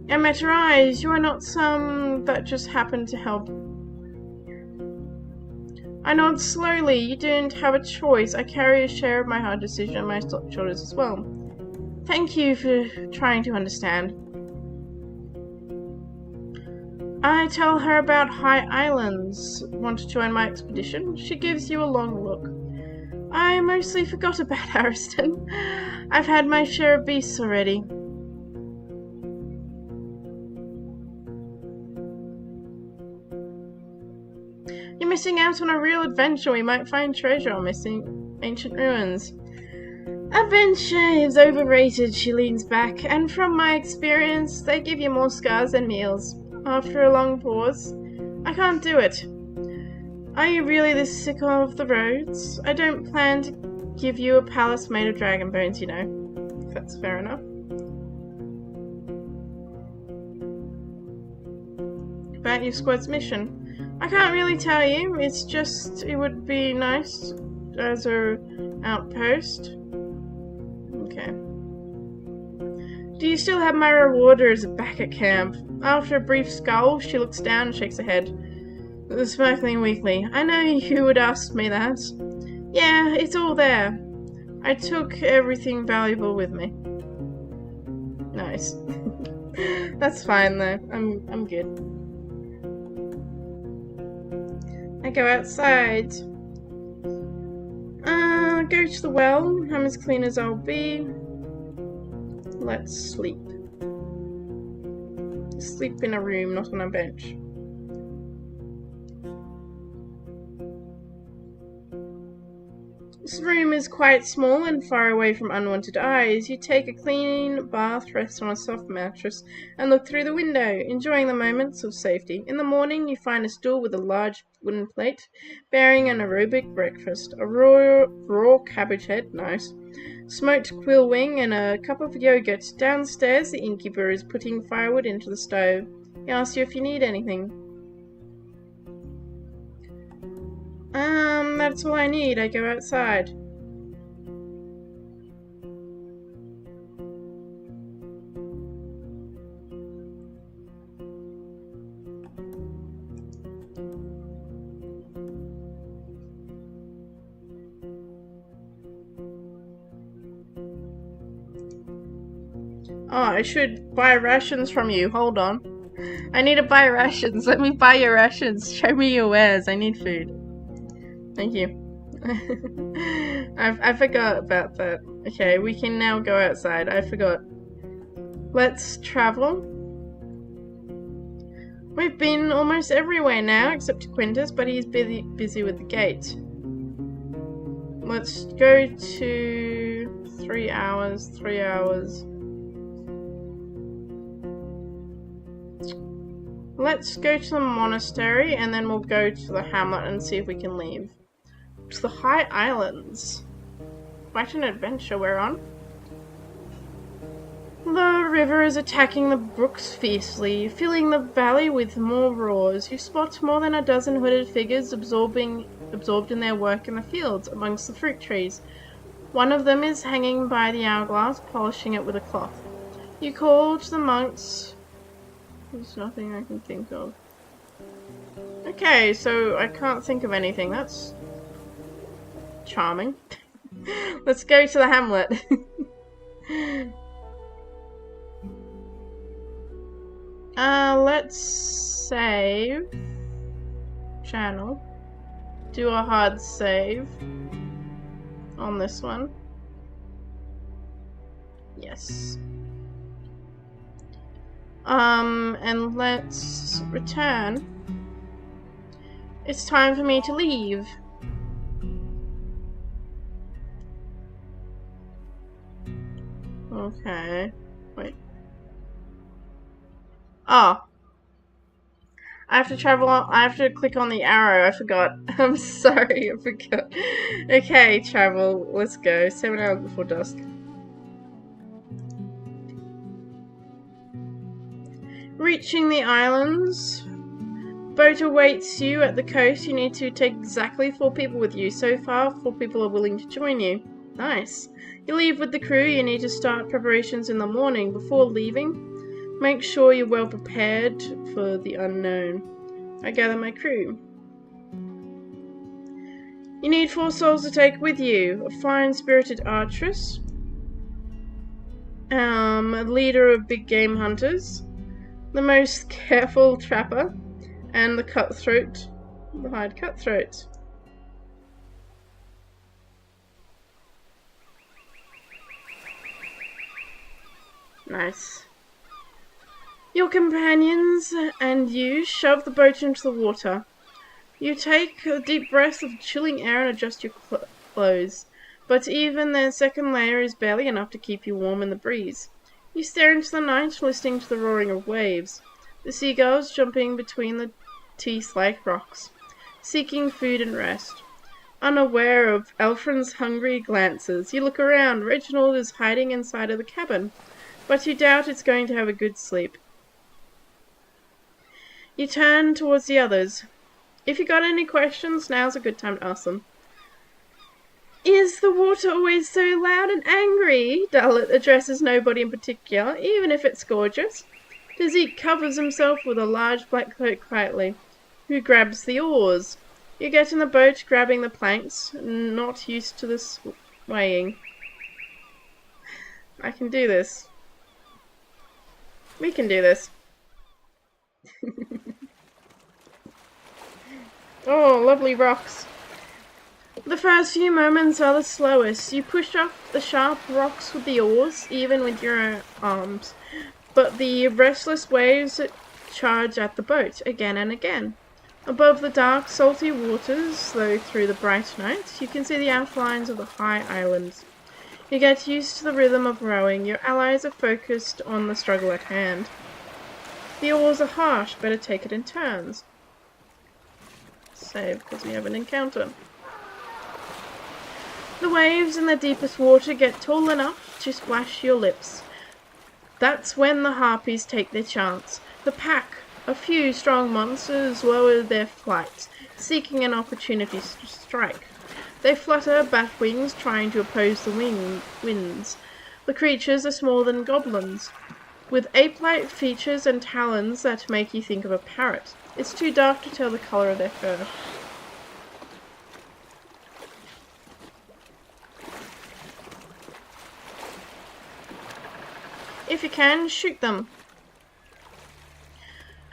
I met her eyes. You are not some that just happened to help. I nod slowly. You didn't have a choice. I carry a share of my hard decision on my shoulders as well. Thank you for trying to understand. I tell her about high islands. Want to join my expedition? She gives you a long look. I mostly forgot about Ariston. I've had my share of beasts already. You're missing out on a real adventure. We might find treasure or missing ancient ruins. Adventure is overrated, she leans back, and from my experience, they give you more scars than meals. After a long pause, I can't do it. Are you really this sick of the roads? I don't plan to give you a palace made of dragon bones, you know. If that's fair enough. About your squad's mission. I can't really tell you, it's just it would be nice as an outpost. Okay. Do you still have my reward or is it back at camp? After a brief scowl, she looks down and shakes her head. Smirking weakly. I know you would ask me that. Yeah, it's all there. I took everything valuable with me. Nice. That's fine though. I'm good. I go outside. Go to the well. I'm as clean as I'll be. Let's sleep. Sleep in a room, not on a bench. This room is quite small and far away from unwanted eyes. You take a clean bath, rest on a soft mattress, and look through the window, enjoying the moments of safety. In the morning, you find a stool with a large wooden plate, bearing an aerobic breakfast, a raw cabbage head, nice, smoked quill wing, and a cup of yogurt. Downstairs, the innkeeper is putting firewood into the stove. He asks you if you need anything. That's all I need. I go outside. Oh, I should buy rations from you. Hold on. I need to buy rations. Let me buy your rations. Show me your wares. I need food. Thank you. I forgot about that. Okay, we can now go outside. I forgot. Let's travel. We've been almost everywhere now, except to Quintus, but he's busy with the gate. Let's go to 3 hours, 3 hours. Let's go to the monastery and then we'll go to the hamlet and see if we can leave. To the High Islands. Quite an adventure we're on. The river is attacking the brooks fiercely, filling the valley with more roars. You spot more than a dozen hooded figures absorbed in their work in the fields amongst the fruit trees. One of them is hanging by the hourglass, polishing it with a cloth. You call to the monks. There's nothing I can think of. Okay, so I can't think of anything. That's charming. Let's go to the hamlet. Let's save. Channel. Do a hard save on this one. Yes. And let's return. It's time for me to leave. Okay. Wait. Oh. I have to travel on, I have to click on the arrow, I forgot. I'm sorry, I forgot. Okay, travel, let's go. 7 hours before dusk. Reaching the islands. Boat awaits you at the coast. You need to take exactly 4 people with you. So far, 4 people are willing to join you. Nice. You leave with the crew. You need to start preparations in the morning. Before leaving, make sure you're well prepared for the unknown. I gather my crew. You need 4 souls to take with you. A fine-spirited archeress. A leader of big game hunters. The most careful trapper, and the cutthroat, the hired cutthroat. Nice. Your companions and you shove the boat into the water. You take a deep breath of chilling air and adjust your clothes, but even their second layer is barely enough to keep you warm in the breeze. You stare into the night, listening to the roaring of waves, the seagulls jumping between the teeth-like rocks, seeking food and rest. Unaware of Alfred's hungry glances, you look around. Reginald is hiding inside of the cabin, but you doubt it's going to have a good sleep. You turn towards the others. If you got any questions, now's a good time to ask them. Is the water always so loud and angry? Dullet addresses nobody in particular, even if it's gorgeous. Dezeke covers himself with a large black cloak quietly. Who grabs the oars? You get in the boat, grabbing the planks, not used to the swaying. I can do this. We can do this. Oh, lovely rocks. The first few moments are the slowest. You push off the sharp rocks with the oars, even with your arms. But the restless waves charge at the boat, again and again. Above the dark, salty waters, though through the bright night, you can see the outlines of the high islands. You get used to the rhythm of rowing. Your allies are focused on the struggle at hand. The oars are harsh, better take it in turns. Save, because we have an encounter. The waves in the deepest water get tall enough to splash your lips. That's when the harpies take their chance. The pack, a few strong monsters, lower their flight, seeking an opportunity to strike. They flutter bat wings, trying to oppose the winds. The creatures are smaller than goblins, with ape-like features and talons that make you think of a parrot. It's too dark to tell the colour of their fur. If you can, shoot them.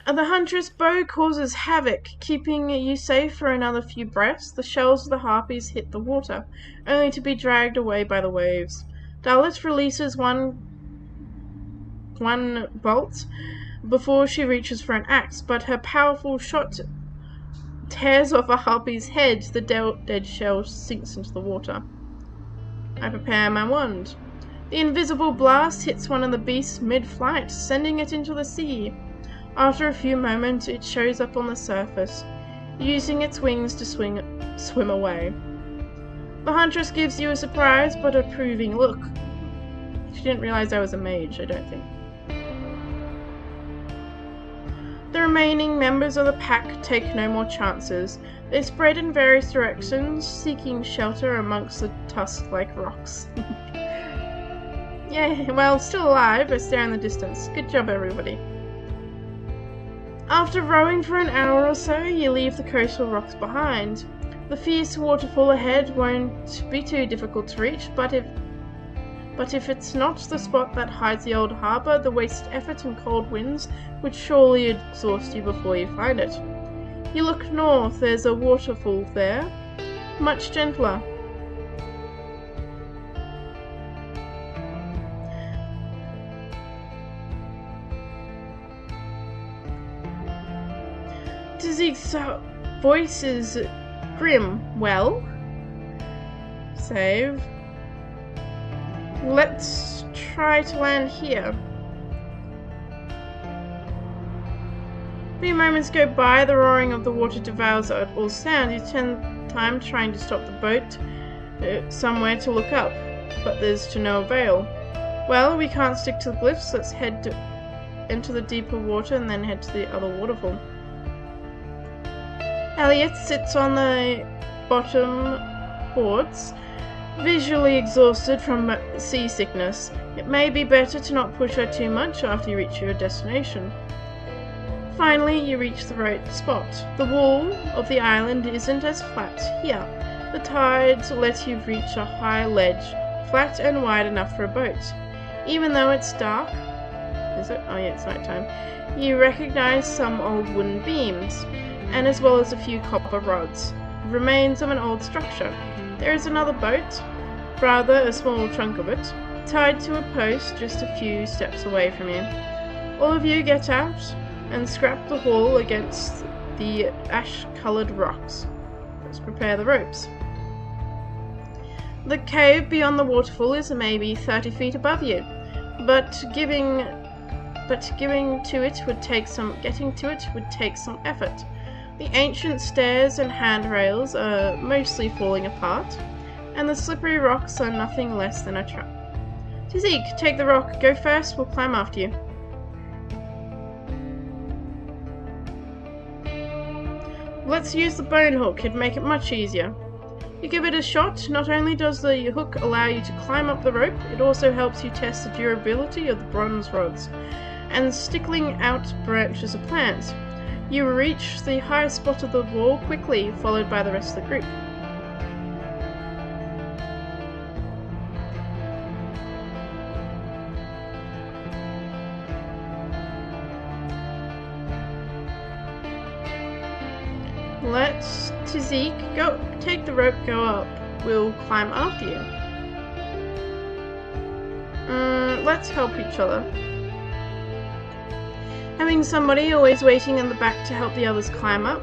The huntress bow causes havoc, keeping you safe for another few breaths. The shells of the harpies hit the water, only to be dragged away by the waves. Dalit releases one bolt before she reaches for an axe, but her powerful shot tears off a harpy's head. The dead shell sinks into the water. I prepare my wand. The invisible blast hits one of the beasts mid-flight, sending it into the sea. After a few moments, it shows up on the surface, using its wings to swim away. The huntress gives you a surprised but approving look. She didn't realize I was a mage, I don't think. The remaining members of the pack take no more chances. They spread in various directions, seeking shelter amongst the tusk-like rocks. Yeah, well, still alive, I stare in the distance. Good job, everybody. After rowing for an hour or so, you leave the coastal rocks behind. The fierce waterfall ahead won't be too difficult to reach, but if it's not the spot that hides the old harbour, the wasted effort and cold winds would surely exhaust you before you find it. You look north, there's a waterfall there, much gentler. Tzaziq's voice is grim. Well? Save. Let's try to land here. A few moments go by, the roaring of the water devours all sound. You spend time trying to stop the boat somewhere to look up, but there's to no avail. Well, we can't stick to the glyphs, let's enter the deeper water and then head to the other waterfall. Elliot sits on the bottom boards, visually exhausted from seasickness. It may be better to not push her too much after you reach your destination. Finally, you reach the right spot. The wall of the island isn't as flat here. The tide lets you reach a high ledge, flat and wide enough for a boat. Even though it's dark, is it? Oh yeah, it's nighttime. You recognize some old wooden beams, and as well as a few copper rods, remains of an old structure. There is another boat, rather a small chunk of it, tied to a post just a few steps away from you. All of you get out and scrap the hull against the ash-coloured rocks. Let's prepare the ropes. The cave beyond the waterfall is maybe 30 feet above you, but getting to it would take some effort. The ancient stairs and handrails are mostly falling apart, and the slippery rocks are nothing less than a trap. Tzaziq, take the rock. Go first, we'll climb after you. Let's use the bone hook, it'd make it much easier. You give it a shot. Not only does the hook allow you to climb up the rope, it also helps you test the durability of the bronze rods and stickling out branches of plants. You reach the highest spot of the wall quickly, followed by the rest of the group. Let's Tzaziq go. Take the rope, go up. We'll climb after you. Let's help each other. Having somebody always waiting in the back to help the others climb up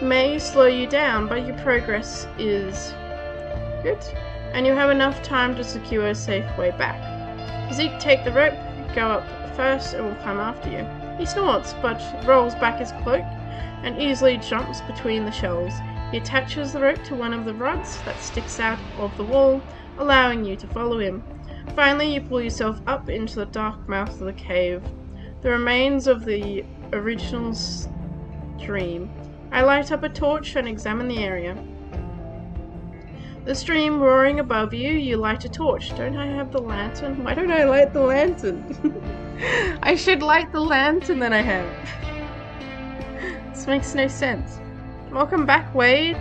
may slow you down, but your progress is good, and you have enough time to secure a safe way back. Tzaziq, take the rope, go up first, and we'll climb after you. He snorts, but rolls back his cloak and easily jumps between the shells. He attaches the rope to one of the rods that sticks out of the wall, allowing you to follow him. Finally, you pull yourself up into the dark mouth of the cave, the remains of the original stream. I light up a torch and examine the area. The stream roaring above you, you light a torch. Don't I have the lantern? Why don't I light the lantern? I should light the lantern that I have. This makes no sense. Welcome back, Wade.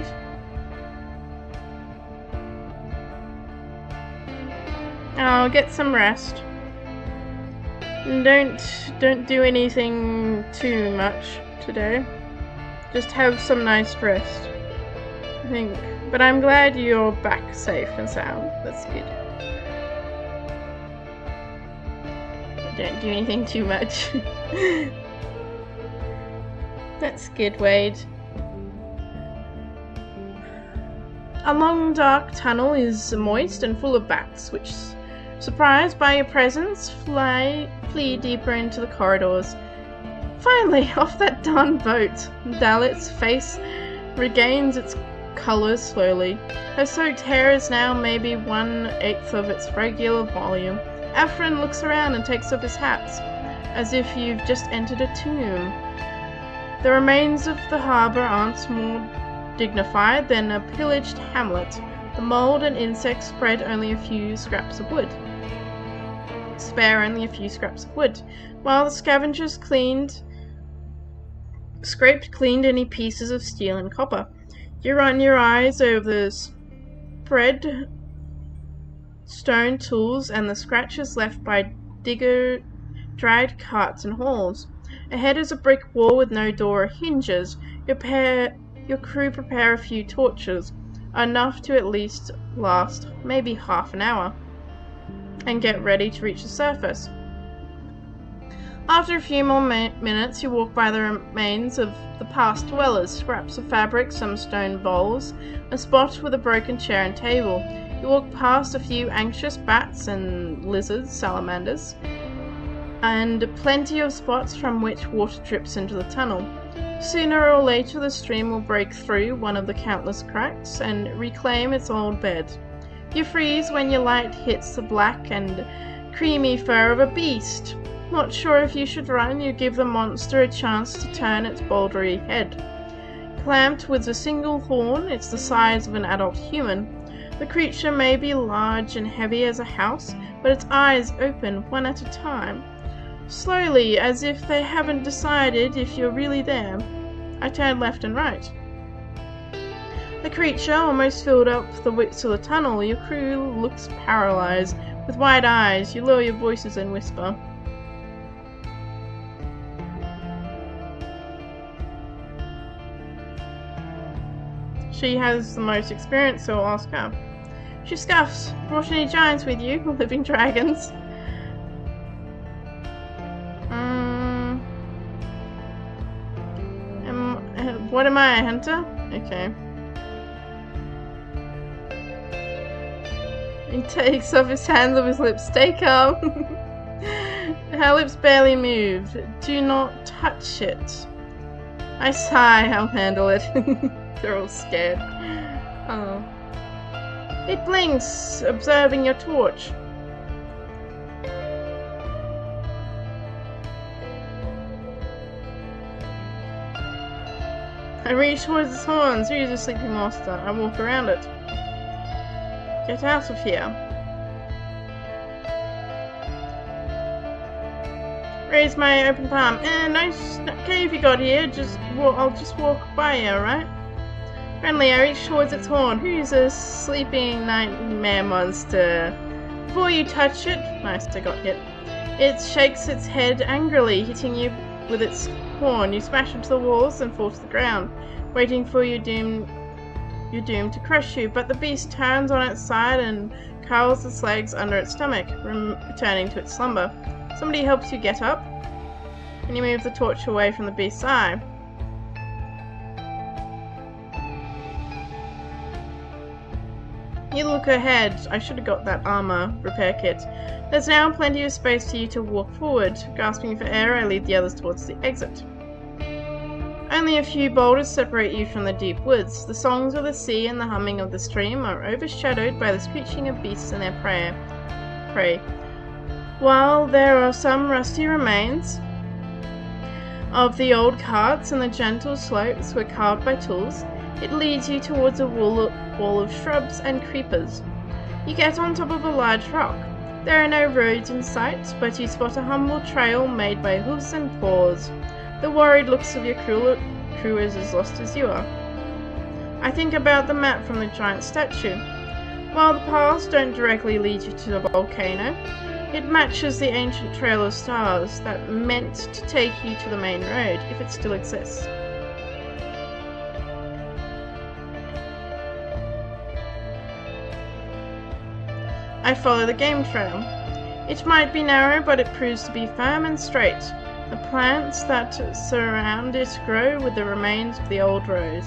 Oh, get some rest. Don't do anything too much today. Just have some nice rest, I think. But I'm glad you're back safe and sound. That's good. Don't do anything too much. That's good, Wade. A long dark tunnel is moist and full of bats, which, surprised by your presence, flee deeper into the corridors. Finally, off that darn boat! Dalit's face regains its colours slowly. Her soaked hair is now maybe 1/8 of its regular volume. Afrin looks around and takes off his hat, as if you've just entered a tomb. The remains of the harbour aren't more dignified than a pillaged hamlet. The mould and insects spread only a few scraps of wood. While the scavengers scraped cleaned any pieces of steel and copper. You run your eyes over the spread stone tools and the scratches left by dried carts and halls. Ahead is a brick wall with no door or hinges. Your crew prepare a few torches, enough to at least last maybe half an hour, and get ready to reach the surface. After a few more minutes, you walk by the remains of the past dwellers, scraps of fabric, some stone bowls, a spot with a broken chair and table. You walk past a few anxious bats and lizards, salamanders, and plenty of spots from which water drips into the tunnel. Sooner or later the stream will break through one of the countless cracks and reclaim its old bed. You freeze when your light hits the black and creamy fur of a beast. Not sure if you should run, you give the monster a chance to turn its bouldery head. Clamped with a single horn, it's the size of an adult human. The creature may be large and heavy as a house, but its eyes open one at a time. Slowly, as if they haven't decided if you're really there. I turn left and right. The creature almost filled up the width of the tunnel. Your crew looks paralyzed. With wide eyes, you lower your voices and whisper. She has the most experience, so I'll ask her. She scoffs. Brought any giants with you? Living dragons? What am I, a hunter? Okay. He takes off his hands of his lips. Stay calm. Her lips barely move. Do not touch it. I sigh. I'll handle it. They're all scared. Oh. It blinks, observing your torch. I reach towards its horns. Use a sleeping monster. I walk around it. Get out of here. Raise my open palm. Nice cave you got here. I'll just walk by you, alright? Friendly, I reach towards its horn. Who's a sleeping nightmare monster? Before you touch it, nice, I got hit. It shakes its head angrily, hitting you with its horn. You smash into the walls and fall to the ground, waiting for your doom to crush you. But the beast turns on its side and curls its legs under its stomach, returning to its slumber. Somebody helps you get up, and you move the torch away from the beast's eye. You look ahead. I should have got that armor repair kit. There's now plenty of space for you to walk forward. Gasping for air, I lead the others towards the exit. Only a few boulders separate you from the deep woods. The songs of the sea and the humming of the stream are overshadowed by the screeching of beasts and their prey. While there are some rusty remains of the old carts and the gentle slopes were carved by tools, it leads you towards a wall of shrubs and creepers. You get on top of a large rock. There are no roads in sight, but you spot a humble trail made by hooves and paws. The worried looks of your crew is as lost as you are. I think about the map from the giant statue. While the paths don't directly lead you to the volcano, It matches the ancient trail of stars that meant to take you to the main road, if it still exists. I follow the game trail. It might be narrow, but it proves to be firm and straight. The plants that surround it grow with the remains of the old road,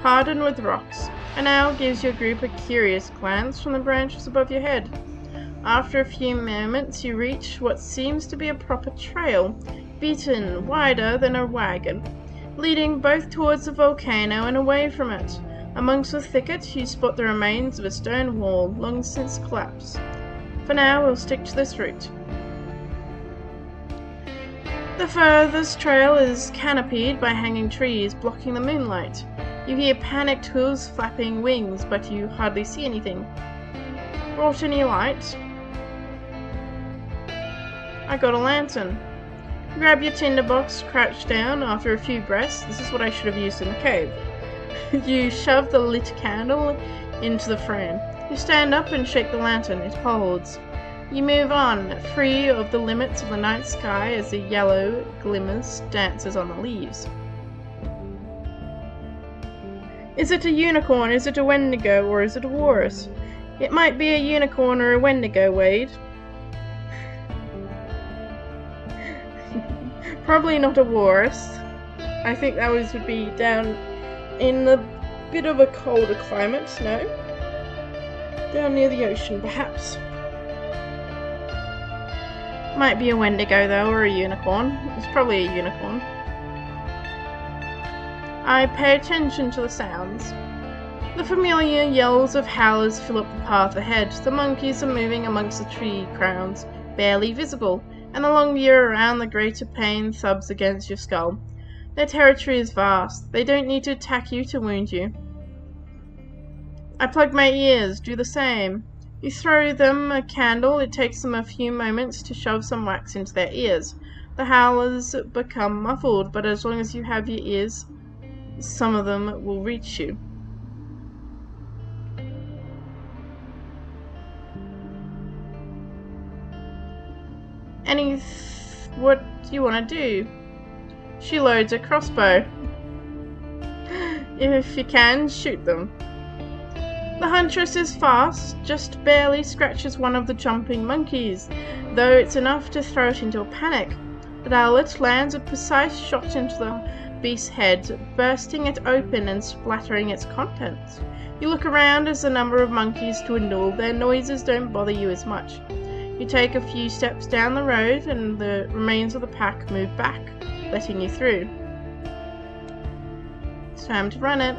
hardened with rocks. An owl gives your group a curious glance from the branches above your head. After a few moments, you reach what seems to be a proper trail, beaten wider than a wagon, leading both towards the volcano and away from it. Amongst the thicket, you spot the remains of a stone wall, long since collapsed. For now, we'll stick to this route. The furthest trail is canopied by hanging trees, blocking the moonlight. You hear panicked hooves flapping wings, but you hardly see anything. Brought any light? I got a lantern. Grab your tinderbox, crouch down. After a few breaths, this is what I should have used in the cave. You shove the lit candle into the frame. You stand up and shake the lantern. It holds. You move on, free of the limits of the night sky as the yellow glimmers dances on the leaves. Is it a unicorn, is it a wendigo, or is it a walrus? It might be a unicorn or a wendigo, Wade. Probably not a walrus. I think that would be down in a bit of a colder climate, no? Down near the ocean, perhaps. Might be a wendigo though, or a unicorn. It's probably a unicorn. I pay attention to the sounds. The familiar yells of howlers fill up the path ahead. The monkeys are moving amongst the tree crowns, barely visible, and the long year around the greater pain thrubs against your skull. Their territory is vast. They don't need to attack you to wound you. I plug my ears, do the same. You throw them a candle, it takes them a few moments to shove some wax into their ears. The howlers become muffled, but as long as you have your ears, some of them will reach you. What do you want to do? She loads a crossbow. If you can, shoot them. The huntress is fast, just barely scratches one of the jumping monkeys, though it's enough to throw it into a panic. The owlet lands a precise shot into the beast's head, bursting it open and splattering its contents. You look around as the number of monkeys dwindle. Their noises don't bother you as much. You take a few steps down the road and the remains of the pack move back, letting you through. It's time to run it.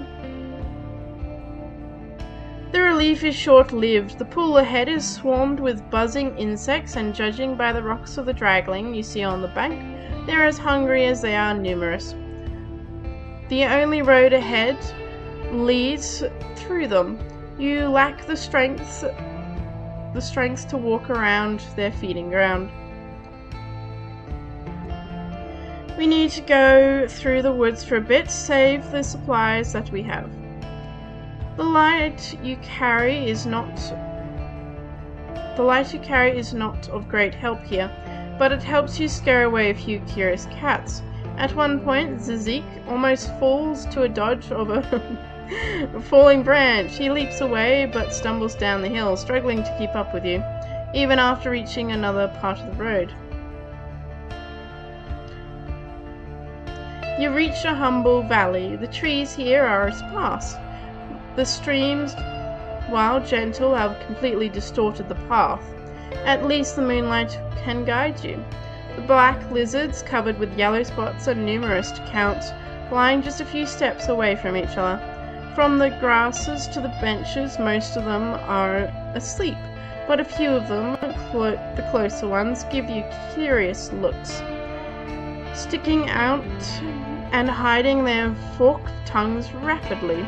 The relief is short-lived. The pool ahead is swarmed with buzzing insects, and judging by the rocks of the dragling you see on the bank, they're as hungry as they are numerous. The only road ahead leads through them. You lack the strength to walk around their feeding ground. We need to go through the woods for a bit, save the supplies that we have. The light you carry is not of great help here, but it helps you scare away a few curious cats. At one point, Zazik almost falls to a dodge of a falling branch. He leaps away, but stumbles down the hill, struggling to keep up with you, even after reaching another part of the road. You reach a humble valley. The trees here are sparse. The streams, while gentle, have completely distorted the path. At least the moonlight can guide you. The black lizards, covered with yellow spots, are numerous to count, lying just a few steps away from each other. From the grasses to the benches, most of them are asleep, but a few of them, the closer ones, give you curious looks, sticking out and hiding their forked tongues rapidly.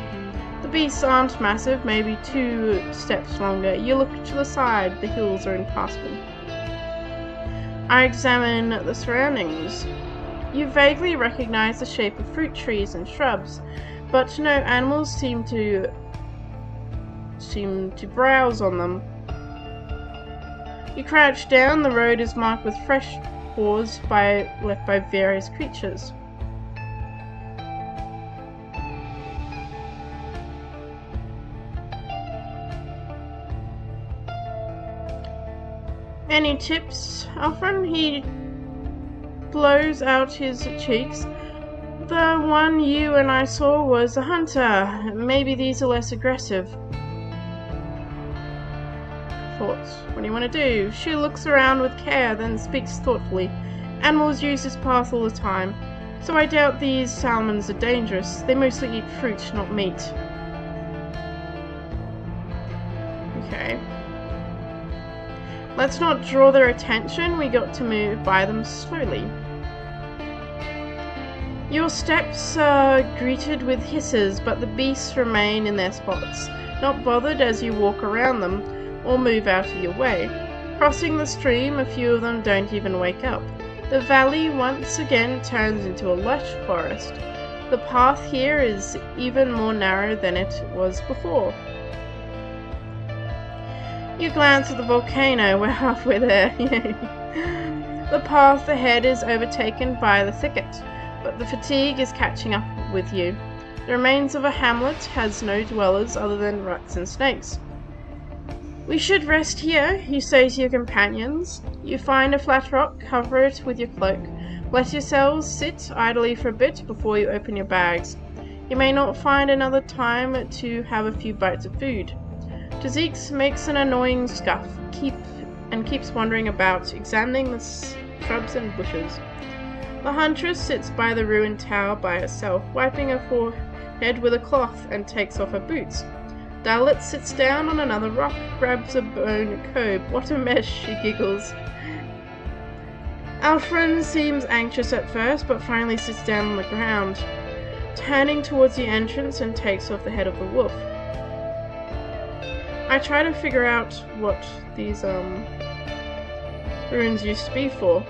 The beasts aren't massive, maybe 2 steps longer. You look to the side, the hills are impassable. I examine the surroundings. You vaguely recognize the shape of fruit trees and shrubs, but no animals seem to browse on them. You crouch down, the road is marked with fresh paws left by various creatures. Any tips, Alfred? He blows out his cheeks. The one you and I saw was a hunter. Maybe these are less aggressive. Thoughts. What do you want to do? She looks around with care, then speaks thoughtfully. Animals use this path all the time, so I doubt these salmons are dangerous. They mostly eat fruit, not meat. Okay. Let's not draw their attention. We got to move by them slowly. Your steps are greeted with hisses, but the beasts remain in their spots, not bothered as you walk around them or move out of your way. Crossing the stream, a few of them don't even wake up. The valley once again turns into a lush forest. The path here is even more narrow than it was before. You glance at the volcano. We're halfway there. The path ahead is overtaken by the thicket, but the fatigue is catching up with you. The remains of a hamlet has no dwellers other than rats and snakes. We should rest here, you say to your companions. You find a flat rock, cover it with your cloak. Let yourselves sit idly for a bit before you open your bags. You may not find another time to have a few bites of food. ゚Secret makes an annoying scuff, keeps wandering about, examining the shrubs and bushes. The huntress sits by the ruined tower by herself, wiping her forehead with a cloth, and takes off her boots. ゚Dalit sits down on another rock, grabs a bone comb. What a mess, she giggles. Alfred seems anxious at first, but finally sits down on the ground, turning towards the entrance and takes off the head of the wolf. I try to figure out what these ruins used to be for.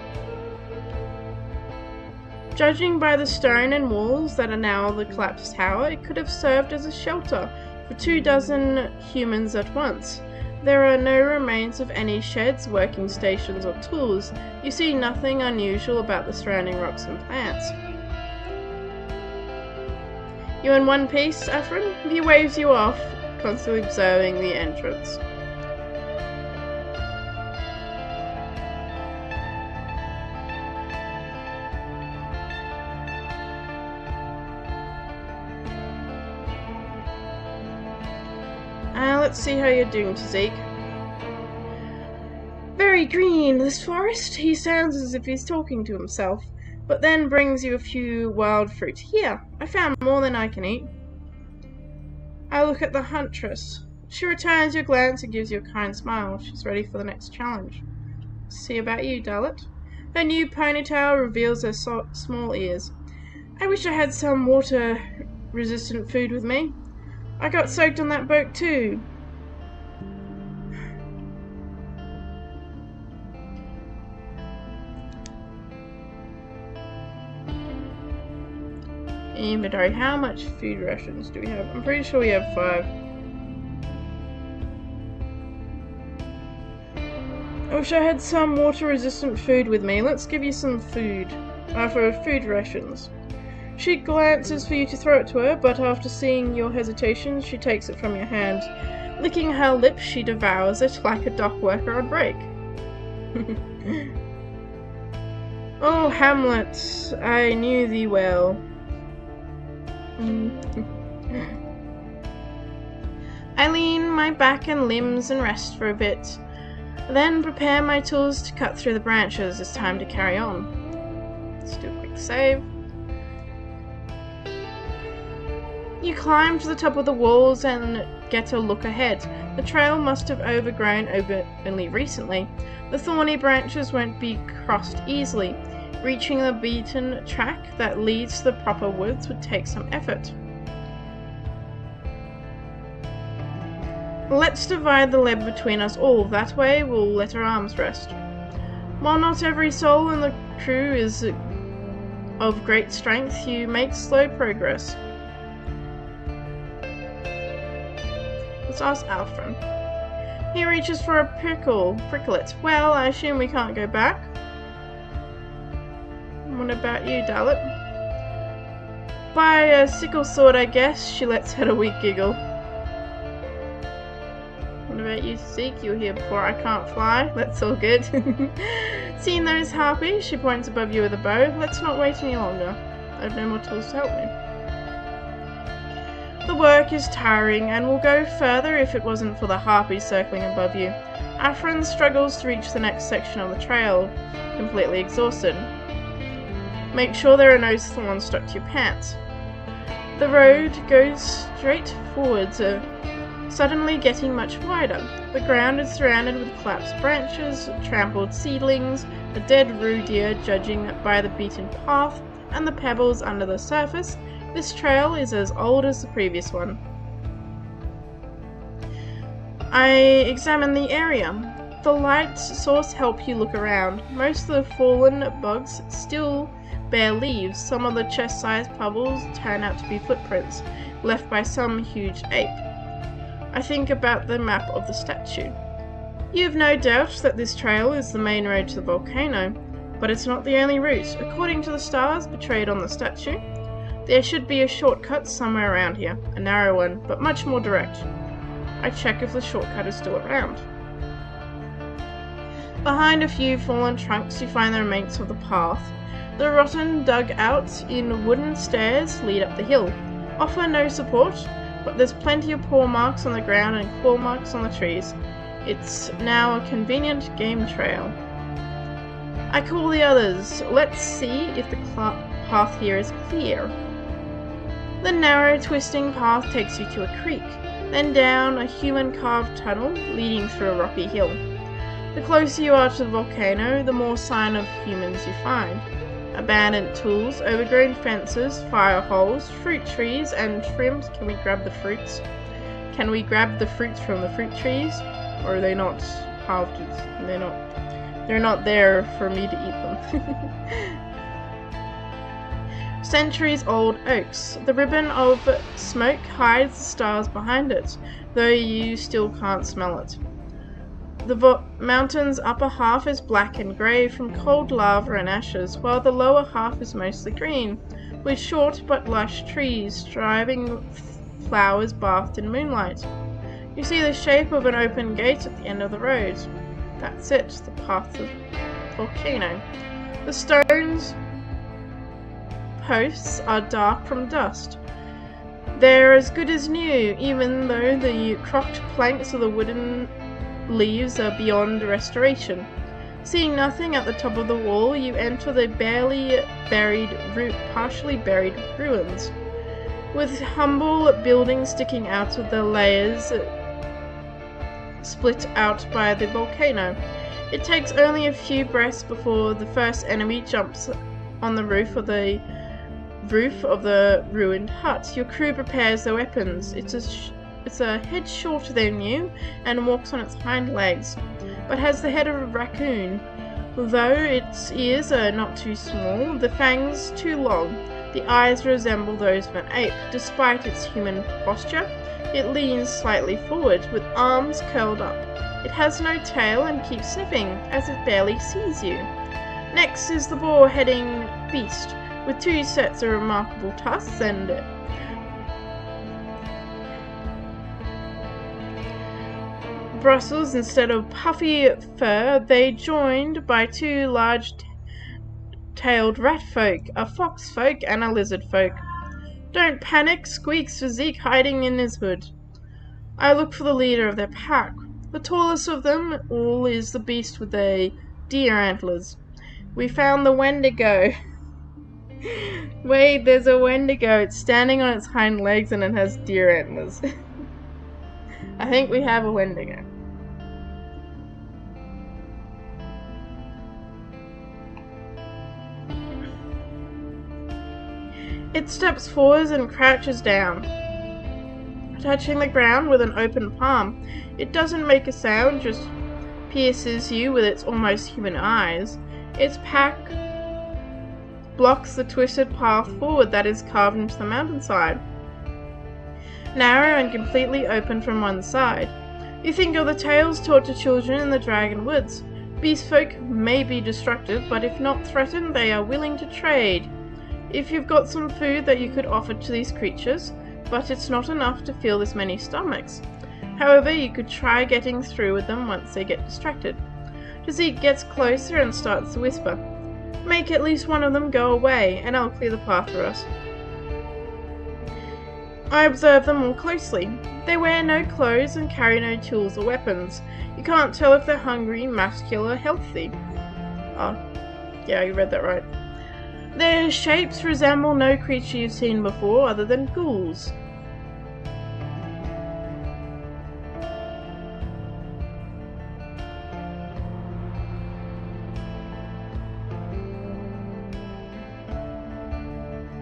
Judging by the stone and walls that are now the collapsed tower, it could have served as a shelter for 24 humans at once. There are no remains of any sheds, working stations, or tools. You see nothing unusual about the surrounding rocks and plants. You in one piece, Alfred? He waves you off, constantly observing the entrance. Let's see how you're doing, ゚Secret. Very green, this forest. He sounds as if he's talking to himself, but then brings you a few wild fruit. Here, I found more than I can eat. I look at the huntress. She returns your glance and gives you a kind smile. She's ready for the next challenge. See about you, ゚Dalit. Her new ponytail reveals her small ears. I wish I had some water-resistant food with me. I got soaked on that boat too. Inventory. How much food rations do we have? I'm pretty sure we have 5. I wish I had some water-resistant food with me. Let's give you some food. For food rations. She glances for you to throw it to her, but after seeing your hesitation, she takes it from your hand. Licking her lips, she devours it like a dock worker on break. Oh, Hamlet, I knew thee well. I lean my back and limbs and rest for a bit, then prepare my tools to cut through the branches. It's time to carry on. Let's do a quick save. You climb to the top of the walls and get a look ahead. The trail must have overgrown only recently. The thorny branches won't be crossed easily. Reaching the beaten track that leads to the proper woods would take some effort. Let's divide the lead between us all. That way we'll let our arms rest. While not every soul in the crew is of great strength, you make slow progress. Let's ask Alfred. He reaches for a pricklet. Well, I assume we can't go back. What about you, Dalit? By a sickle sword, I guess. She lets out a weak giggle. What about you, Zeke? You were here before. I can't fly. That's all good. Seeing those harpies, she points above you with a bow. Let's not wait any longer. I have no more tools to help me. The work is tiring, and will go further if it wasn't for the harpies circling above you. Our friend struggles to reach the next section of the trail, completely exhausted. Make sure there are no thorns stuck to your pants. The road goes straight forwards, suddenly getting much wider. The ground is surrounded with collapsed branches, trampled seedlings, a dead rue deer judging by the beaten path, and the pebbles under the surface. This trail is as old as the previous one. I examine the area. The light source helps you look around. Most of the fallen bugs still bear leaves. Some of the chest-sized pebbles turn out to be footprints, left by some huge ape. I think about the map of the statue. You have no doubt that this trail is the main road to the volcano, but it's not the only route. According to the stars portrayed on the statue, there should be a shortcut somewhere around here, a narrow one, but much more direct. I check if the shortcut is still around. Behind a few fallen trunks you find the remains of the path. The rotten dugouts in wooden stairs lead up the hill. Offer no support, but there's plenty of paw marks on the ground and claw marks on the trees. It's now a convenient game trail. I call the others. Let's see if the path here is clear. The narrow, twisting path takes you to a creek, then down a human-carved tunnel leading through a rocky hill. The closer you are to the volcano, the more sign of humans you find. Abandoned tools, overgrown fences, fire holes, fruit trees, and trims. Can we grab the fruits? Can we grab the fruits from the fruit trees? Or are they not harvested? They're not there for me to eat them. Centuries-old oaks. The ribbon of smoke hides the stars behind it, though you still can't smell it. The mountain's upper half is black and grey from cold lava and ashes, while the lower half is mostly green, with short but lush trees, striving flowers bathed in moonlight. You see the shape of an open gate at the end of the road. That's it, the path to the volcano. The stones posts are dark from dust. They're as good as new, even though the crocked planks of the wooden leaves are beyond restoration. Seeing nothing at the top of the wall, you enter the partially buried ruins, with humble buildings sticking out of the layers split out by the volcano. It takes only a few breaths before the first enemy jumps on the roof of the ruined hut. Your crew prepares their weapons. It's a head shorter than you and walks on its hind legs, but has the head of a raccoon. Though its ears are not too small, the fangs too long. The eyes resemble those of an ape. Despite its human posture, it leans slightly forward, with arms curled up. It has no tail and keeps sniffing, as it barely sees you. Next is the boar-heading beast, with two sets of remarkable tusks and bristles instead of puffy fur. They joined by two large-tailed rat folk, a fox folk, and a lizard folk. Don't panic, squeaks for Zeke hiding in his hood. I look for the leader of their pack. The tallest of them all is the beast with the deer antlers. We found the Wendigo. Wait, there's a Wendigo. It's standing on its hind legs and it has deer antlers. I think we have a Wendigo. It steps forwards and crouches down, touching the ground with an open palm. It doesn't make a sound, just pierces you with its almost human eyes. Its pack blocks the twisted path forward that is carved into the mountainside, narrow and completely open from one side. You think of the tales taught to children in the Dragon Woods. Beast folk may be destructive, but if not threatened, they are willing to trade. If you've got some food that you could offer to these creatures, but it's not enough to fill this many stomachs. However, you could try getting through with them once they get distracted. ゚Secret gets closer and starts to whisper. Make at least one of them go away, and I'll clear the path for us. I observe them more closely. They wear no clothes and carry no tools or weapons. You can't tell if they're hungry, muscular, or healthy. Oh, yeah, you read that right. Their shapes resemble no creature you've seen before other than ghouls.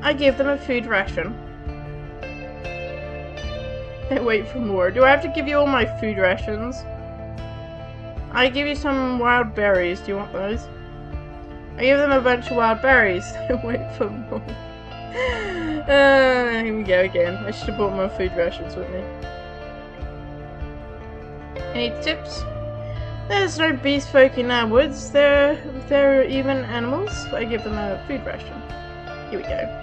I give them a food ration. They wait for more. Do I have to give you all my food rations? I give you some wild berries. Do you want those? I give them a bunch of wild berries. They wait for more. Here we go again. I should have brought my food rations with me. Any tips? There's no beast folk in our woods. They're even animals. I give them a food ration. Here we go.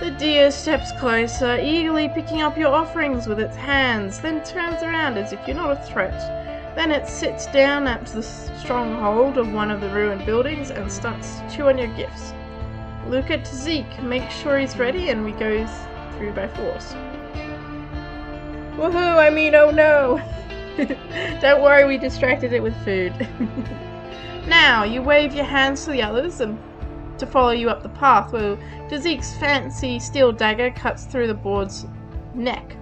The deer steps closer, eagerly picking up your offerings with its hands, then turns around as if you're not a threat. Then it sits down at the stronghold of one of the ruined buildings and starts to chew on your gifts. Look at ゚Secret, make sure he's ready, and we go through by force. Woohoo! I mean, oh no! Don't worry, we distracted it with food. Now, you wave your hands to the others and to follow you up the path, where ゚Secret's fancy steel dagger cuts through the board's neck.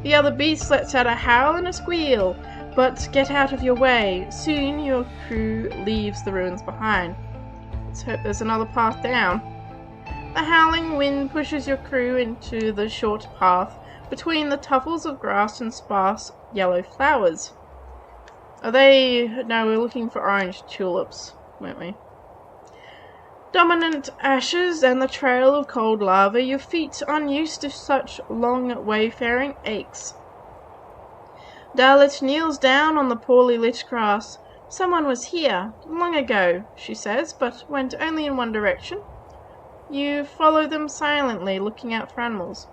The other beast lets out a howl and a squeal, but get out of your way. Soon your crew leaves the ruins behind. Let's hope there's another path down. The howling wind pushes your crew into the short path between the tufts of grass and sparse yellow flowers. No, we're looking for orange tulips, weren't we? Dominant ashes and the trail of cold lava, your feet, unused to such long wayfaring, aches. Dalit kneels down on the poorly lit grass. Someone was here, long ago, she says, but went only in one direction. You follow them silently, looking out for animals.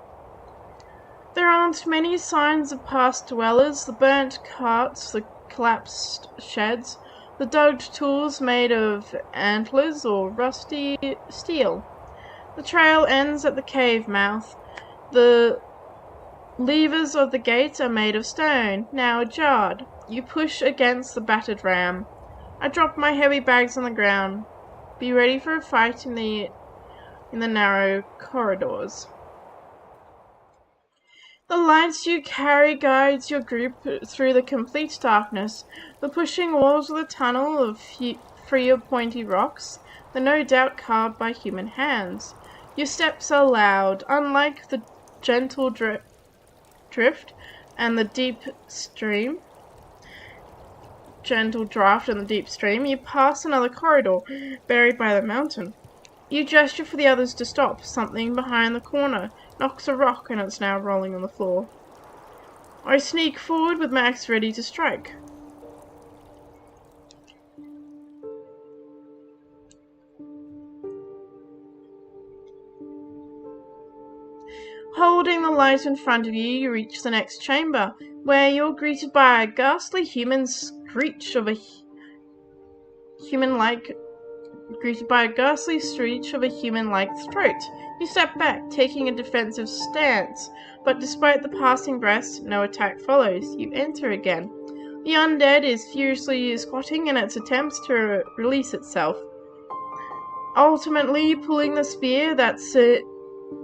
There aren't many signs of past dwellers, the burnt carts, the collapsed sheds, the dug tools made of antlers or rusty steel. The trail ends at the cave mouth. The levers of the gates are made of stone, now jarred. You push against the battered ram. I drop my heavy bags on the ground. Be ready for a fight in the narrow corridors. The lights you carry guides your group through the complete darkness. The pushing walls of the tunnel of free of pointy rocks, they're no doubt carved by human hands. Your steps are loud, unlike the gentle drift and the deep stream. Gentle draft and the deep stream. You pass another corridor, buried by the mountain. You gesture for the others to stop. Something behind the corner knocks a rock and it's now rolling on the floor. I sneak forward with my axe ready to strike. Holding the light in front of you, you reach the next chamber, where you're greeted by a ghastly human screech of a human-like throat. You step back, taking a defensive stance, but despite the passing breaths, no attack follows. You enter again. The undead is furiously squatting in its attempts to release itself, ultimately pulling the spear that's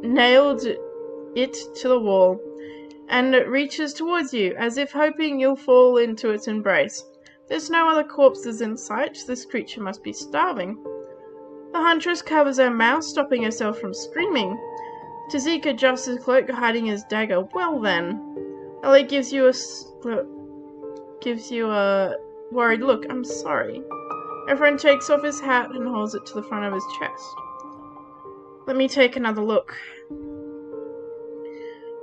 nailed it to the wall, and it reaches towards you, as if hoping you'll fall into its embrace. There's no other corpses in sight. This creature must be starving. The huntress covers her mouth, stopping herself from screaming. ゚Secret adjusts his cloak, hiding his dagger. Well then. Ellie gives you a worried look. I'm sorry. Her friend takes off his hat and holds it to the front of his chest. Let me take another look.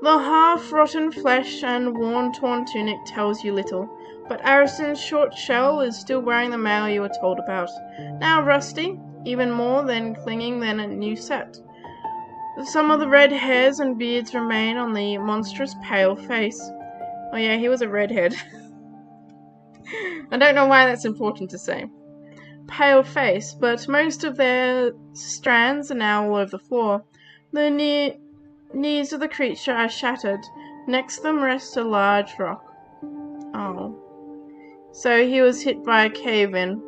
The half-rotten flesh and worn-torn tunic tells you little, but Ariston's short shell is still wearing the mail you were told about. Now rusty, even more than clinging than a new set. Some of the red hairs and beards remain on the monstrous pale face. Oh yeah, he was a redhead. I don't know why that's important to say. Pale face, but most of their strands are now all over the floor. The knees of the creature are shattered. Next to them rests a large rock. Oh. So he was hit by a cave-in.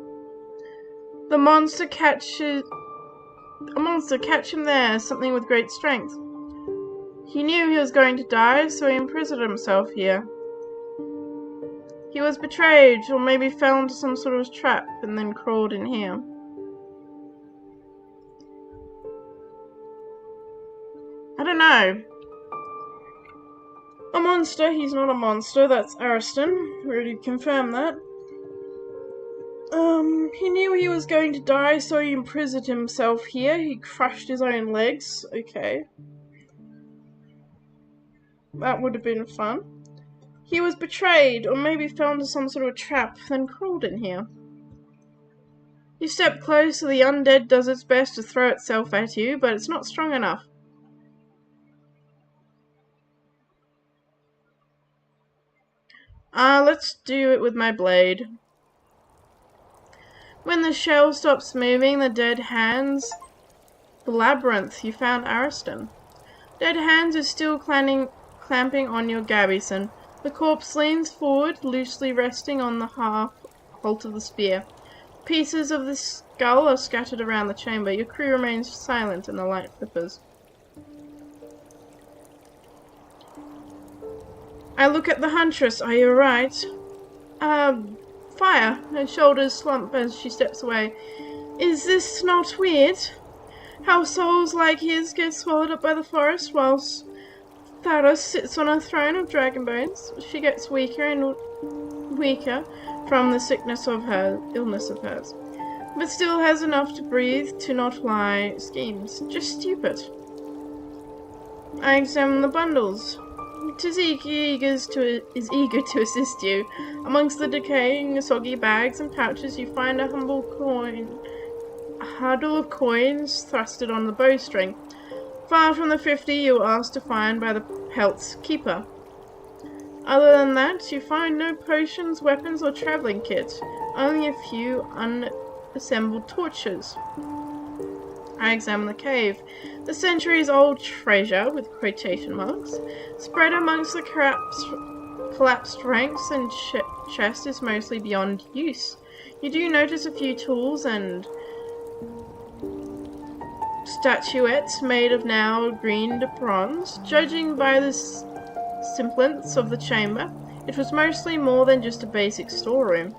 A monster catch him there, something with great strength. He knew he was going to die, so he imprisoned himself here. He was betrayed, or maybe fell into some sort of trap, and then crawled in here. I don't know. A monster, he's not a monster, that's Ariston. We already confirmed that. He knew he was going to die, so he imprisoned himself here. He crushed his own legs. Okay. That would have been fun. He was betrayed, or maybe fell into some sort of trap, then crawled in here. You step close, the undead does its best to throw itself at you, but it's not strong enough. Let's do it with my blade. When the shell stops moving, the dead hands... The labyrinth, you found Ariston. Dead hands are still clamping on your gabison. The corpse leans forward, loosely resting on the half-hilt of the spear. Pieces of the skull are scattered around the chamber. Your crew remains silent and the light flickers. I look at the huntress. Are you right? Fire. Her shoulders slump as she steps away. Is this not weird? How souls like his get swallowed up by the forest whilst Tharos sits on a throne of dragon bones. She gets weaker and weaker from the illness of hers, but still has enough to breathe to not lie schemes. Just stupid. I examine the bundles. Tzatziki is eager to assist you. Amongst the decaying, soggy bags and pouches, you find a huddle of coins thrusted on the bowstring. Far from the 50 you were asked to find by the pelt's keeper. Other than that, you find no potions, weapons, or travelling kit. Only a few unassembled torches. I examine the cave. The centuries-old treasure, with quotation marks, spread amongst the collapsed ranks and chest is mostly beyond use. You do notice a few tools and statuettes made of now greened bronze. Judging by the semblance of the chamber, it was mostly more than just a basic storeroom.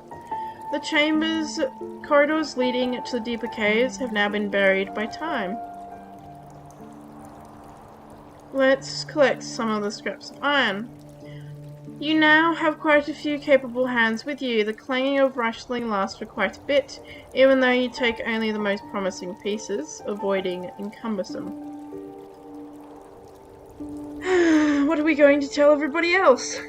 The chamber's corridors leading to the deeper caves have now been buried by time. Let's collect some of the scraps of iron. You now have quite a few capable hands with you. The clanging of rustling lasts for quite a bit, even though you take only the most promising pieces, avoiding encumbersome. What are we going to tell everybody else?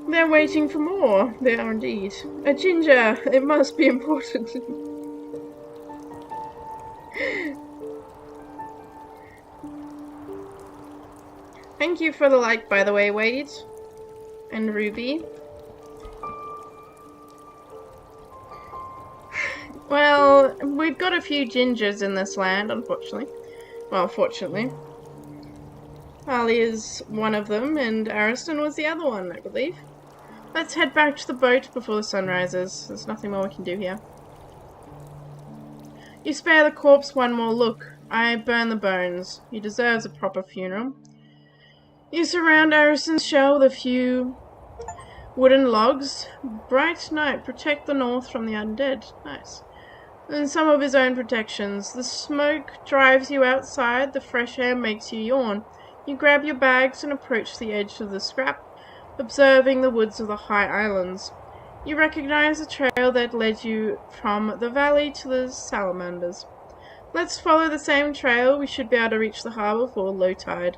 They're waiting for more. They are indeed. A ginger! It must be important. Thank you for the like, by the way, Wade. And Ruby. Well, we've got a few gingers in this land, unfortunately. Well, fortunately. Ali is one of them, and Ariston was the other one, I believe. Let's head back to the boat before the sun rises. There's nothing more we can do here. You spare the corpse one more look. I burn the bones. He deserves a proper funeral. You surround Ariston's shell with a few wooden logs. Bright night, protect the north from the undead. Nice. And some of his own protections. The smoke drives you outside, the fresh air makes you yawn. You grab your bags and approach the edge of the scrap, observing the woods of the high islands. You recognize the trail that led you from the valley to the salamanders. Let's follow the same trail. We should be able to reach the harbour before low tide.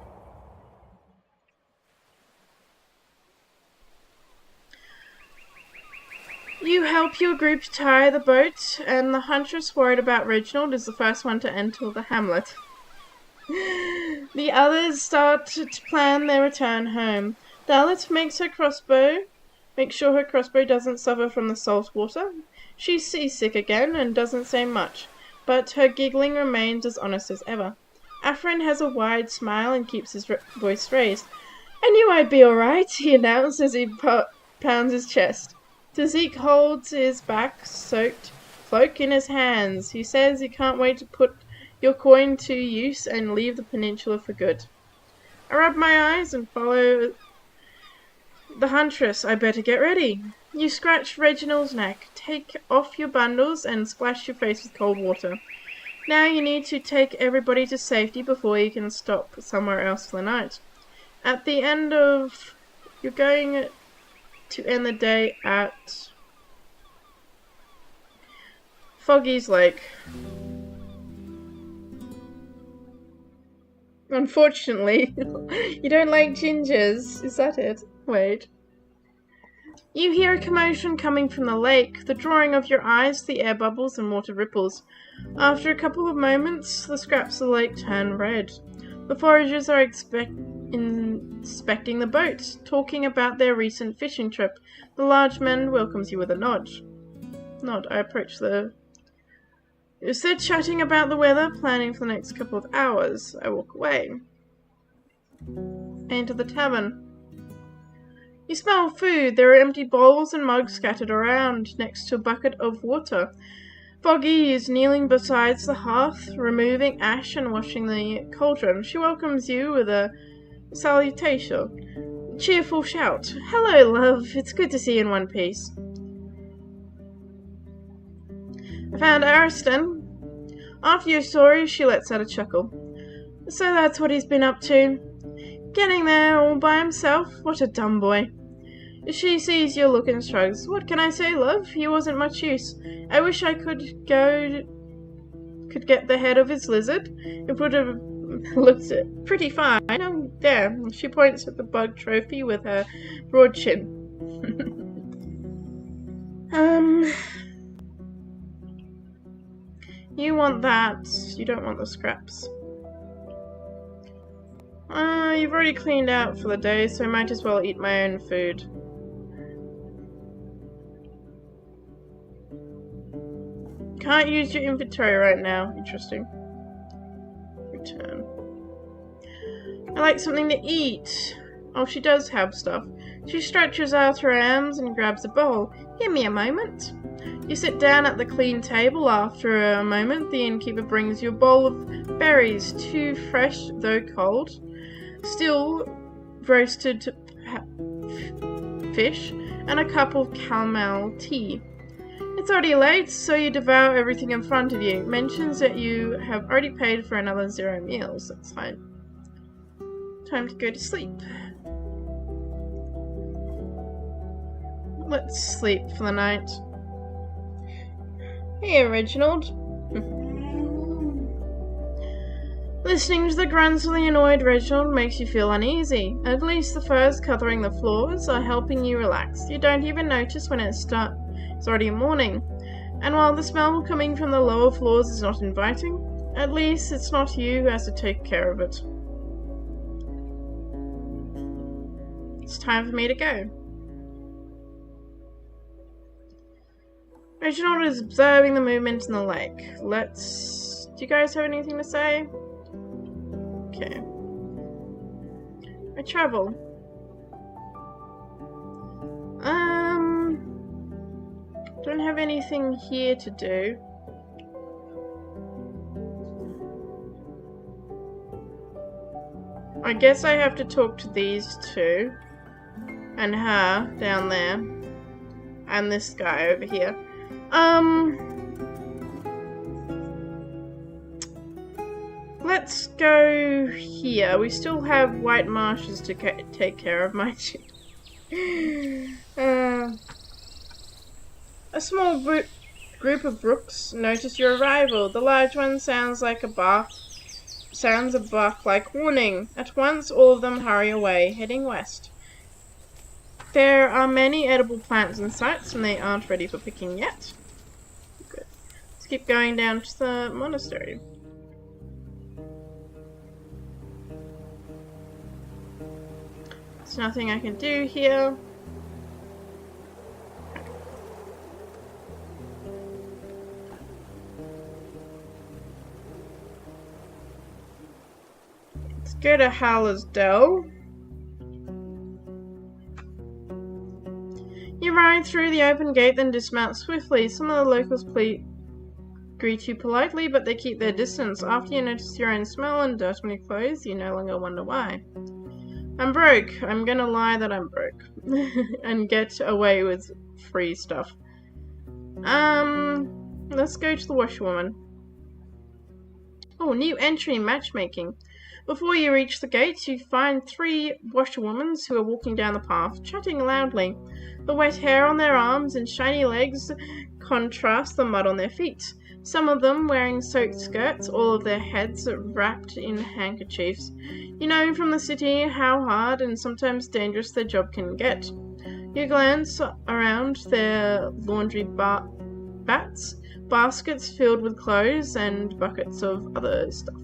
You help your group tie the boat, and the huntress worried about Reginald is the first one to enter the hamlet. The others start to plan their return home. Dalit makes make sure her crossbow doesn't suffer from the salt water. She's seasick again and doesn't say much, but her giggling remains as honest as ever. Afrin has a wide smile and keeps his voice raised. I knew I'd be alright, he announced as he pounds his chest. ゚Secret holds his back-soaked cloak in his hands. He says he can't wait to put your coin to use and leave the peninsula for good. I rub my eyes and follow the huntress. I better get ready. You scratch Reginald's neck, take off your bundles and splash your face with cold water. Now you need to take everybody to safety before you can stop somewhere else for the night. At the end of... You're going to end the day at Foggy's Lake. Unfortunately, you don't like gingers. Is that it? Wait. You hear a commotion coming from the lake, the drawing of your eyes, the air bubbles and water ripples. After a couple of moments, the scraps of the lake turn red. The foragers are inspecting the boat, talking about their recent fishing trip. The large man welcomes you with a nod. I approach the... They're chatting about the weather, planning for the next couple of hours. I walk away. I enter the tavern. You smell food. There are empty bowls and mugs scattered around, next to a bucket of water. Foggy is kneeling beside the hearth, removing ash and washing the cauldron. She welcomes you with a salutation. Cheerful shout. Hello, love. It's good to see you in one piece. I found Ariston. After your story, she lets out a chuckle. So that's what he's been up to. Getting there all by himself. What a dumb boy. She sees your look and shrugs. What can I say, love? He wasn't much use. I wish I could get the head of his lizard. It would have looked pretty fine. Oh, there. She points at the bug trophy with her broad chin. You want that. You don't want the scraps. You've already cleaned out for the day, so I might as well eat my own food. Can't use your inventory right now. Interesting. Return. I like something to eat. Oh, she does have stuff. She stretches out her arms and grabs a bowl. Give me a moment. You sit down at the clean table. After a moment, the innkeeper brings you a bowl of berries, 2 fresh, though cold, still roasted fish, and a cup of caramel tea. It's already late, so you devour everything in front of you. Mentions that you have already paid for another 0 meals. That's fine. Time to go to sleep. Let's sleep for the night. Hey, Reginald. Listening to the grunts of the annoyed Reginald makes you feel uneasy. At least the furs covering the floors are helping you relax. You don't even notice when it's already morning. And while the smell coming from the lower floors is not inviting, at least it's not you who has to take care of it. It's time for me to go. Reginald is observing the movement in the lake. Do you guys have anything to say? Okay. I travel. Don't have anything here to do. I guess I have to talk to these two. And her down there. And this guy over here. Let's go here. We still have white marshes to take care of, mind you. A small Group of brooks notice your arrival. The large one sounds a bark like warning. At once, all of them hurry away, heading west. There are many edible plants in sight, and they aren't ready for picking yet. Good. Let's keep going down to the monastery. There's nothing I can do here. Let's go to Howler's Dell. You ride through the open gate, then dismount swiftly. Some of the locals greet you politely, but they keep their distance. After you notice your own smell and dirt on your clothes, you no longer wonder why. I'm broke. I'm gonna lie that I'm broke. And get away with free stuff. Let's go to the washerwoman. Oh, new entry, matchmaking. Before you reach the gates, you find 3 washerwomen who are walking down the path, chatting loudly. The wet hair on their arms and shiny legs contrast the mud on their feet. Some of them wearing soaked skirts, all of their heads wrapped in handkerchiefs. You know from the city how hard and sometimes dangerous their job can get. You glance around their laundry bats, baskets filled with clothes, and buckets of other stuff.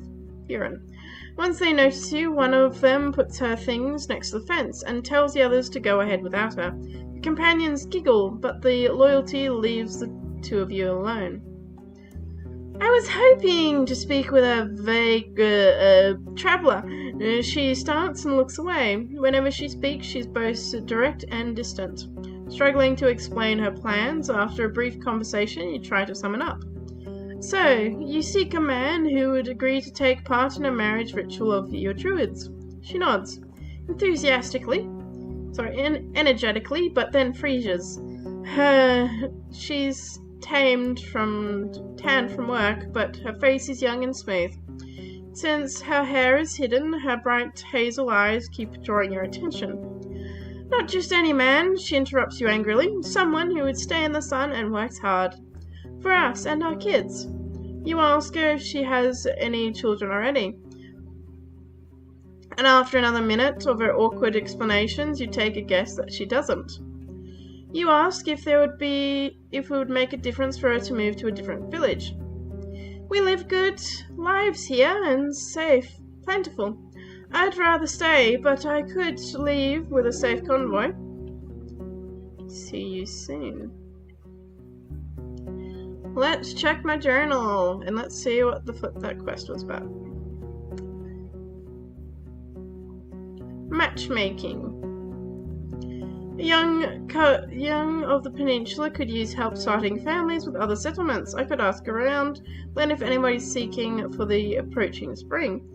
Urine. Once they notice you, one of them puts her things next to the fence and tells the others to go ahead without her. Your companions giggle, but the loyalty leaves the 2 of you alone. I was hoping to speak with a vague traveller. She starts and looks away. Whenever she speaks, she's both direct and distant. Struggling to explain her plans, after a brief conversation, you try to sum it up. So, you seek a man who would agree to take part in a marriage ritual of your druids. She nods, energetically, but then freezes. She's tanned from work, but her face is young and smooth. Since her hair is hidden, her bright hazel eyes keep drawing your attention. Not just any man, she interrupts you angrily. Someone who would stay in the sun and works hard. For us and our kids. You ask her if she has any children already. And after another minute of her awkward explanations, you take a guess that she doesn't. You ask if it would make a difference for her to move to a different village. We live good lives here and safe, plentiful. I'd rather stay, but I could leave with a safe convoy. See you soon. Let's check my journal, and let's see what the flip that quest was about. Matchmaking. Young of the peninsula could use help starting families with other settlements. I could ask around, learn if anybody's seeking for the approaching spring.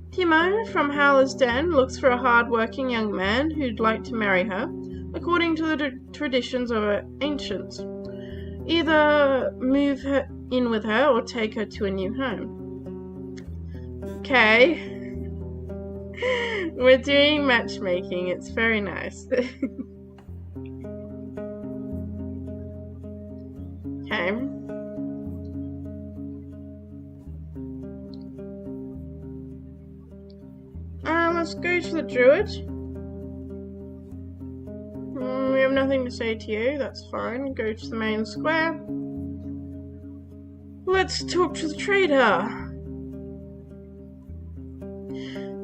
Timo from Howler's Den looks for a hard-working young man who'd like to marry her, according to the traditions of her ancients. Either move her in with her or take her to a new home. Okay. We're doing matchmaking. It's very nice. Okay. Let's go to the druid. We have nothing to say to you, that's fine. Go to the main square. Let's talk to the trader.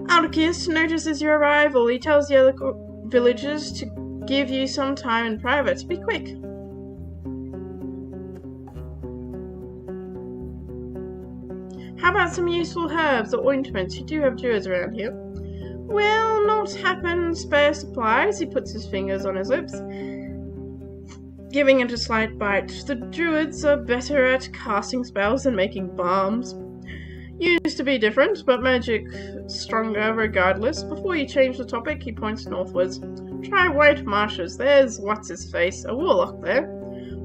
Aldous notices your arrival. He tells the other villagers to give you some time in private. Be quick. How about some useful herbs or ointments? You do have druids around here. Will not happen. Spare supplies. He puts his fingers on his lips, giving it a slight bite. The druids are better at casting spells than making balms. Used to be different, but magic stronger regardless. Before you change the topic, he points northwards. Try White Marshes. There's what's-his-face, a warlock there.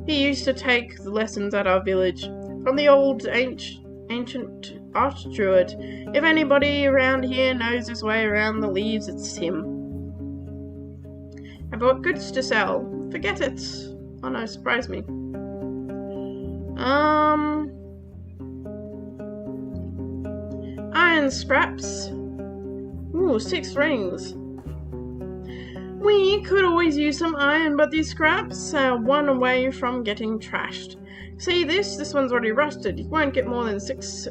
He used to take the lessons at our village. From the old ancient archdruid. If anybody around here knows his way around the leaves, it's him. I've got goods to sell. Forget it. Oh no, surprise me. Iron scraps. Ooh, 6 rings. We could always use some iron, but these scraps are one away from getting trashed. See this? This one's already rusted. You won't get more than 6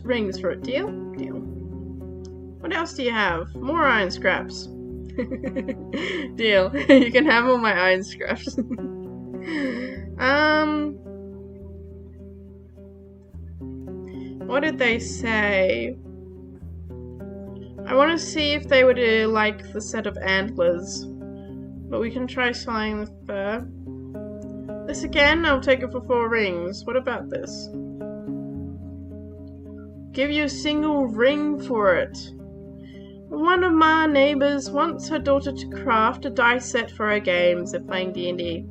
rings for it. Deal? Deal. What else do you have? More iron scraps. Deal. You can have all my iron scraps. What did they say? I want to see if they would like the set of antlers. But we can try selling the fur. This again, I'll take it for 4 rings. What about this? Give you a single ring for it. One of my neighbors wants her daughter to craft a die set for her games. They're playing D&D.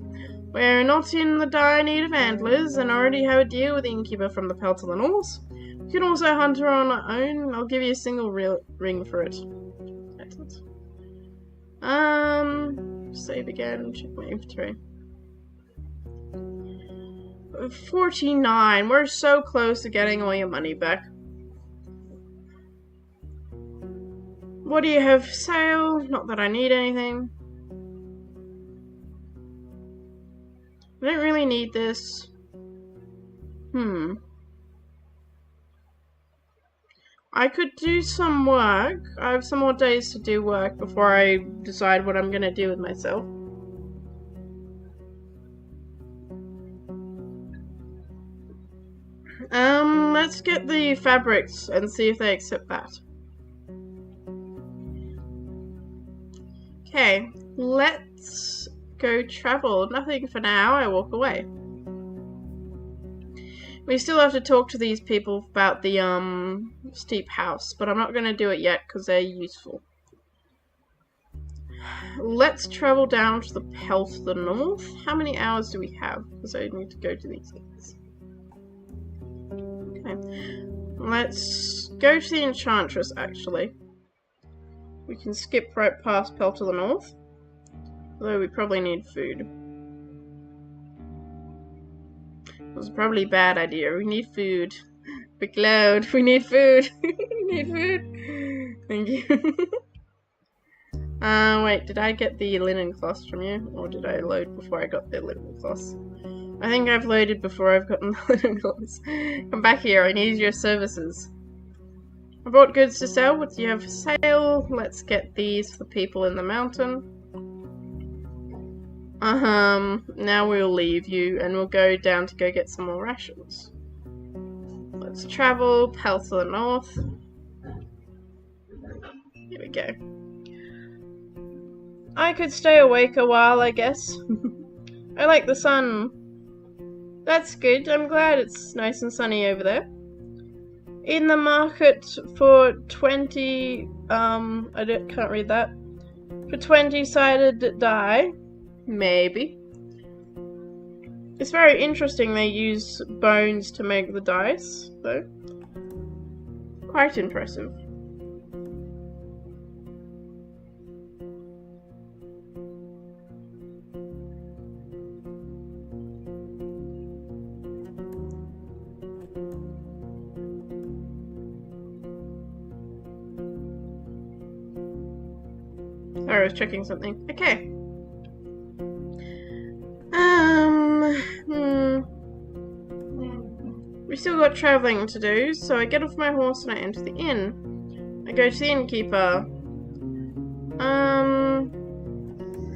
We're not in the dire need of antlers and already have a deal with the innkeeper from the ゚Secret. You can also hunt her on her own. I'll give you a single ring for it. Excellent. Save again. Check my inventory. 49. We're so close to getting all your money back. What do you have for sale? Not that I need anything. I don't really need this. I could do some work. I have some more days to do work before I decide what I'm gonna do with myself. Let's get the fabrics and see if they accept that. Okay, let's go travel. Nothing for now, I walk away. We still have to talk to these people about the, steep house, but I'm not gonna do it yet because they're useful. Let's travel down to the ゚Secret. How many hours do we have? Because I need to go to these things. Okay. Let's go to the Enchantress, actually. We can skip right past ゚Secret. Although we probably need food. It was probably a bad idea. We need food. Big load. We need food. We need food. Thank you. Wait, did I get the linen cloths from you? Or did I load before I got the linen cloths? I think I've loaded before I've gotten the linen cloths. Come back here, I need your services. I brought goods to sell. What do you have for sale? Let's get these for the people in the mountain. Now we'll leave you and we'll go down to go get some more rations. Let's travel, ゚Secret. Here we go. I could stay awake a while, I guess. I like the sun. That's good. I'm glad it's nice and sunny over there. In the market for 20, can't read that. For 20-sided die. Maybe. It's very interesting they use bones to make the dice, though. Quite impressive. Sorry, I was checking something. Okay. We still got traveling to do, so I get off my horse and I enter the inn. I go to the innkeeper.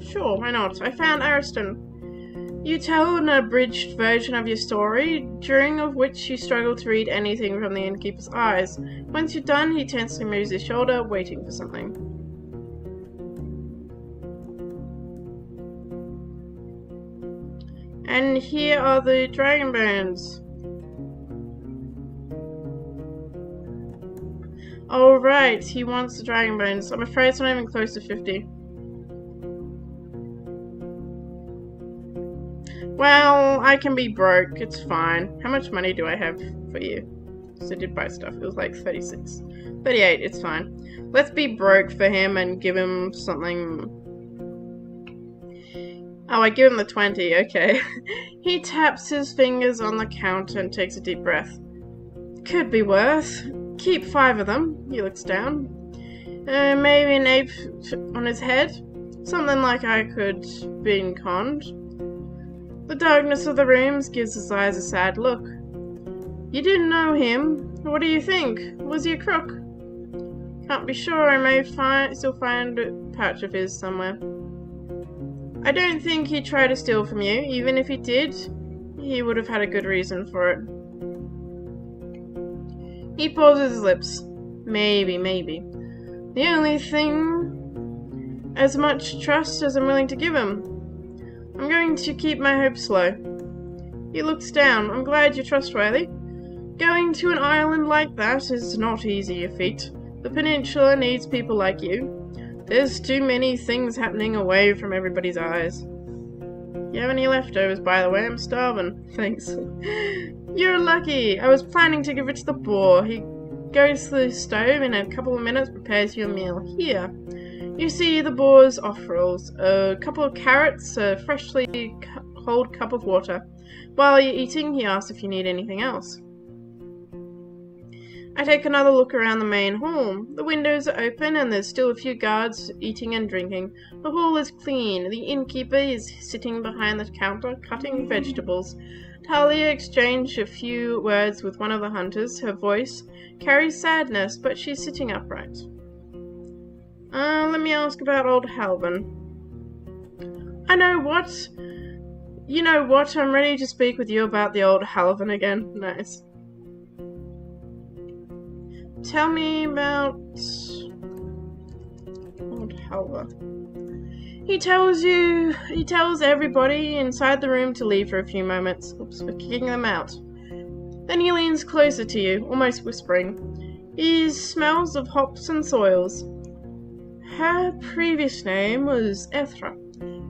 Sure, why not? I found Ariston. You tell an abridged version of your story, during of which you struggle to read anything from the innkeeper's eyes. Once you're done, he tensely moves his shoulder, waiting for something. And here are the dragon bones. Oh right, he wants the dragon bones. I'm afraid it's not even close to 50. Well, I can be broke, it's fine. How much money do I have for you? So I did buy stuff, it was like 36. 38, it's fine. Let's be broke for him and give him something. Oh, I give him the 20, okay. He taps his fingers on the counter and takes a deep breath. Could be worse. Keep 5 of them. He looks down. Maybe an ape on his head. Something like I could been conned. The darkness of the rooms gives his eyes a sad look. You didn't know him. What do you think? Was he a crook? Can't be sure. I may still find a pouch of his somewhere. I don't think he'd try to steal from you. Even if he did, he would have had a good reason for it. He pauses his lips. Maybe. The only thing as much trust as I'm willing to give him. I'm going to keep my hopes low. He looks down. I'm glad you're trustworthy. Going to an island like that is not easy a feat. The peninsula needs people like you. There's too many things happening away from everybody's eyes. You have any leftovers, by the way? I'm starving. Thanks. You're lucky. I was planning to give it to the boar. He goes to the stove in a couple of minutes, prepares you a meal. Here. You see the boar's offals, a couple of carrots, a freshly cold cup of water. While you're eating, he asks if you need anything else. I take another look around the main hall. The windows are open and there's still a few guards eating and drinking. The hall is clean. The innkeeper is sitting behind the counter cutting vegetables. Talia exchanged a few words with one of the hunters. Her voice carries sadness, but she's sitting upright. Let me ask about old Halvin. You know what? I'm ready to speak with you about the old Halvin again. Nice. Tell me about old Halvin. He tells everybody inside the room to leave for a few moments. Oops, we're kicking them out. Then he leans closer to you, almost whispering. He smells of hops and soils. Her previous name was Ethra.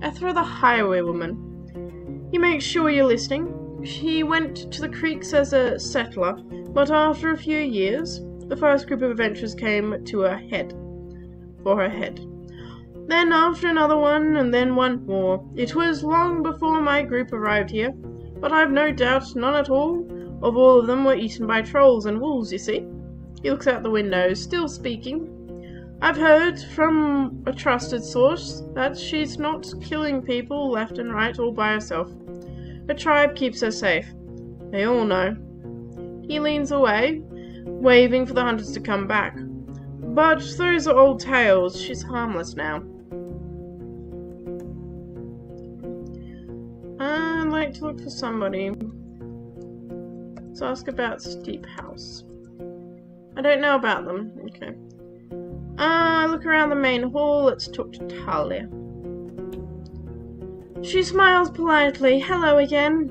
Ethra the highwaywoman. He makes sure you're listening. She went to the creeks as a settler, but after a few years, the first group of adventurers came to her head. Then after another one, and then one more. It was long before my group arrived here, but I've no doubt none at all of them were eaten by trolls and wolves, you see. He looks out the window, still speaking. I've heard from a trusted source that she's not killing people left and right all by herself. Her tribe keeps her safe. They all know. He leans away, waving for the hunters to come back. But those are old tales. She's harmless now. I'd like to look for somebody. Let's ask about Steep House. I don't know about them. Okay. Look around the main hall. Let's talk to Talia. She smiles politely. Hello again.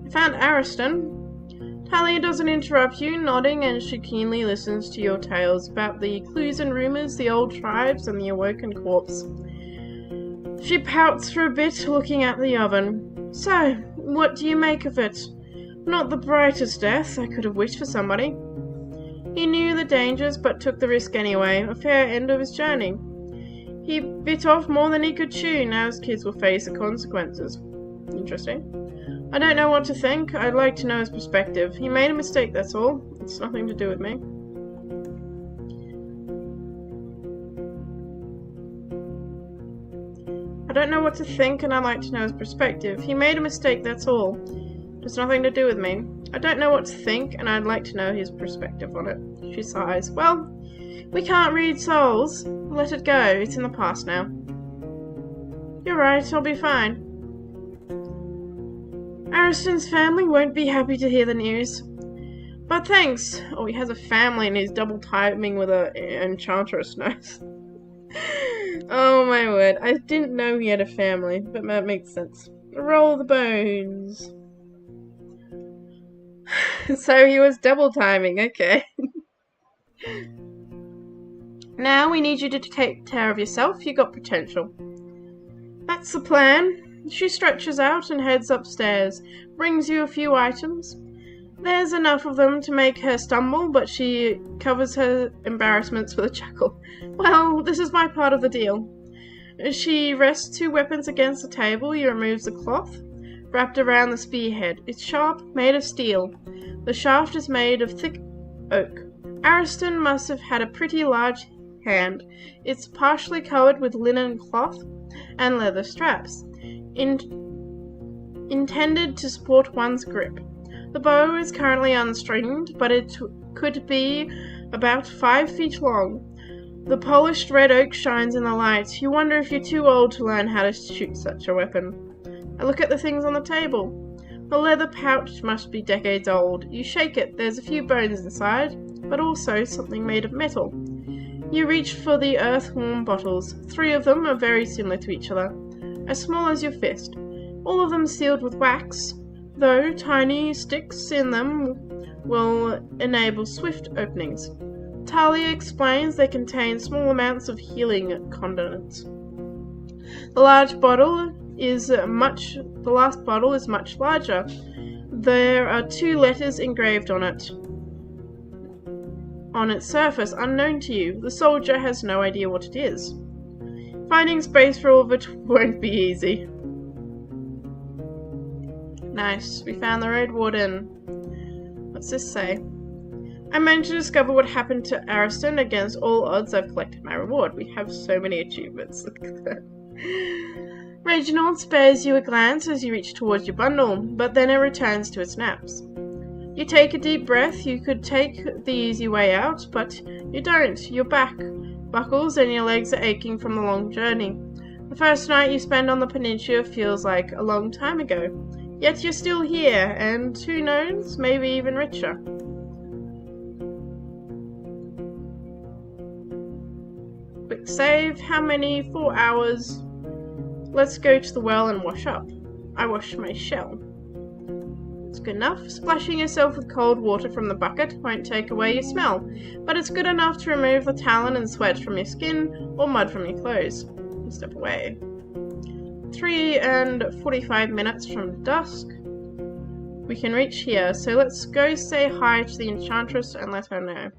I found Ariston. Talia doesn't interrupt you, nodding, and she keenly listens to your tales about the clues and rumors, the old tribes, and the awoken corpse. She pouts for a bit, looking at the oven. So, what do you make of it? Not the brightest death I could have wished for somebody. He knew the dangers, but took the risk anyway, a fair end of his journey. He bit off more than he could chew, now his kids will face the consequences. Interesting. I don't know what to think. I'd like to know his perspective. He made a mistake, that's all. It's nothing to do with me. I don't know what to think, and I'd like to know his perspective. He made a mistake, that's all. It's nothing to do with me. I don't know what to think, and I'd like to know his perspective on it. She sighs. Well, we can't read souls. Let it go. It's in the past now. You're right. I'll be fine. Ariston's family won't be happy to hear the news. But thanks. Oh, he has a family and he's double timing with an enchantress. Nice. Oh my word. I didn't know he had a family, but that makes sense. Roll the bones. So he was double timing, okay. Now we need you to take care of yourself. You got potential. That's the plan. She stretches out and heads upstairs, brings you a few items. There's enough of them to make her stumble, but she covers her embarrassments with a chuckle. Well, this is my part of the deal. As she rests 2 weapons against the table, he removes the cloth wrapped around the spearhead. It's sharp, made of steel. The shaft is made of thick oak. Ariston must have had a pretty large hand. It's partially covered with linen cloth and leather straps, intended to support one's grip. The bow is currently unstringed, but it could be about 5 feet long. The polished red oak shines in the light. You wonder if you're too old to learn how to shoot such a weapon. I look at the things on the table. The leather pouch must be decades old. You shake it. There's a few bones inside, but also something made of metal. You reach for the earth-warm bottles. 3 of them are very similar to each other, as small as your fist. All of them sealed with wax, though tiny sticks in them will enable swift openings. Talia explains they contain small amounts of healing condiments. The last bottle is much larger. There are 2 letters engraved on it. On its surface, unknown to you. The soldier has no idea what it is. Finding space for all of it won't be easy. Nice. We found the RoadWarden. What's this say? I managed to discover what happened to Ariston. Against all odds, I've collected my reward. We have so many achievements. Look at that. Reginald spares you a glance as you reach towards your bundle, but then it returns to its naps. You take a deep breath. You could take the easy way out, but you don't. Your back buckles and your legs are aching from the long journey. The first night you spend on the peninsula feels like a long time ago. Yet you're still here, and who knows, maybe even richer. Quick save. How many? 4 hours. Let's go to the well and wash up. I wash my shell. It's good enough. Splashing yourself with cold water from the bucket won't take away your smell, but it's good enough to remove the talon and sweat from your skin or mud from your clothes. Step away. 3 and 45 minutes from dusk. We can reach here, so let's go say hi to the enchantress and let her know.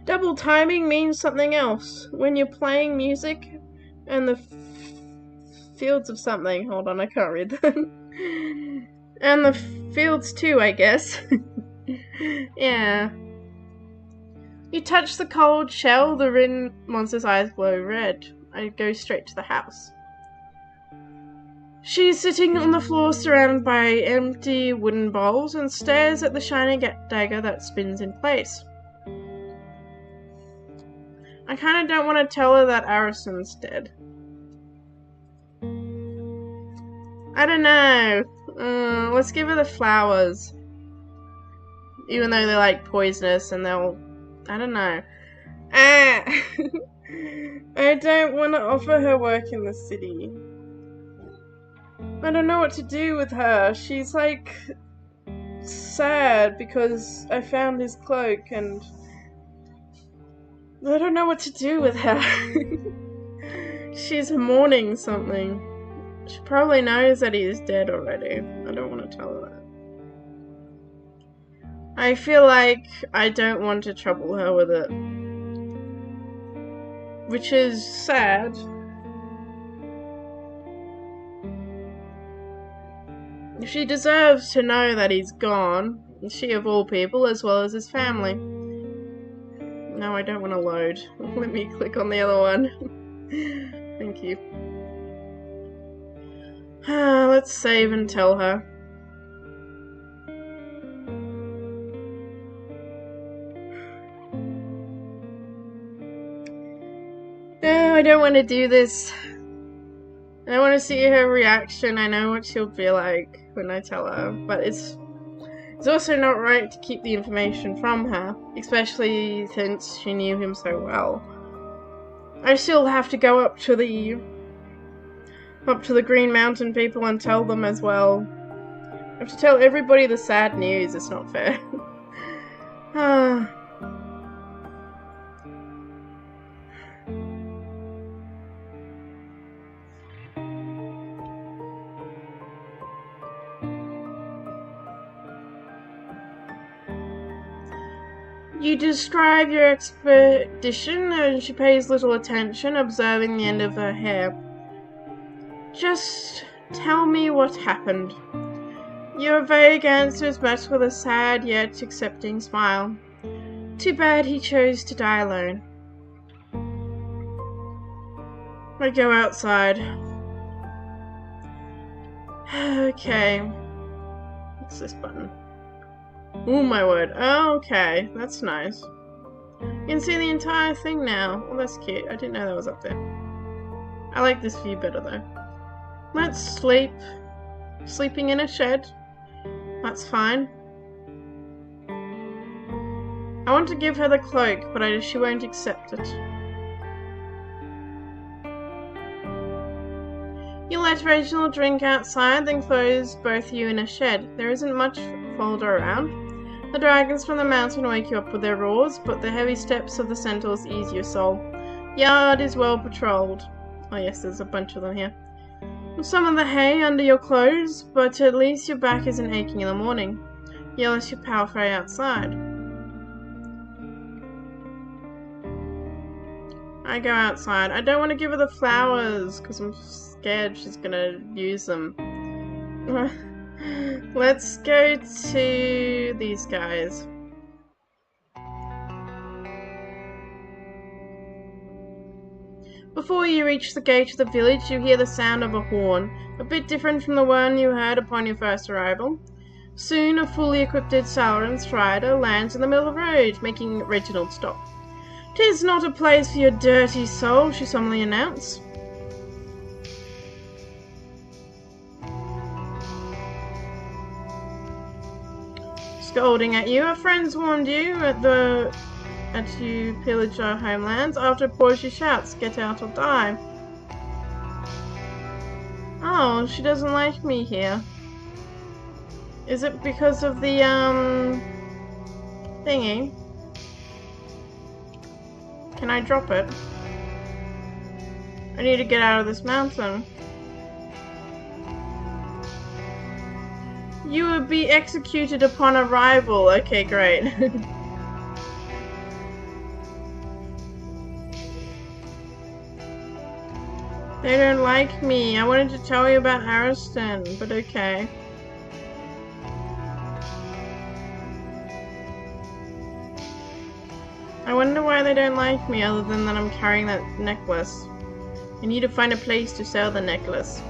Double timing means something else. When you're playing music and the fields of something. Hold on, I can't read that. And the fields too, I guess. Yeah. You touch the cold shell, the ridden monster's eyes glow red. I go straight to the house. She's sitting on the floor surrounded by empty wooden bowls and stares at the shining dagger that spins in place. I kind of don't want to tell her that Ariston's dead. I don't know. Let's give her the flowers. Even though they're like poisonous and they'll... I don't know. I don't want to offer her work in the city. I don't know what to do with her. She's like sad because I found his cloak and I don't know what to do with her. She's mourning something. She probably knows that he is dead already. I don't want to tell her that. I feel like I don't want to trouble her with it. Which is sad. She deserves to know that he's gone. She of all people, as well as his family. No, I don't want to load. Let me click on the other one. Thank you. Let's save and tell her. No, I don't want to do this. I don't want to see her reaction. I know what she'll be like when I tell her, but it's also not right to keep the information from her, especially since she knew him so well. I still have to go up to the Green Mountain people and tell them as well. I have to tell everybody the sad news. It's not fair. You describe your expedition, and she pays little attention, observing the end of her hair. Just tell me what happened. Your vague answer is met with a sad yet accepting smile. Too bad he chose to die alone. I go outside. Okay. What's this button? Oh my word. Oh, okay. That's nice. You can see the entire thing now. Well, that's cute. I didn't know that was up there. I like this view better though. Let's sleep. Sleeping in a shed. That's fine. I want to give her the cloak, but she won't accept it. You let Reginald drink outside, then close both you in a shed. There isn't much folder around. The dragons from the mountain wake you up with their roars, but the heavy steps of the centaurs ease your soul. The yard is well patrolled. Oh yes, there's a bunch of them here. Some of the hay under your clothes, but at least your back isn't aching in the morning. Yell as you palfrey outside. I go outside. I don't want to give her the flowers, because I'm scared she's gonna use them. Let's go to these guys. Before you reach the gate of the village, you hear the sound of a horn, a bit different from the one you heard upon your first arrival. Soon, a fully equipped Salaran strider lands in the middle of the road, making Reginald stop. "'Tis not a place for your dirty soul," she solemnly announced. Scolding at you, our friends warned you at you pillage our homelands. After a pause she shouts, "Get out or die." Oh, she doesn't like me here. Is it because of the thingy? Can I drop it? I need to get out of this mountain. You would be executed upon arrival. Okay, great. They don't like me. I wanted to tell you about Ariston, but okay. I wonder why they don't like me other than that I'm carrying that necklace. I need to find a place to sell the necklace.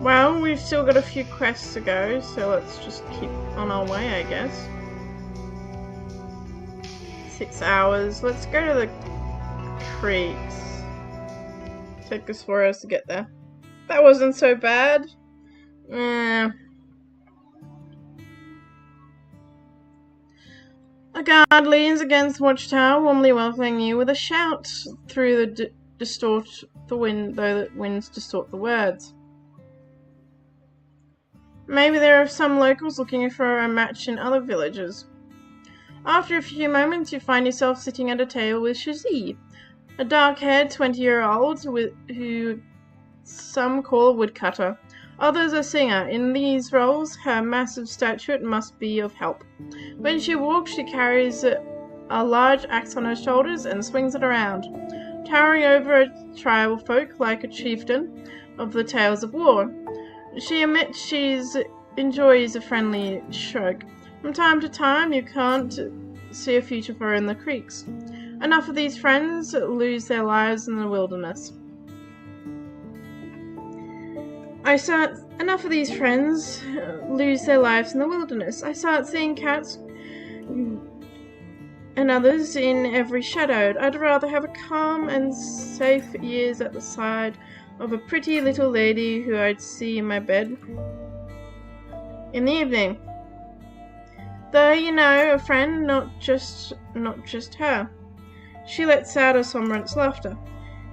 Well, we've still got a few quests to go, so let's just keep on our way, I guess. 6 hours. Let's go to the creeks. Took us 4 hours to get there. That wasn't so bad. A guard leans against the watchtower, warmly welcoming you with a shout through the wind, though the winds distort the words. Maybe there are some locals looking for a match in other villages. After a few moments, you find yourself sitting at a table with Shazi, a dark-haired 20-year-old who some call a woodcutter, others a singer. In these roles, her massive stature must be of help. When she walks, she carries a large axe on her shoulders and swings it around, towering over a tribal folk like a chieftain of the tales of war. She admits she enjoys a friendly shrug. From time to time, you can't see a future for her in the creeks. Enough of these friends lose their lives in the wilderness. I start seeing cats and others in every shadow. I'd rather have a calm and safe years at the side of a pretty little lady who I'd see in my bed in the evening. Though, you know, a friend, not just her. She lets out a sombrant laughter.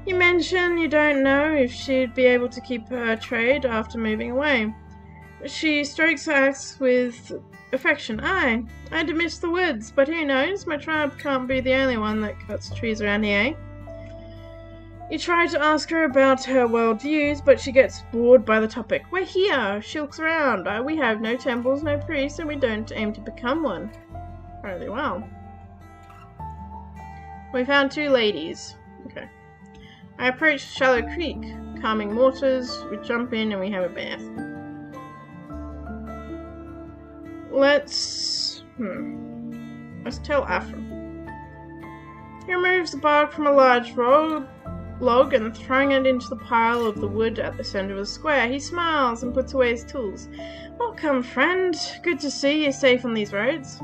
You mention you don't know if she'd be able to keep her trade after moving away. She strokes her axe with affection. I'd miss the woods, but who knows? My tribe can't be the only one that cuts trees around here, eh? You try to ask her about her worldviews, but she gets bored by the topic. We're here, she looks around. We have no temples, no priests, and we don't aim to become one. Fairly well. We found 2 ladies. Okay. I approach Shallow Creek, calming waters. We jump in and we have a bath. Let's tell Afra. He removes the bark from a large log and throwing it into the pile of the wood at the center of the square. He smiles and puts away his tools. Welcome, friend. Good to see you safe on these roads.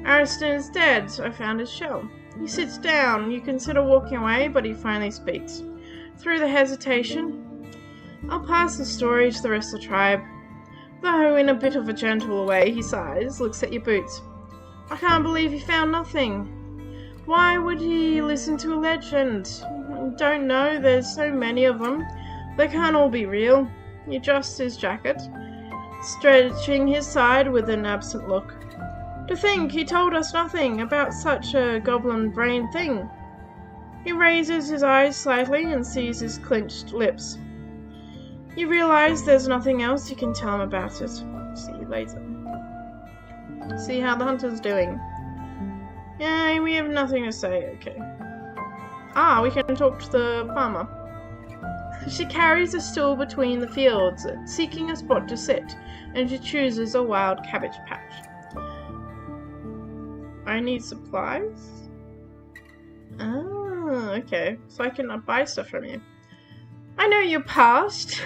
Ariston is dead. I found his shell. He sits down. You consider walking away, but he finally speaks. Through the hesitation, I'll pass the story to the rest of the tribe. Though in a bit of a gentle way, he sighs, looks at your boots. I can't believe he found nothing. Why would he listen to a legend? Don't know, there's so many of them. They can't all be real. He adjusts his jacket, stretching his side with an absent look. To think he told us nothing about such a goblin-brained thing. He raises his eyes slightly and sees his clenched lips. You realize there's nothing else you can tell him about it. See you later. See how the hunter's doing. Yeah, we have nothing to say, okay. We can talk to the farmer. She carries a stool between the fields, seeking a spot to sit, and she chooses a wild cabbage patch. I need supplies? Okay. So I can buy stuff from you. I know your past.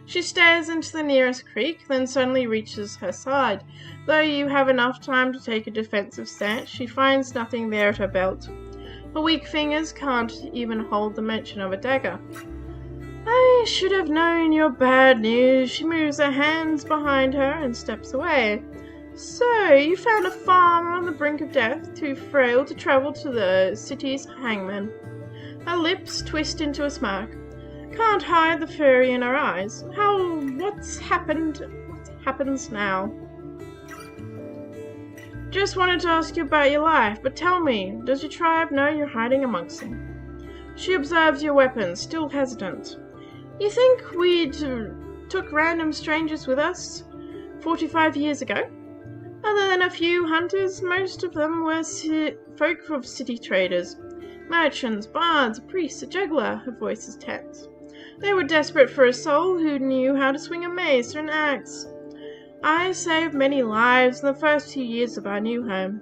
She stares into the nearest creek, then suddenly reaches her side. Though you have enough time to take a defensive stance, she finds nothing there at her belt. Her weak fingers can't even hold the mention of a dagger. I should have known your bad news. She moves her hands behind her and steps away. So, you found a farmer on the brink of death, too frail to travel to the city's hangman. Her lips twist into a smirk. Can't hide the fury in her eyes. What's happened? What happens now? Just wanted to ask you about your life, but tell me, does your tribe know you're hiding amongst them? She observes your weapons, still hesitant. You think we'd took random strangers with us 45 years ago? Other than a few hunters, most of them were folk of city traders. Merchants, bards, a priest, a juggler. Her voice is tense. They were desperate for a soul who knew how to swing a mace or an axe. I saved many lives in the first few years of our new home.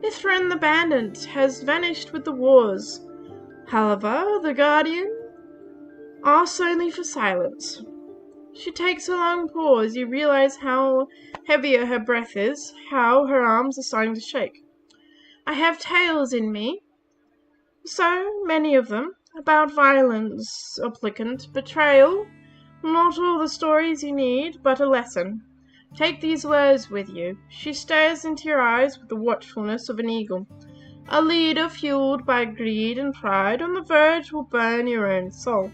Mithrin the Bandit has vanished with the wars. Halva, the Guardian, asks only for silence. She takes a long pause. You realize how heavier her breath is, how her arms are starting to shake. I have tales in me, so many of them, about violence, applicant, betrayal. Not all the stories you need, but a lesson. Take these words with you. She stares into your eyes with the watchfulness of an eagle. A leader fueled by greed and pride on the verge will burn your own soul.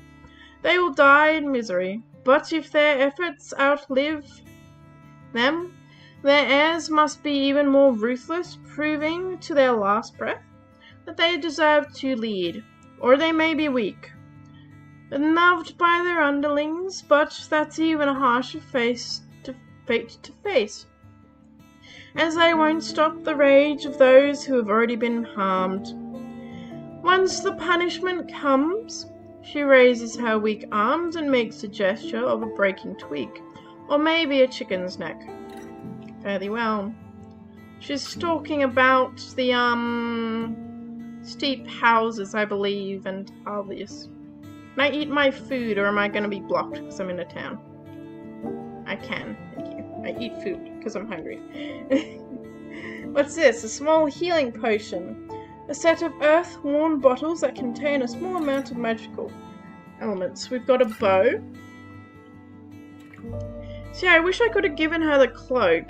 They will die in misery, but if their efforts outlive them, their heirs must be even more ruthless, proving to their last breath that they deserve to lead, or they may be weak, loved by their underlings, but that's even a harsher fate to face, as they won't stop the rage of those who have already been harmed. Once the punishment comes, she raises her weak arms and makes a gesture of a breaking twig, or maybe a chicken's neck. Fairly well. She's talking about the, steep houses, I believe, and all this. Can I eat my food, or am I going to be blocked because I'm in a town? I can, thank you. I eat food because I'm hungry. What's this? A small healing potion. A set of earth-worn bottles that contain a small amount of magical elements. We've got a bow. See, I wish I could have given her the cloak.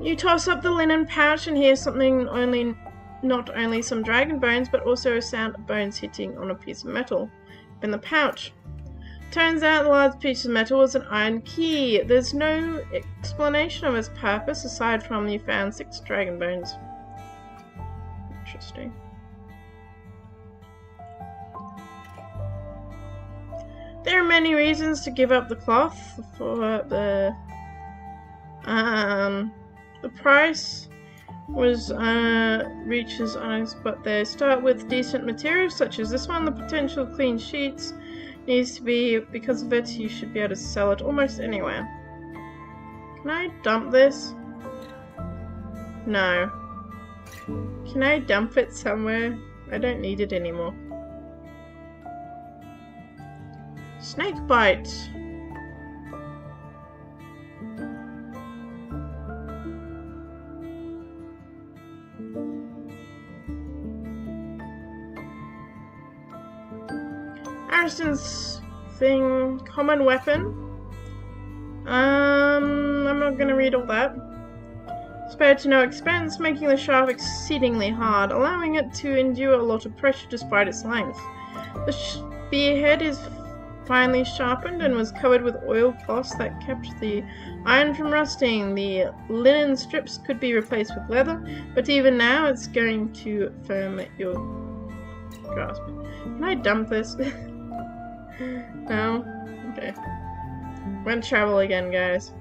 You toss up the linen pouch and hear something not only some dragon bones, but also a sound of bones hitting on a piece of metal in the pouch. Turns out the large piece of metal was an iron key. There's no explanation of its purpose aside from you found 6 dragon bones. Interesting. There are many reasons to give up the cloth for the price was reaches honest, but they start with decent materials such as this one. The potential clean sheets needs to be, because of it, you should be able to sell it almost anywhere. Can I dump this? No. Can I dump it somewhere? I don't need it anymore. Snake bite. Ariston's thing, common weapon. I'm not gonna read all that. Spared to no expense, making the shaft exceedingly hard, allowing it to endure a lot of pressure despite its length. The spearhead is finely sharpened and was covered with oil cloths that kept the iron from rusting. The linen strips could be replaced with leather, but even now it's going to firm your grasp. Can I dump this? No? Okay. We're gonna travel again, guys.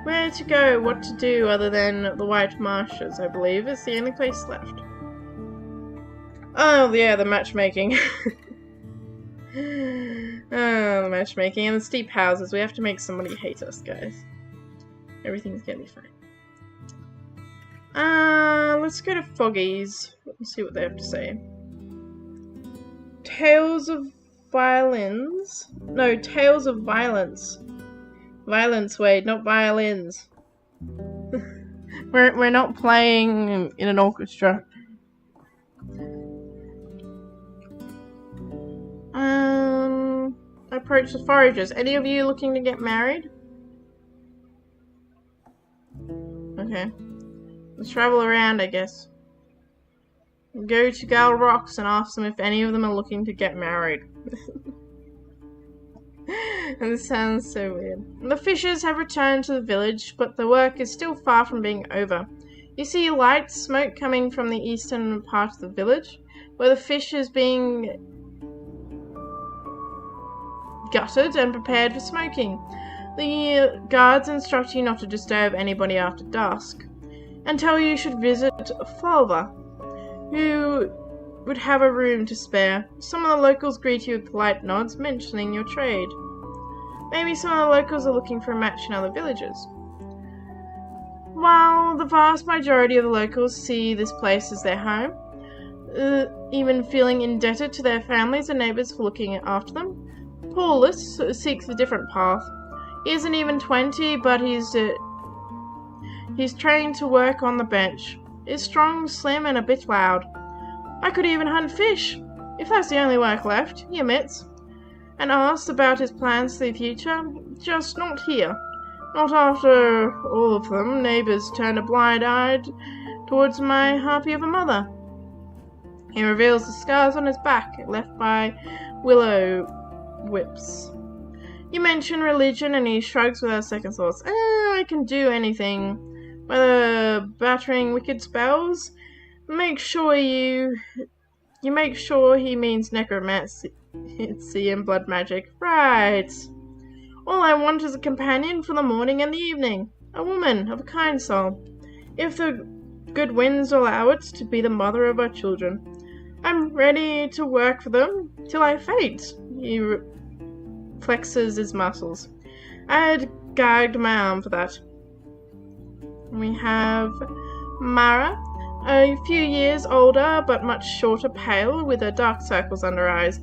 Where to go, what to do other than the White Marshes, I believe, is the only place left. Oh, yeah, the matchmaking. Oh, the matchmaking and the steep houses. We have to make somebody hate us, guys. Everything's gonna be fine. Let's go to Foggy's. Let's see what they have to say. Tales of violins? No, Tales of Violence. Violence, Wade, not violins. We're not playing in an orchestra. Approach the foragers. Any of you looking to get married? Okay. Let's travel around, I guess. Go to Gal Rocks and ask them if any of them are looking to get married. And this sounds so weird. The fishers have returned to the village, but the work is still far from being over. You see light smoke coming from the eastern part of the village, where the fish is being gutted and prepared for smoking. The guards instruct you not to disturb anybody after dusk, and tell you should visit Fulva, who would have a room to spare. Some of the locals greet you with polite nods, mentioning your trade. Maybe some of the locals are looking for a match in other villages. While the vast majority of the locals see this place as their home, even feeling indebted to their families and neighbours for looking after them, Paulus seeks a different path. He isn't even 20, but he's trained to work on the bench. He's strong, slim, and a bit loud. I could even hunt fish, if that's the only work left, he admits, and asks about his plans for the future. Just not here. Not after all of them neighbours turned a blind eye towards my harpy of a mother. He reveals the scars on his back, left by willow whips. You mention religion and he shrugs without second thoughts. I can do anything. Whether battering wicked spells, make sure he means necromancy and blood magic. Right. All I want is a companion for the morning and the evening. A woman of a kind soul. If the good winds allow it, to be the mother of our children. I'm ready to work for them till I faint. He flexes his muscles. I had gagged my arm for that. We have Mara, a few years older but much shorter, pale, with her dark circles under her eyes.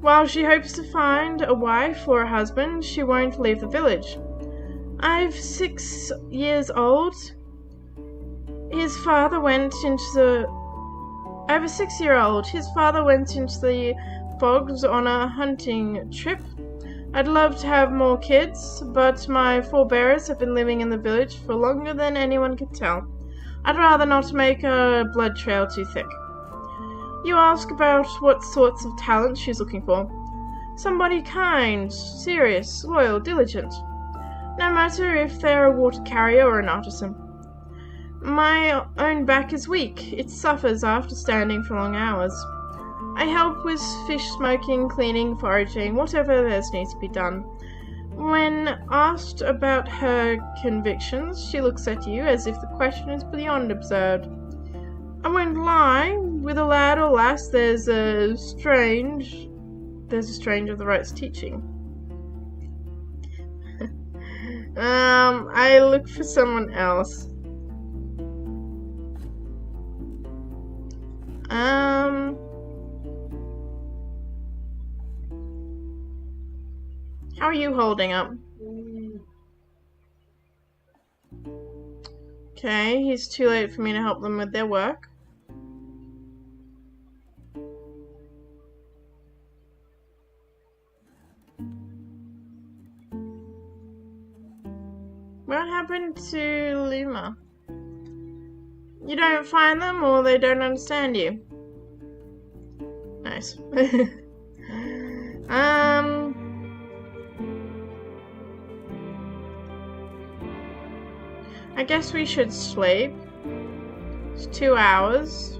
While she hopes to find a wife or a husband, she won't leave the village. I have a 6-year-old. His father went into the fogs on a hunting trip. I'd love to have more kids, but my forebears have been living in the village for longer than anyone could tell. I'd rather not make a blood trail too thick. You ask about what sorts of talent she's looking for. Somebody kind, serious, loyal, diligent. No matter if they're a water carrier or an artisan. My own back is weak. It suffers after standing for long hours. I help with fish smoking, cleaning, foraging, whatever there needs to be done. When asked about her convictions, she looks at you as if the question is beyond absurd. I won't lie, with a lad or lass there's a strange of the right's teaching. I look for someone else. How are you holding up? Okay, he's too late for me to help them with their work. What happened to Luma? You don't find them, or they don't understand you? Nice. I guess we should sleep. It's 2 hours.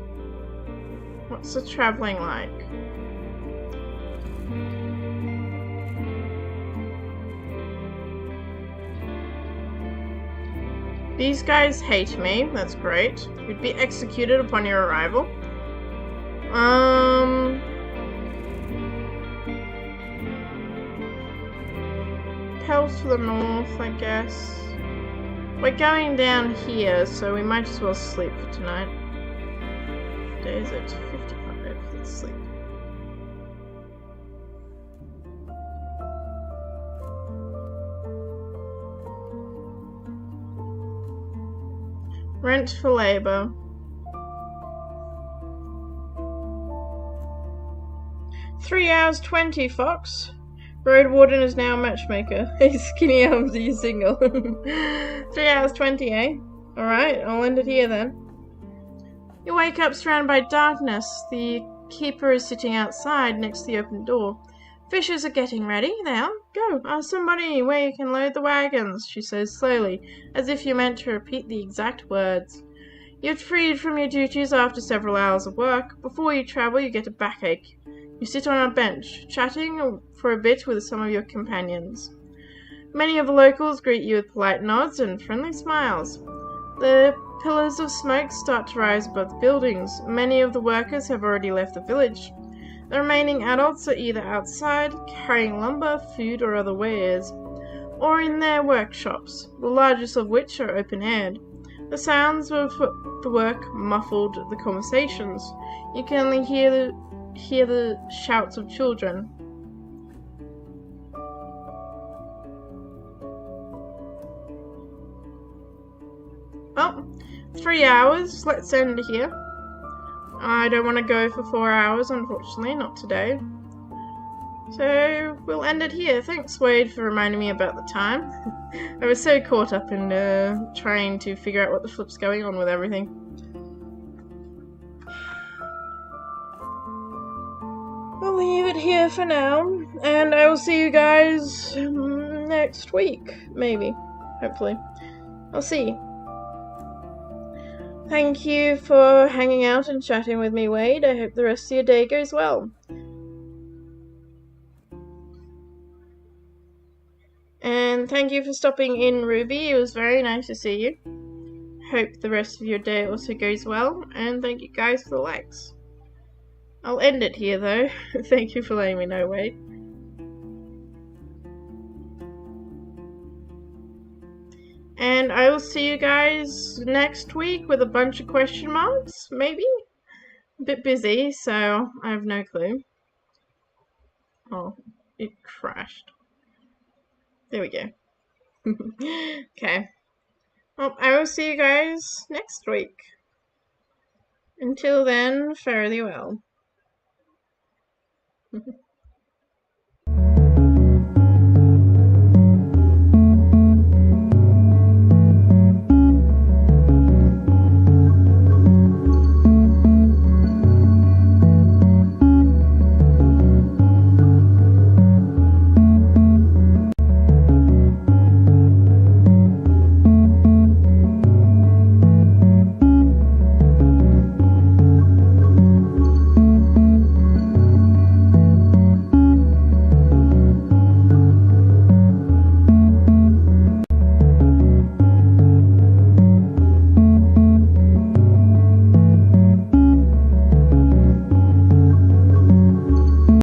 What's the traveling like? These guys hate me. That's great. You'd be executed upon your arrival. Pels to the north, I guess. We're going down here, so we might as well sleep for tonight. What day is it? 55. Let's sleep. Rent for labor. $3:20, Fox. RoadWarden is now a matchmaker. Hey, skinny arms, are you single? 3:20, eh? Alright, I'll end it here then. You wake up surrounded by darkness. The keeper is sitting outside next to the open door. Fishers are getting ready. They are. Go, ask somebody where you can load the wagons, she says slowly, as if you meant to repeat the exact words. You're freed from your duties after several hours of work. Before you travel, you get a backache. You sit on a bench, chatting for a bit with some of your companions. Many of the locals greet you with polite nods and friendly smiles. The pillars of smoke start to rise above the buildings. Many of the workers have already left the village. The remaining adults are either outside, carrying lumber, food, or other wares, or in their workshops, the largest of which are open-aired. The sounds of the work muffled the conversations. You can only hear the shouts of children. Well, 3 hours. Let's end here. I don't want to go for 4 hours, unfortunately, not today. So, we'll end it here. Thanks, Wade, for reminding me about the time. I was so caught up in trying to figure out what the flip's going on with everything. I'll leave it here for now, and I will see you guys next week, maybe. Hopefully. I'll see. Thank you for hanging out and chatting with me, Wade. I hope the rest of your day goes well. And thank you for stopping in, Ruby. It was very nice to see you. Hope the rest of your day also goes well. And thank you guys for the likes. I'll end it here, though. Thank you for letting me know, Wade. And I will see you guys next week with a bunch of question marks, maybe? A bit busy, so I have no clue. Oh, it crashed. There we go. Okay. Well, I will see you guys next week. Until then, fare thee well.